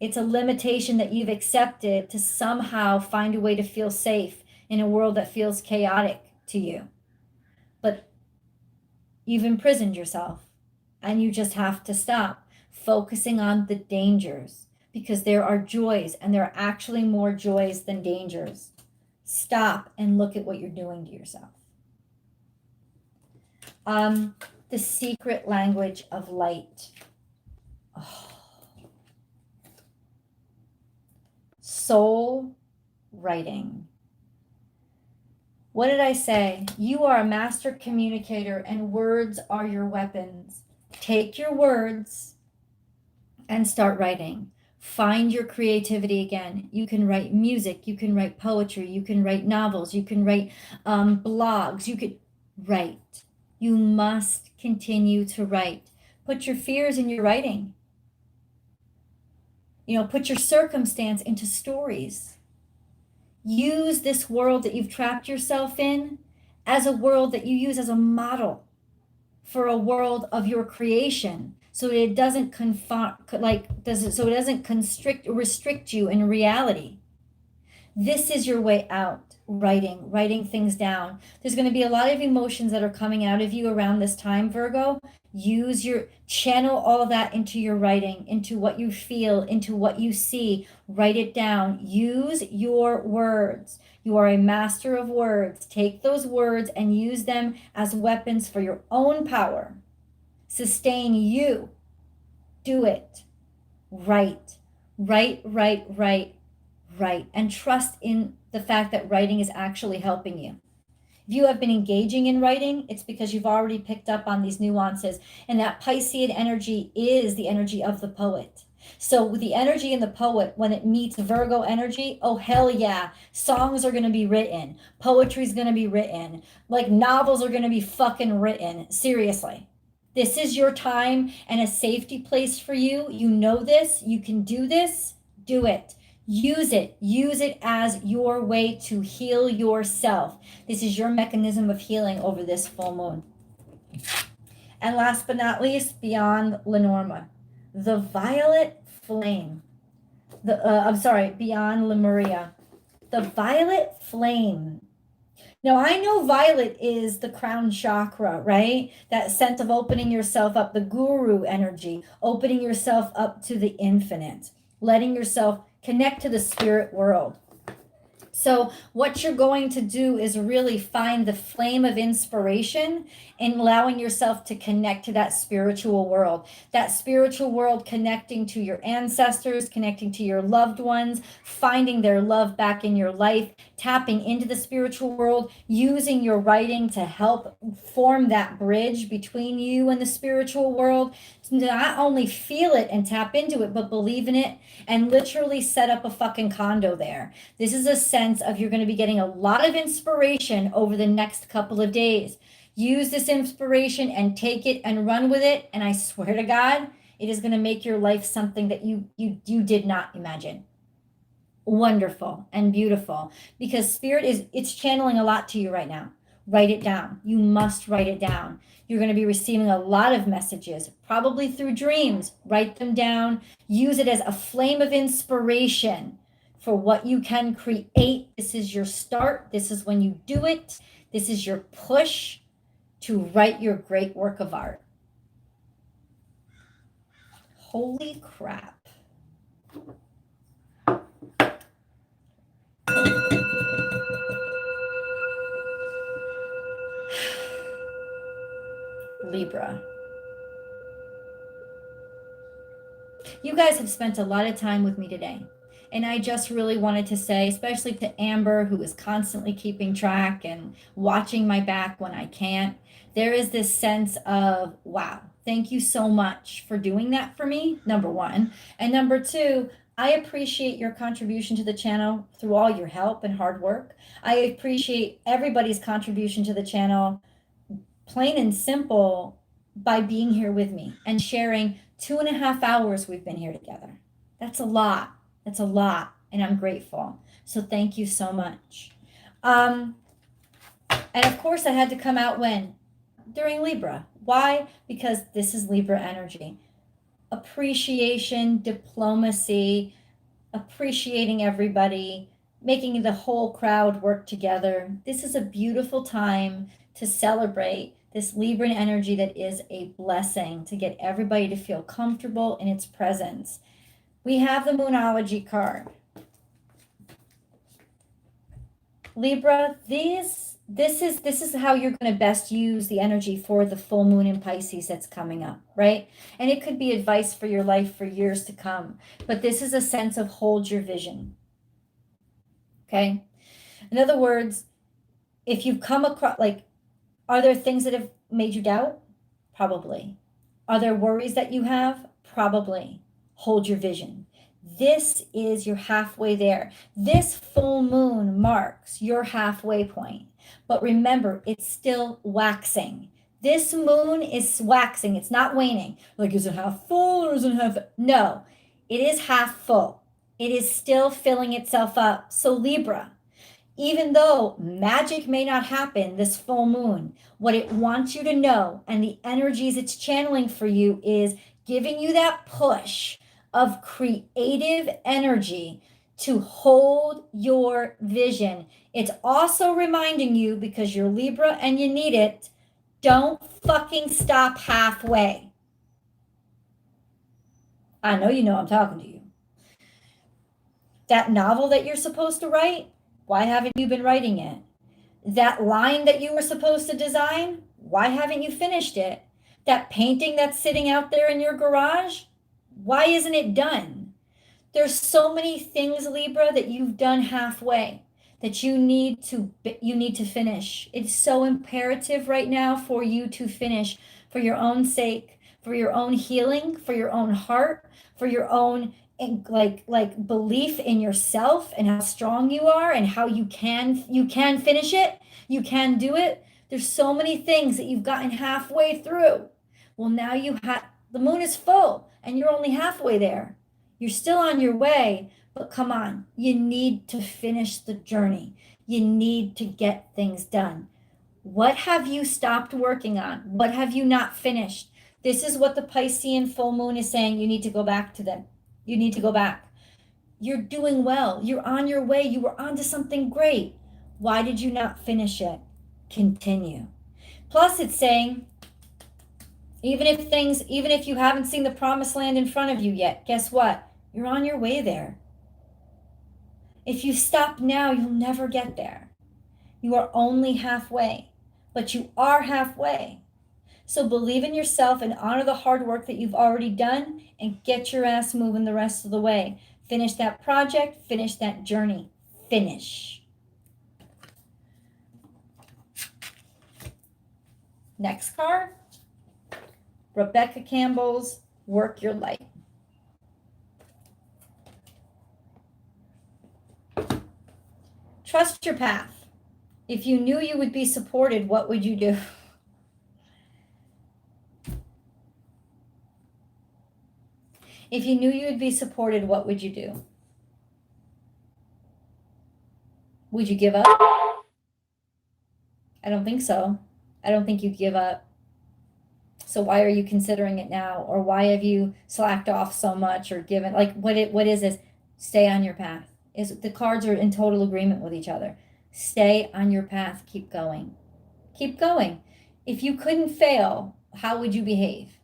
S1: It's a limitation that you've accepted to somehow find a way to feel safe in a world that feels chaotic to you. But you've imprisoned yourself. And you just have to stop focusing on the dangers, because there are joys, and there are actually more joys than dangers. Stop and look at what you're doing to yourself. The secret language of light. Oh. Soul writing. What did I say? You are a master communicator, and words are your weapons. Take your words and start writing. Find your creativity again. You can write music, you can write poetry, you can write novels, you can write blogs, you could write. You must continue to write. Put your fears in your writing. Put your circumstance into stories. Use this world that you've trapped yourself in as a world that you use as a model for a world of your creation, so it doesn't constrict or restrict you in reality. This is your way out. Writing things down. There's going to be a lot of emotions that are coming out of you around this time, Virgo. Channel all of that into your writing, into what you feel, into what you see. Write it down. Use your words. You are a master of words. Take those words and use them as weapons for your own power. Sustain you. Do it. Write. Write. And trust in the fact that writing is actually helping you. If you have been engaging in writing, it's because you've already picked up on these nuances. And that Piscean energy is the energy of the poet. So with the energy in the poet, when it meets Virgo energy, oh hell yeah, songs are going to be written. Poetry's going to be written. Like novels are going to be fucking written. Seriously. This is your time and a safety place for you. You know this. You can do this. Do it. Use it as your way to heal yourself. This is your mechanism of healing over this full moon. And last but not least, beyond Lenormand, the violet flame. Beyond Lemuria, the violet flame. Now, I know violet is the crown chakra, right? That sense of opening yourself up, the guru energy, opening yourself up to the infinite, letting yourself connect to the spirit world. So what you're going to do is really find the flame of inspiration in allowing yourself to connect to that spiritual world connecting to your ancestors, connecting to your loved ones, finding their love back in your life, tapping into the spiritual world, using your writing to help form that bridge between you and the spiritual world, to not only feel it and tap into it, but believe in it and literally set up a fucking condo there. This is a sense of you're going to be getting a lot of inspiration over the next couple of days. Use this inspiration and take it and run with it. And I swear to God, it is going to make your life something that you did not imagine. Wonderful and beautiful, because spirit it's channeling a lot to you right now. Write it down. You must write it down. You're going to be receiving a lot of messages, probably through dreams. Write them down. Use it as a flame of inspiration for what you can create. This is your start. This is when you do it. This is your push to write your great work of art. Holy crap. Libra. You guys have spent a lot of time with me today. And I just really wanted to say, especially to Amber, who is constantly keeping track and watching my back when I can't, there is this sense of, wow, thank you so much for doing that for me, number one. And number two, I appreciate your contribution to the channel through all your help and hard work. I appreciate everybody's contribution to the channel, plain and simple, by being here with me and sharing 2.5 hours we've been here together. That's a lot. That's a lot. And I'm grateful. So thank you so much. And of course I had to come out when? During Libra. Why? Because this is Libra energy. Appreciation, diplomacy, appreciating everybody, making the whole crowd work together. This is a beautiful time to celebrate this Libran energy that is a blessing to get everybody to feel comfortable in its presence. We have the Moonology card. Libra, this is how you're going to best use the energy for the full moon in Pisces that's coming up, right? And it could be advice for your life for years to come, but this is a sense of hold your vision. Okay? In other words, if you've come across, like, are there things that have made you doubt? Probably. Are there worries that you have? Probably. Hold your vision. This is your halfway there. This full moon marks your halfway point. But remember, it's still waxing. This moon is waxing. It's not waning. Like, is it half full or is it half? No, it is half full. It is still filling itself up. So Libra, even though magic may not happen this full moon, what it wants you to know and the energies it's channeling for you is giving you that push of creative energy to hold your vision. It's also reminding you, because you're Libra and you need it, don't fucking stop halfway. I know you know I'm talking to you. That novel that you're supposed to write, why haven't you been writing it? That line that you were supposed to design, why haven't you finished it? That painting that's sitting out there in your garage, why isn't it done? There's so many things, Libra, that you've done halfway that you need to finish. It's so imperative right now for you to finish, for your own sake, for your own healing, for your own heart, for your own like belief in yourself and how strong you are and how you can finish it. You can do it. There's so many things that you've gotten halfway through. Well, now the moon is full and you're only halfway there. You're still on your way, but come on, you need to finish the journey. You need to get things done. What have you stopped working on? What have you not finished? This is what the Piscean full moon is saying. You need to go back to them. You need to go back. You're doing well. You're on your way. You were onto something great. Why did you not finish it? Continue. Plus, it's saying, even if you haven't seen the promised land in front of you yet, guess what? You're on your way there. If you stop now, you'll never get there. You are only halfway, but you are halfway. So believe in yourself and honor the hard work that you've already done and get your ass moving the rest of the way. Finish that project, finish that journey. Finish. Next card, Rebecca Campbell's Work Your Light. Trust your path. If you knew you would be supported, what would you do? If you knew you would be supported, what would you do? Would you give up? I don't think so. I don't think you give up. So why are you considering it now? Or why have you slacked off so much or given, like, what is this? Stay on your path. The cards are in total agreement with each other. Stay on your path. Keep going. Keep going. If you couldn't fail, how would you behave?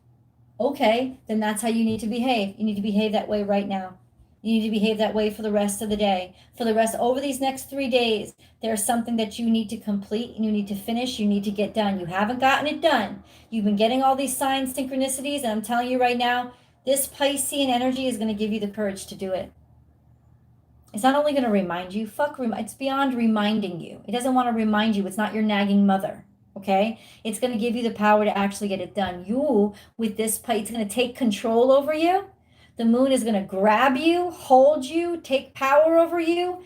S1: Okay, then that's how you need to behave. You need to behave that way right now. You need to behave that way for the rest of the day. Over these next 3 days, there's something that you need to complete and you need to finish, you need to get done. You haven't gotten it done. You've been getting all these signs, synchronicities, and I'm telling you right now, this Piscean energy is going to give you the courage to do it. It's not only going to remind you, it's beyond reminding you. It doesn't want to remind you. It's not your nagging mother. Okay, it's going to give you the power to actually get it done. You, with this, it's going to take control over you. The moon is going to grab you, hold you, take power over you,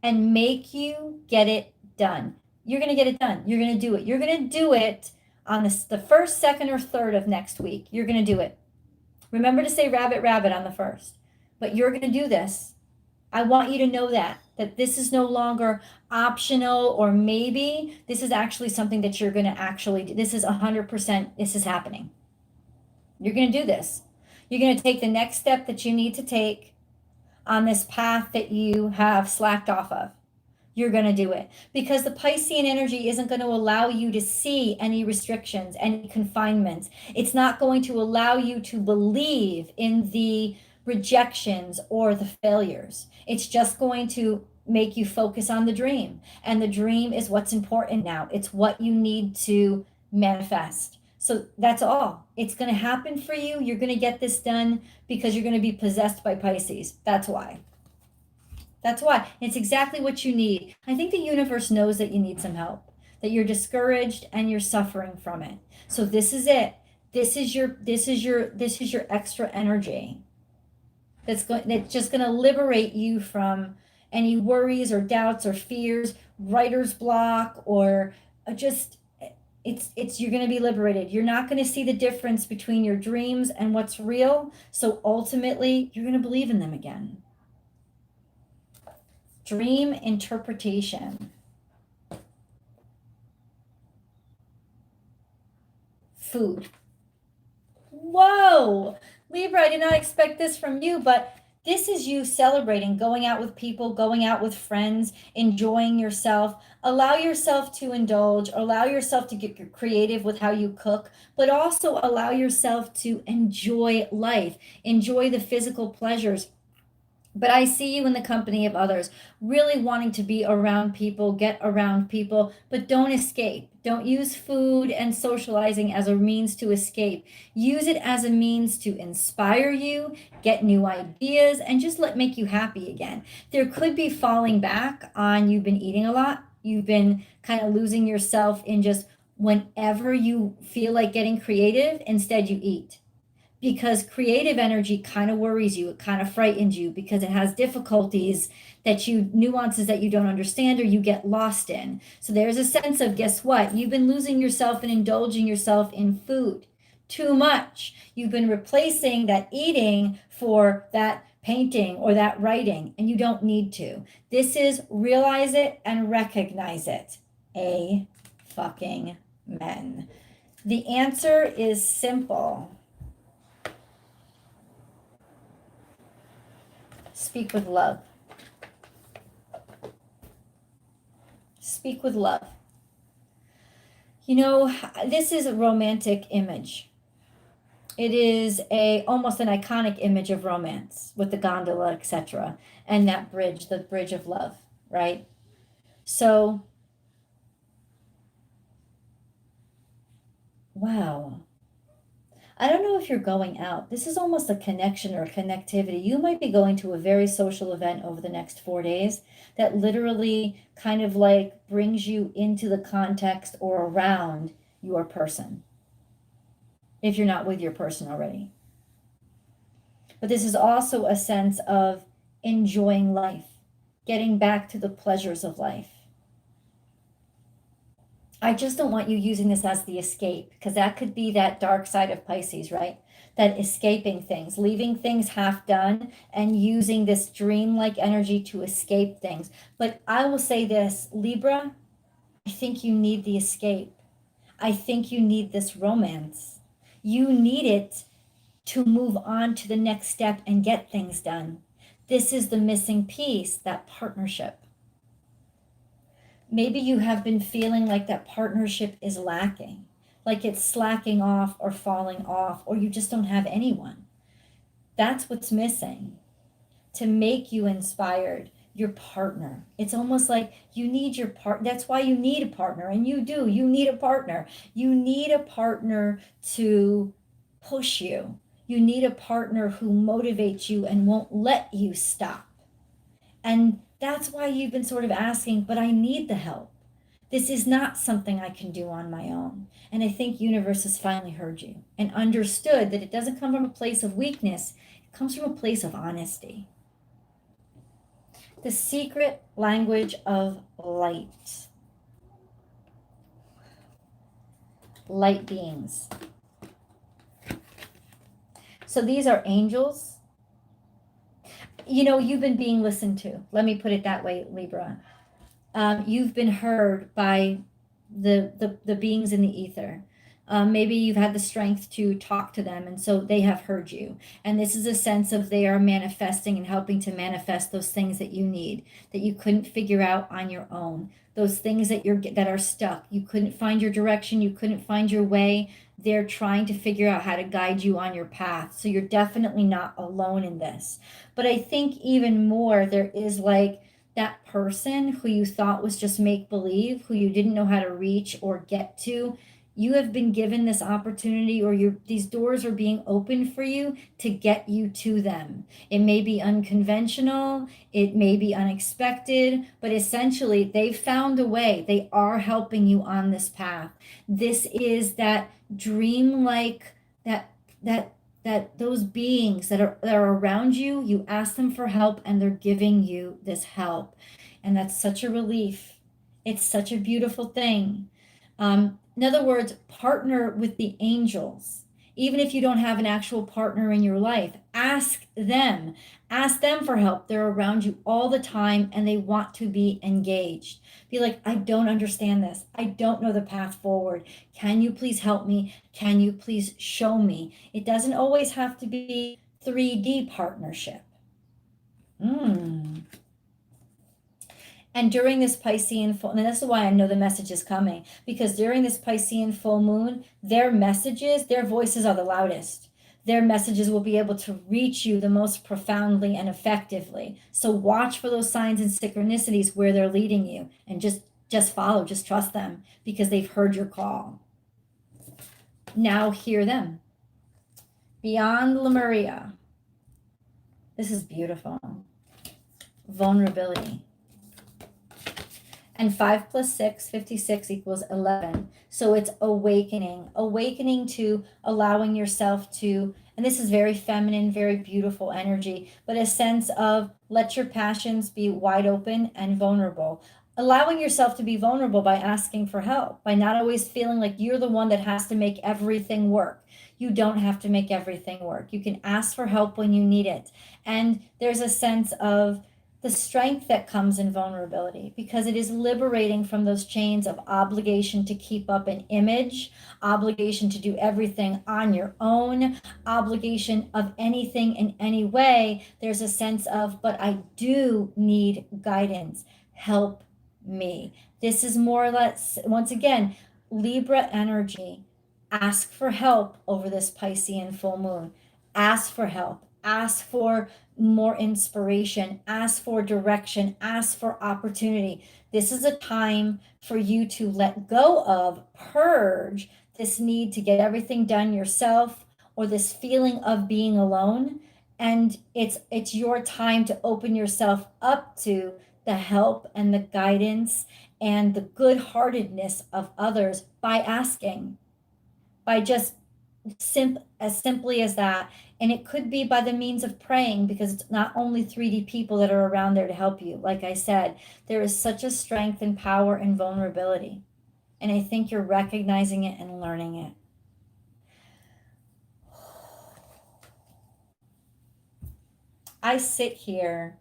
S1: and make you get it done. You're going to get it done. You're going to do it. You're going to do it on the first, second, or third of next week. You're going to do it. Remember to say rabbit, rabbit on the first. But you're going to do this. I want you to know that this is no longer optional or maybe. This is actually something that you're going to actually do. This is 100%, this is happening. You're going to do this. You're going to take the next step that you need to take on this path that you have slacked off of. you're going to do it, because the Piscean energy isn't going to allow you to see any restrictions, any confinements. It's not going to allow you to believe in the rejections or the failures. It's just going to make you focus on the dream. And the dream is what's important now. It's what you need to manifest. So that's all. It's going to happen for you. You're going to get this done because you're going to be possessed by Pisces. That's why. That's why. It's exactly what you need. I think the universe knows that you need some help, that you're discouraged and you're suffering from it. So this is it. This is your extra energy. That's just going to liberate you from any worries or doubts or fears, writer's block, or just you're going to be liberated. You're not going to see the difference between your dreams and what's real. So ultimately, you're going to believe in them again. Dream interpretation. Food. Whoa, Libra, I did not expect this from you, but this is you celebrating, going out with people, going out with friends, enjoying yourself. Allow yourself to indulge, allow yourself to get creative with how you cook, but also allow yourself to enjoy life, enjoy the physical pleasures. But I see you in the company of others, really wanting to be around people, get around people, but don't escape. Don't use food and socializing as a means to escape. Use it as a means to inspire you, get new ideas, and just make you happy again. There could be falling back on you've been eating a lot. You've been kind of losing yourself in just whenever you feel like getting creative, instead you eat. Because creative energy kind of worries you, it kind of frightens you because it has difficulties nuances that you don't understand or you get lost in. So there's a sense of, guess what? You've been losing yourself and indulging yourself in food too much. You've been replacing that eating for that painting or that writing, and you don't need to. This is realize it and recognize it. A fucking men. The answer is simple. Speak with love. Speak with love. You know, this is a romantic image. It is almost an iconic image of romance with the gondola, etc. And that bridge, the bridge of love, right? So, wow. I don't know if you're going out. This is almost a connection or a connectivity. You might be going to a very social event over the next 4 days that literally kind of like brings you into the context or around your person, if you're not with your person already. But this is also a sense of enjoying life, getting back to the pleasures of life. I just don't want you using this as the escape, because that could be that dark side of Pisces, right? That escaping things, leaving things half done and using this dreamlike energy to escape things. But I will say this, Libra, I think you need the escape. I think you need this romance. You need it to move on to the next step and get things done. This is the missing piece, that partnership. Maybe you have been feeling like that partnership is lacking, like it's slacking off or falling off, or you just don't have anyone. That's what's missing to make you inspired, your partner. It's almost like you need your partner. That's why you need a partner, and you do. You need a partner. You need a partner to push you. You need a partner who motivates you and won't let you stop. And that's why you've been sort of asking, but I need the help. This is not something I can do on my own. And I think universe has finally heard you and understood that it doesn't come from a place of weakness. It comes from a place of honesty. The secret language of light. Light beings. So these are angels. You know, you've been being listened to. Let me put it that way, Libra. You've been heard by the beings in the ether. Maybe you've had the strength to talk to them, and so they have heard you. And this is a sense of they are manifesting and helping to manifest those things that you need, that you couldn't figure out on your own. Those things that are stuck. You couldn't find your direction, you couldn't find your way. They're trying to figure out how to guide you on your path. So you're definitely not alone in this. But I think even more, there is like that person who you thought was just make believe, who you didn't know how to reach or get to. You have been given this opportunity, or these doors are being opened for you to get you to them. It may be unconventional, it may be unexpected, but essentially they've found a way. They are helping you on this path. This is that dream-like, that those beings that are around you, you ask them for help and they're giving you this help. And that's such a relief. It's such a beautiful thing. In other words, partner with the angels. Even if you don't have an actual partner in your life, ask them. Ask them for help. They're around you all the time and they want to be engaged. Be like, I don't understand this. I don't know the path forward. Can you please help me? Can you please show me? It doesn't always have to be 3D partnership. And during this Piscean full, and this is why I know the message is coming, because during this Piscean full moon, their messages, their voices are the loudest. Their messages will be able to reach you the most profoundly and effectively. So watch for those signs and synchronicities where they're leading you, and just follow, just trust them, because they've heard your call. Now hear them. Beyond Lemuria. This is beautiful. Vulnerability. And 5 + 6, 56 equals 11. So it's awakening to allowing yourself to, and this is very feminine, very beautiful energy, but a sense of let your passions be wide open and vulnerable. Allowing yourself to be vulnerable by asking for help, by not always feeling like you're the one that has to make everything work. You don't have to make everything work. You can ask for help when you need it. And there's a sense of the strength that comes in vulnerability, because it is liberating from those chains of obligation to keep up an image, obligation to do everything on your own, obligation of anything in any way. There's a sense of, but I do need guidance. Help me. This is more or less, once again, Libra energy. Ask for help over this Piscean full moon. Ask for help. Ask for more inspiration, ask for direction, ask for opportunity. This is a time for you to let go of, purge this need to get everything done yourself, or this feeling of being alone. And it's your time to open yourself up to the help and the guidance and the good-heartedness of others by asking, by just as simply as that. And it could be by the means of praying, because it's not only 3D people that are around there to help you. Like I said, there is such a strength and power and vulnerability. And I think you're recognizing it and learning it. I sit here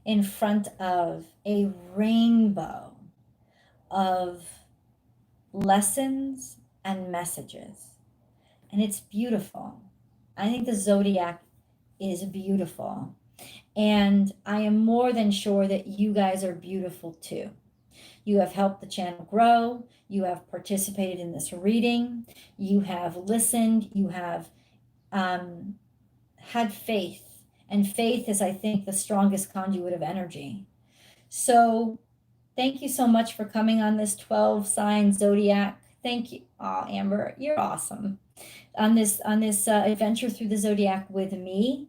S1: in front of a rainbow of lessons and messages. And it's beautiful. I think the zodiac is beautiful. And I am more than sure that you guys are beautiful too. You have helped the channel grow. You have participated in this reading. You have listened. You have had faith. And faith is, I think, the strongest conduit of energy. So thank you so much for coming on this 12-sign zodiac. Thank you. Oh, Amber, you're awesome. On this adventure through the zodiac with me.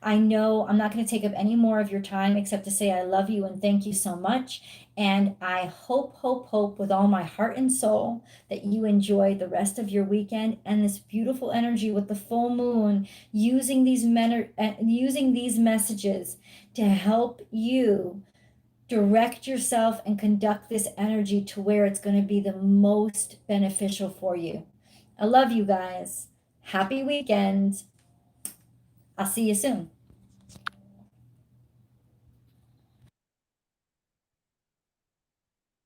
S1: I know I'm not going to take up any more of your time except to say I love you and thank you so much. And I hope with all my heart and soul that you enjoy the rest of your weekend and this beautiful energy with the full moon, using these messages to help you direct yourself and conduct this energy to where it's going to be the most beneficial for you. I love you guys. Happy weekend. I'll see you soon.